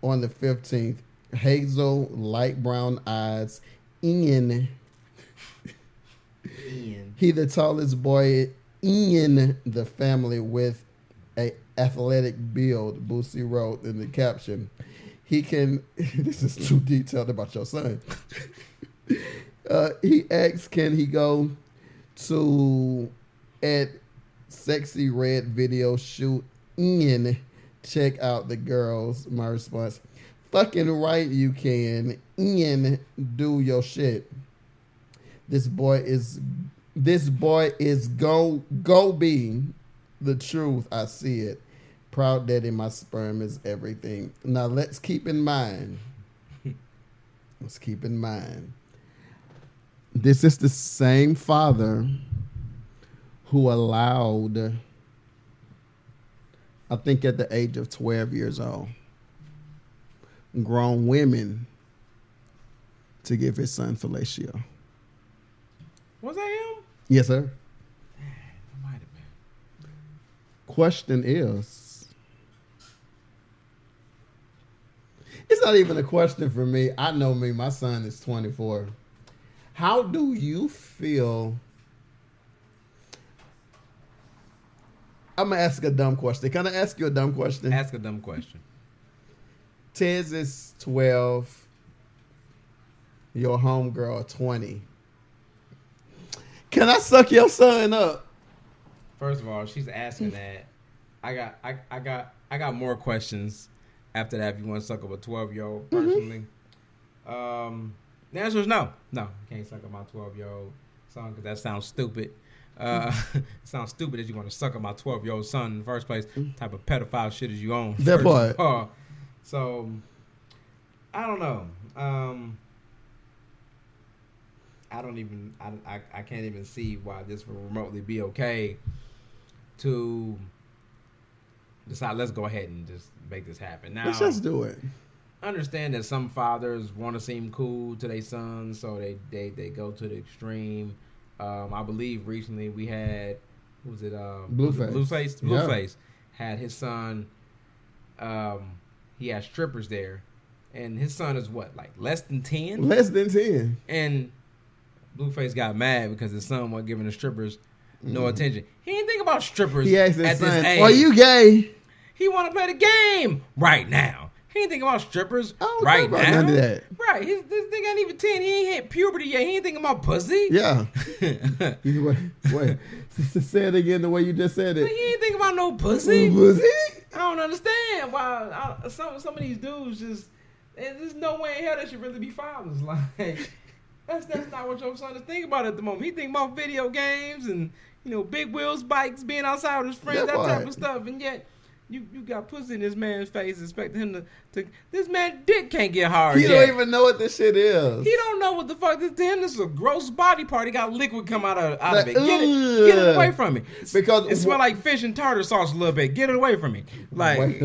on the 15th. Hazel, light brown eyes. Ian. He the tallest boy in the family with a athletic build. Boosie wrote in the caption. He can. This is too detailed about your son. He asks, can he go to at sexy red video shoot in? Check out the girls. My response: fucking right, you can. Ian, do your shit. This boy is go be the truth. I see it. Proud daddy, my sperm is everything. Now let's keep in mind. This is the same father who allowed, I think at the age of 12 years old, grown women to give his son fellatio. Was that him? Yes, sir. It might have been. Question is, it's not even a question for me. I know me. My son is 24. How do you feel? I'm going to ask a dumb question. Can I ask you a dumb question? Ask a dumb question. Tez is 12. Your homegirl 20. Can I suck your son up? First of all, she's asking that. I got more questions after that if you want to suck up a 12-year-old personally. The answer is no. No, you can't suck up my 12-year-old son because that sounds stupid. It sounds stupid that you want to suck up my 12-year-old son in the first place. What type of pedophile shit is you on? That part. So, I don't know. I can't even see why this would remotely be okay to decide, let's go ahead and just make this happen. Now, let's just do it. Understand that some fathers want to seem cool to their sons, so they go to the extreme. I believe recently we had, who was it? Blueface. Blueface had his son. He had strippers there, and his son is what, like less than 10? Less than 10. And Blueface got mad because his son wasn't giving the strippers no attention. He didn't think about strippers he asked his at son, this age. are you gay? He want to play the game right now. He ain't thinking about strippers right now. None of that. Right. This nigga ain't even 10. He ain't hit puberty yet. He ain't thinking about pussy. Yeah. Wait. Say it again the way you just said it. He ain't thinking about no pussy. Pussy? I don't understand why some of these dudes just, there's no way in hell they should really be fathers. Like, that's not what your son is thinking about at the moment. He thinking about video games and, big wheels, bikes, being outside with his friends, that type of stuff. And yet, you got pussy in this man's face, expecting him to this man dick can't get hard. He don't even know what this shit is. He don't know what the fuck this. To him, this is a gross body part. He got liquid come out of it. Get it away from me. Because it smell like fish and tartar sauce a little bit. Get it away from me. Like,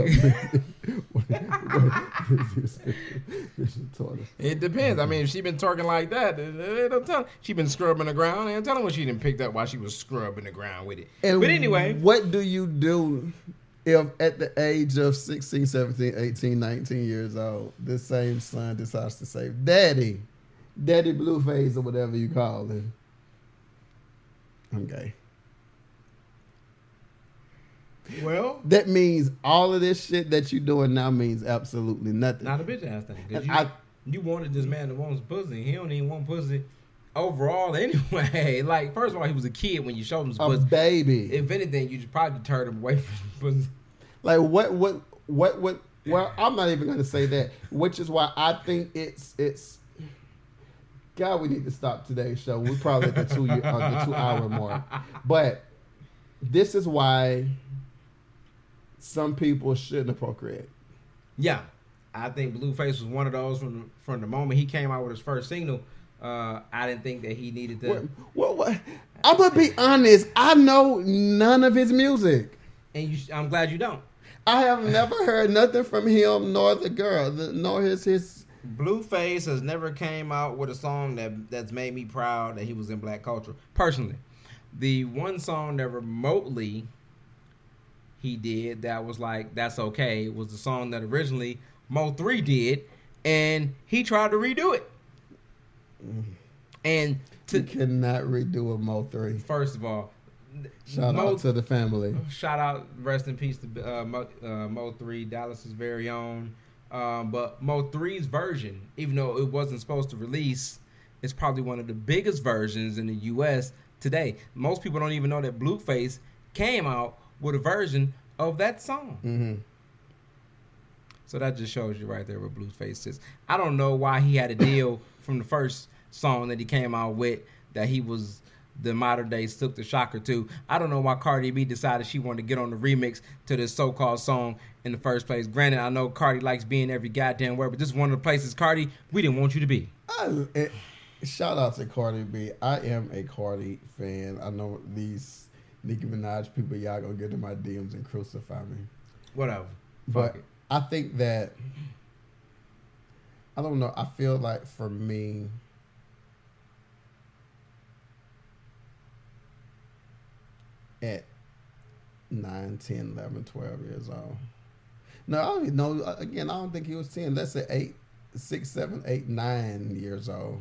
it depends. I mean, if she been talking like that, they don't tell. She been scrubbing the ground. They don't tell her what she didn't picked up while she was scrubbing the ground with it. But anyway, what do you do if at the age of 16, 17, 18, 19 years old, this same son decides to say, Daddy Blueface or whatever you call him, I'm gay? Well, that means all of this shit that you doing now means absolutely nothing. Not a bitch ass thing. Because you wanted this man to want pussy. He don't even want pussy overall anyway. Like, first of all, he was a kid when you showed him his pussy. A baby. If anything, you should probably turn him away from pussy. Like, what, well, I'm not even going to say that, which is why I think it's, God, we need to stop today's show. We're probably at the 2 hour mark. But this is why some people shouldn't procreate. Yeah. I think Blueface was one of those from the moment he came out with his first single. I didn't think that he needed to. What? I'm going to be honest. I know none of his music. And I'm glad you don't. I have never heard nothing from him nor the girl, nor his. Blueface has never came out with a song that's made me proud that he was in black culture. Personally, the one song that remotely he did that was like, that's okay, was the song that originally Mo3 did, and he tried to redo it. And you cannot redo a Mo3. First of all, shout out to the family. Shout out, rest in peace to Mo3, Dallas's very own. But Mo3's version, even though it wasn't supposed to release, it's probably one of the biggest versions in the U.S. today. Most people don't even know that Blueface came out with a version of that song. Mm-hmm. So that just shows you right there what Blueface is. I don't know why he had a deal from the first song that he came out with that he was the modern day Silk the Shocker too. I don't know why Cardi B decided she wanted to get on the remix to this so-called song in the first place. Granted, I know Cardi likes being every goddamn word, but this is one of the places, Cardi, we didn't want you to be. Shout out to Cardi B. I am a Cardi fan. I know these Nicki Minaj people, y'all gonna get in my DMs and crucify me. Whatever. But I think that, I don't know, I feel like for me, at 9, 10, 11, 12 years old. No, I don't even know. Again, I don't think he was 10. Let's say 8, 6, 7, 8, 9 years old.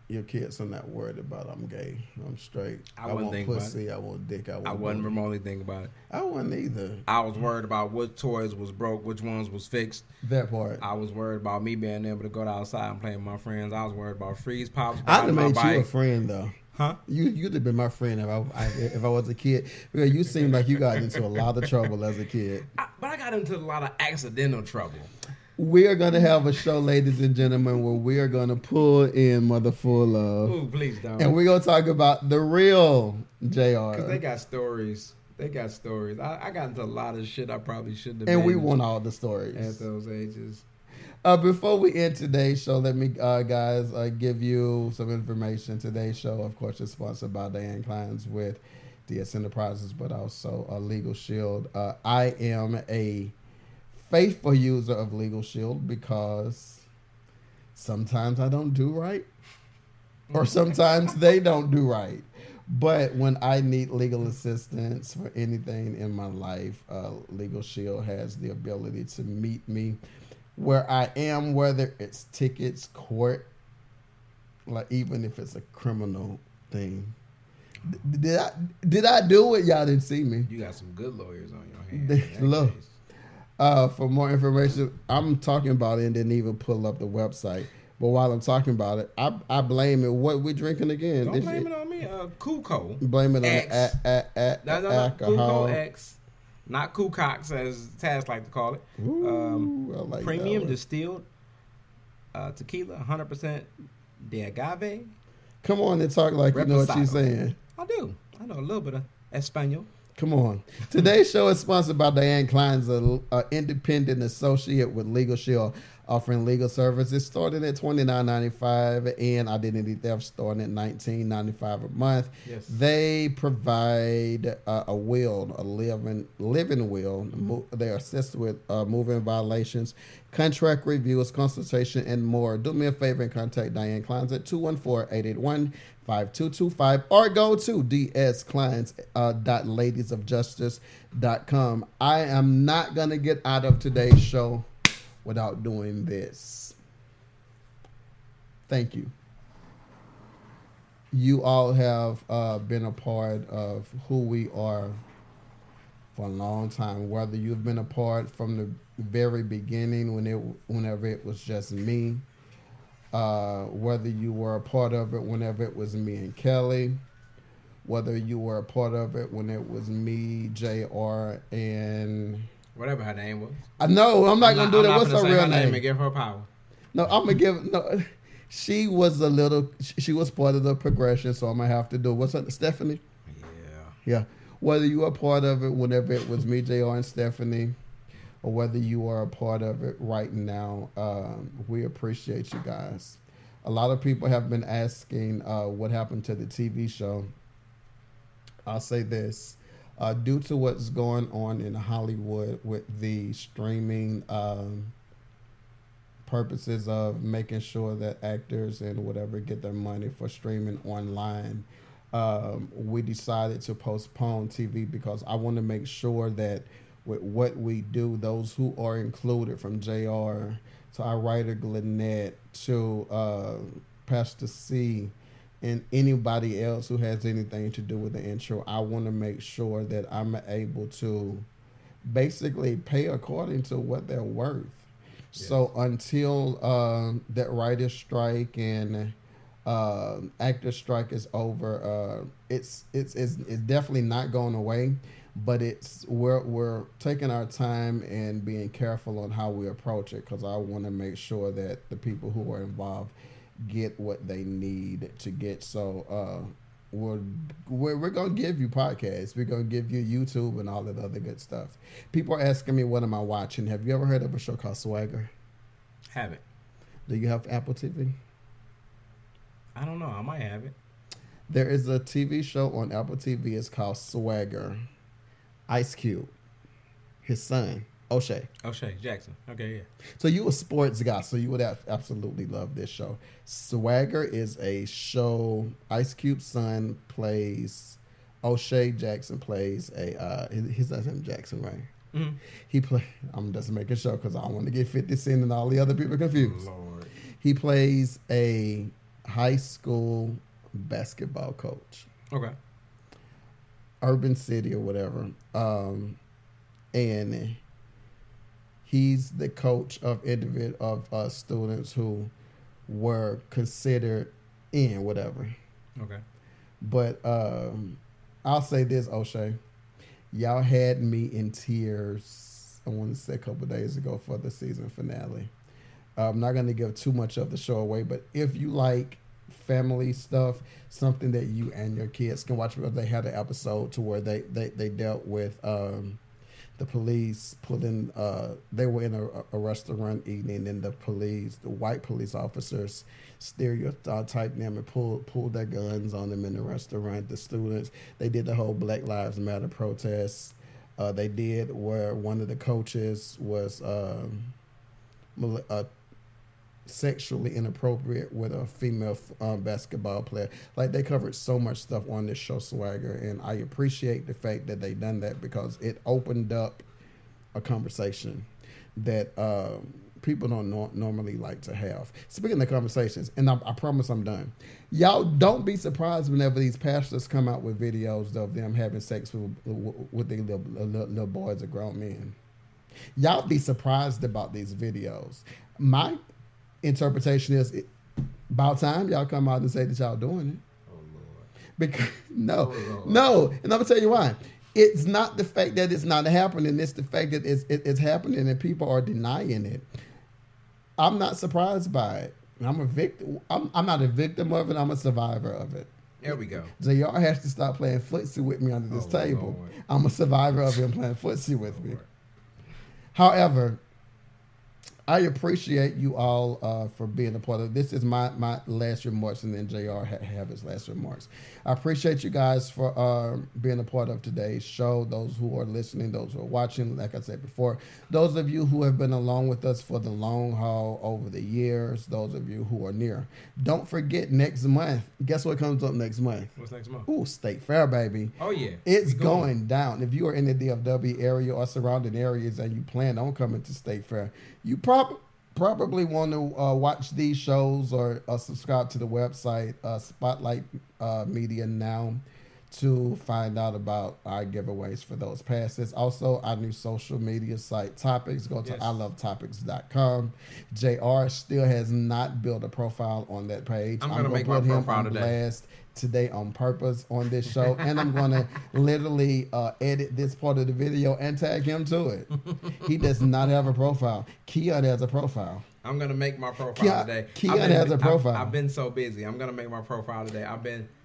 Your kids are not worried about I'm gay, I'm straight. I want pussy, I want dick, I wasn't remotely thinking about it. I wasn't either. I was worried about what toys was broke, which ones was fixed. That part. I was worried about me being able to go outside and play with my friends. I was worried about freeze pops. I'd have made you a friend though. Huh? You'd have been my friend if I was a kid. Because you seemed like you got into a lot of trouble as a kid. But I got into a lot of accidental trouble. We are going to have a show, ladies and gentlemen, where we are going to pull in Mother Full Love. Ooh, please don't. And we're going to talk about the real JR. Because they got stories. I got into a lot of shit I probably shouldn't have. And we want all the stories. At those ages. Before we end today's show, let me, guys, give you some information. Today's show, of course, is sponsored by Diane Kleins with DS Enterprises, but also Legal Shield. I am a faithful user of Legal Shield because sometimes I don't do right, or sometimes they don't do right. But when I need legal assistance for anything in my life, Legal Shield has the ability to meet me where I am, whether it's tickets, court, like even if it's a criminal thing. Did I do it? Y'all didn't see me. You got some good lawyers on your hands. Look, for more information, I'm talking about it and didn't even pull up the website. But while I'm talking about it, I blame it. What we drinking again? Don't blame it on me. Kuko. Blame it X. on alcohol. Kuko X. Not Kukox, as Taz like to call it. Ooh, I like premium distilled tequila, 100% de agave. Come on and talk like Reposado. You know what she's saying. I do. I know a little bit of Espanol. Come on. Today's show is sponsored by Diane Kleins, an independent associate with Legal Shield, offering legal services starting at $29.95 and identity theft starting at $19.95 a month. Yes. They provide a will, a living will. They assist with moving violations, contract reviews, consultation, and more. Do me a favor and contact Diane Kleins at 214-881-5225 or go to dskleins.ladiesofjustice.com. I am not going to get out of today's show without doing this. Thank you. You all have been a part of who we are for a long time. Whether you've been a part from the very beginning whenever it was just me, whether you were a part of it whenever it was me and Kelly, whether you were a part of it when it was me, JR, and whatever her name was. I know. I'm not going to do that. What's her real name? And give her power. No, I'm going to give... No, she was part of the progression, so I'm going to have to do... What's her... Stephanie? Yeah. Whether you were a part of it whenever it was me, JR, and Stephanie, or whether you are a part of it right now, we appreciate you guys. A lot of people have been asking what happened to the TV show. I'll say this. Due to what's going on in Hollywood with the streaming purposes of making sure that actors and whatever get their money for streaming online, we decided to postpone TV because I want to make sure that with what we do, those who are included from JR to our writer Glenette to Pastor C and anybody else who has anything to do with the intro, I want to make sure that I'm able to basically pay according to what they're worth. Yes. So until that writer's strike and actor strike is over, it's definitely not going away, but we're taking our time and being careful on how we approach it, because I want to make sure that the people who are involved get what they need to get. So we're gonna give you podcasts, we're gonna give you YouTube and all that other good stuff. People are asking me, what am I watching? Have you ever heard of a show called Swagger? Haven't. Do you have Apple TV? I don't know, I might have it. There is a TV show on Apple TV. It's called Swagger. Ice Cube, his son O'Shea Jackson. Okay, yeah. So you a sports guy, so you would absolutely love this show. Swagger is a show. Ice Cube's son plays, O'Shea Jackson plays his last name Jackson, right? Mm-hmm. He play. I'm just making sure because I don't want to get 50 Cent and all the other people confused. Lord. He plays a high school basketball coach. Okay. Urban City or whatever, and he's the coach of students who were considered in whatever. Okay. But I'll say this, O'Shea. Y'all had me in tears, I want to say a couple of days ago for the season finale. I'm not going to give too much of the show away, but if you like family stuff, something that you and your kids can watch, because they had an episode to where they dealt with the police pulling, they were in a restaurant eating, and the white police officers stereotyped them and pulled their guns on them in the restaurant. The students, they did the whole Black Lives Matter protest. They did where one of the coaches was sexually inappropriate with a female basketball player. Like, they covered so much stuff on this show, Swagger, and I appreciate the fact that they done that, because it opened up a conversation that people don't normally like to have. Speaking of conversations, and I promise I'm done. Y'all don't be surprised whenever these pastors come out with videos of them having sex with their little boys or grown men. Y'all be surprised about these videos. My interpretation is about time y'all come out and say that y'all doing it. Oh Lord. Because no, and I'm gonna tell you why. It's not the fact that it's not happening; it's the fact that it's happening and people are denying it. I'm not surprised by it. I'm a victim. I'm not a victim of it. I'm a survivor of it. There we go. JR has to stop playing footsie with me under this table. Lord. I'm a survivor of him playing footsie with me. However, I appreciate you all for being a part of it. This is my last remarks, and then JR have his last remarks. I appreciate you guys for being a part of today's show. Those who are listening, those who are watching, like I said before, those of you who have been along with us for the long haul over the years, those of you who are near. Don't forget, next month, guess what comes up next month? What's next month? Ooh, State Fair, baby. Oh, yeah. It's going down. If you are in the DFW area or surrounding areas and you plan on coming to State Fair, you probably want to watch these shows or subscribe to the website Spotlight Media Now to find out about our giveaways for those passes. Also, our new social media site, Topics. Go to ilovetopics.com. JR still has not built a profile on that page. I'm going to make my profile today. Today on purpose on this show, and I'm going to literally edit this part of the video and tag him to it. He does not have a profile. Keon has a profile. I'm going to make my profile today. Keon has a profile. I've been so busy. I'm going to make my profile today.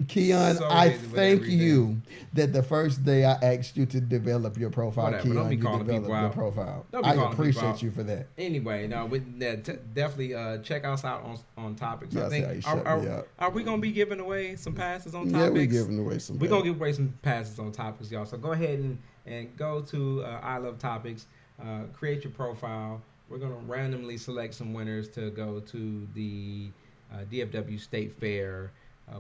Keon, so I thank you that the first day I asked you to develop your profile, whatever, Keon, don't be you calling developed people your out. profile. Don't be I calling appreciate people out. you for that. Anyway, no, definitely check us out on topics. Yeah, I think see how you shut me up. are we gonna be giving away some passes on topics? Yeah, we're giving away some. We're gonna give away some passes on topics, y'all. So go ahead and go to I Love Topics, create your profile. We're gonna randomly select some winners to go to the DFW State Fair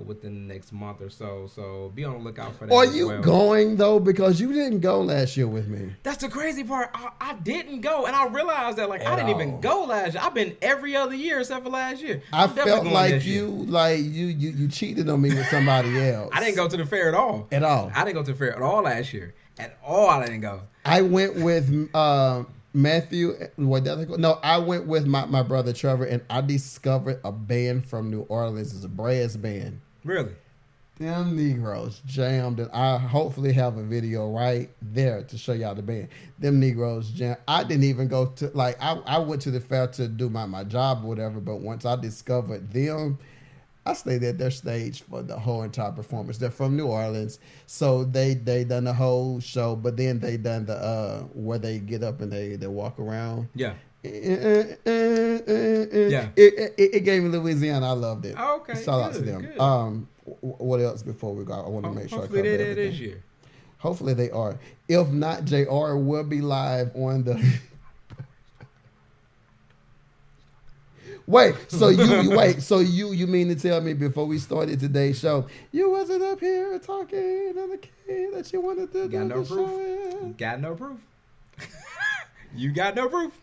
within the next month or so. So be on the lookout for that. Are you going though? Because you didn't go last year with me. That's the crazy part. I didn't go, and I realized that I didn't even go last year. I've been every other year except for last year. I felt like you cheated on me with somebody else. I didn't go to the fair at all. At all. I didn't go to the fair at all last year. At all, I didn't go. I went with Matthew. No, I went with my brother Trevor, and I discovered a band from New Orleans. It's a brass band. Really? Them Negroes jammed, and I hopefully have a video right there to show y'all the band. Them Negroes jammed. I didn't even go to I went to the fair to do my job or whatever, but once I discovered them, I stayed at their stage for the whole entire performance. They're from New Orleans, so they done the whole show, but then they done the where they get up and they walk around. Yeah. Yeah. It gave me Louisiana. I loved it. Oh, okay. Shout out to them. Good. What else before we go? I want to make sure hopefully I cover they everything. this year. Hopefully they are. If not, JR will be live on the. Wait, so you mean to tell me before we started today's show, you wasn't up here talking on the kid that you wanted to do the show? Got no proof. You got no proof.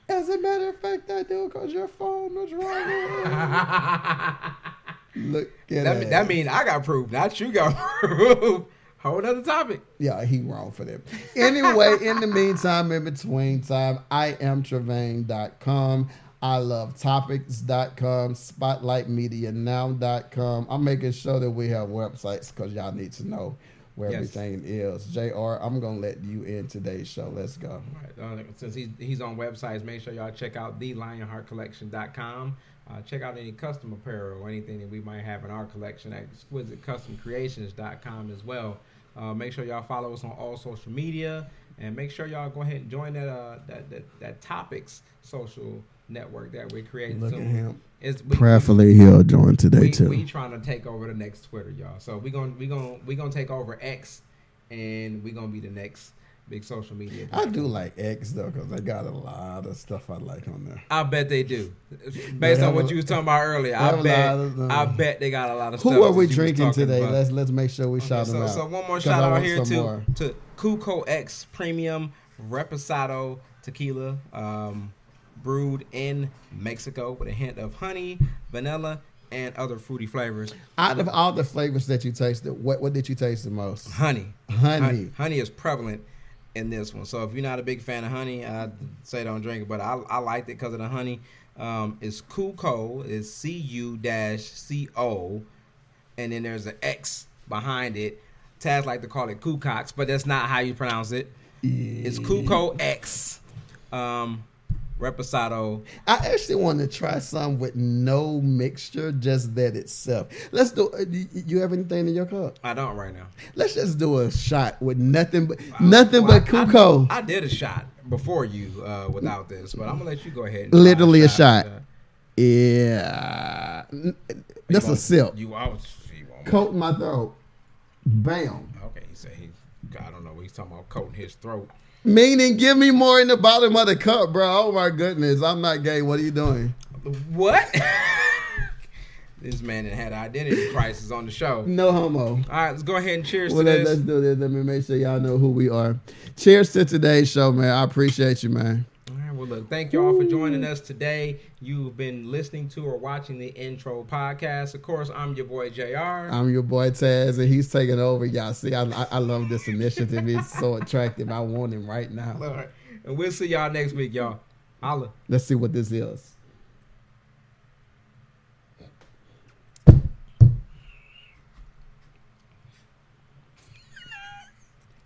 As a matter of fact, I do, because your phone was wrong. Look at that. That means I got proof, not you got proof. Whole other topic. Yeah, he wrong for that. Anyway, in the meantime, in between time, I am Travain.com. I love topics.com, spotlightmedianow.com. I'm making sure that we have websites because y'all need to know where everything is. JR, I'm going to let you in today's show. Let's go. All right. Since he's on websites, make sure y'all check out thelionheartcollection.com. Check out any custom apparel or anything that we might have in our collection at exquisitecustomcreations.com as well. Make sure y'all follow us on all social media, and make sure y'all go ahead and join that Topics social network that we're creating. Look at him. Prayerfully he'll join today too. We trying to take over the next Twitter, y'all. So we gonna take over X, and we gonna be the next big social media platform. I do like X though, because they got a lot of stuff I like on there. I bet they do. Based on what you was talking about earlier, I bet they got a lot of stuff. Who are we drinking today? About. Let's make sure we shout them out. So one more shout out here to Cuco X Premium Reposado Tequila, brewed in Mexico with a hint of honey, vanilla, and other fruity flavors. Out of all the flavors that you tasted, what did you taste the most? Honey. Honey is prevalent in this one. So if you're not a big fan of honey, I'd say don't drink it. But I liked it because of the honey. It's Cuco. It's CU-CO. And then there's an X behind it. Taz like to call it Cucox, but that's not how you pronounce it. Yeah. It's Cuco X. Reposado. I actually want to try some with no mixture, just that itself. Let's do. You have anything in your cup? I don't right now. Let's just do a shot with nothing but Cuco. I did a shot before you without this, but I'm gonna let you go ahead. And literally a shot. Yeah, that's a sip. Coating my throat. Bam. Okay, he said I don't know what he's talking about, coating his throat. Meaning, give me more in the bottom of the cup, bro. Oh my goodness, I'm not gay. What are you doing? What? This man had an identity crisis on the show. No homo. All right, let's go ahead and cheers to this. Let's do this. Let me make sure y'all know who we are. Cheers to today's show, man. I appreciate you, man. All right, well, look, thank you all for joining us today. You've been listening to or watching the Intro Podcast. Of course, I'm your boy, JR. I'm your boy, Taz, and he's taking over. Y'all see, I love this initiative. It's so attractive. I want him right now. All right. And we'll see y'all next week, y'all. Holla. Let's see what this is.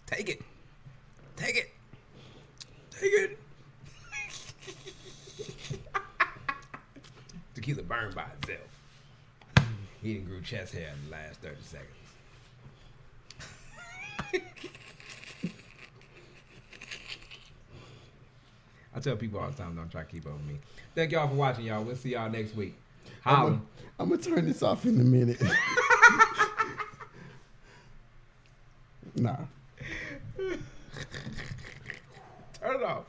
Take it. Take it. Take it. Tequila burned by itself. He didn't grew chest hair in the last 30 seconds. I tell people all the time, don't try to keep up with me. Thank y'all for watching, y'all. We'll see y'all next week. Holla. I'm gonna turn this off in a minute. Nah. Turn it off.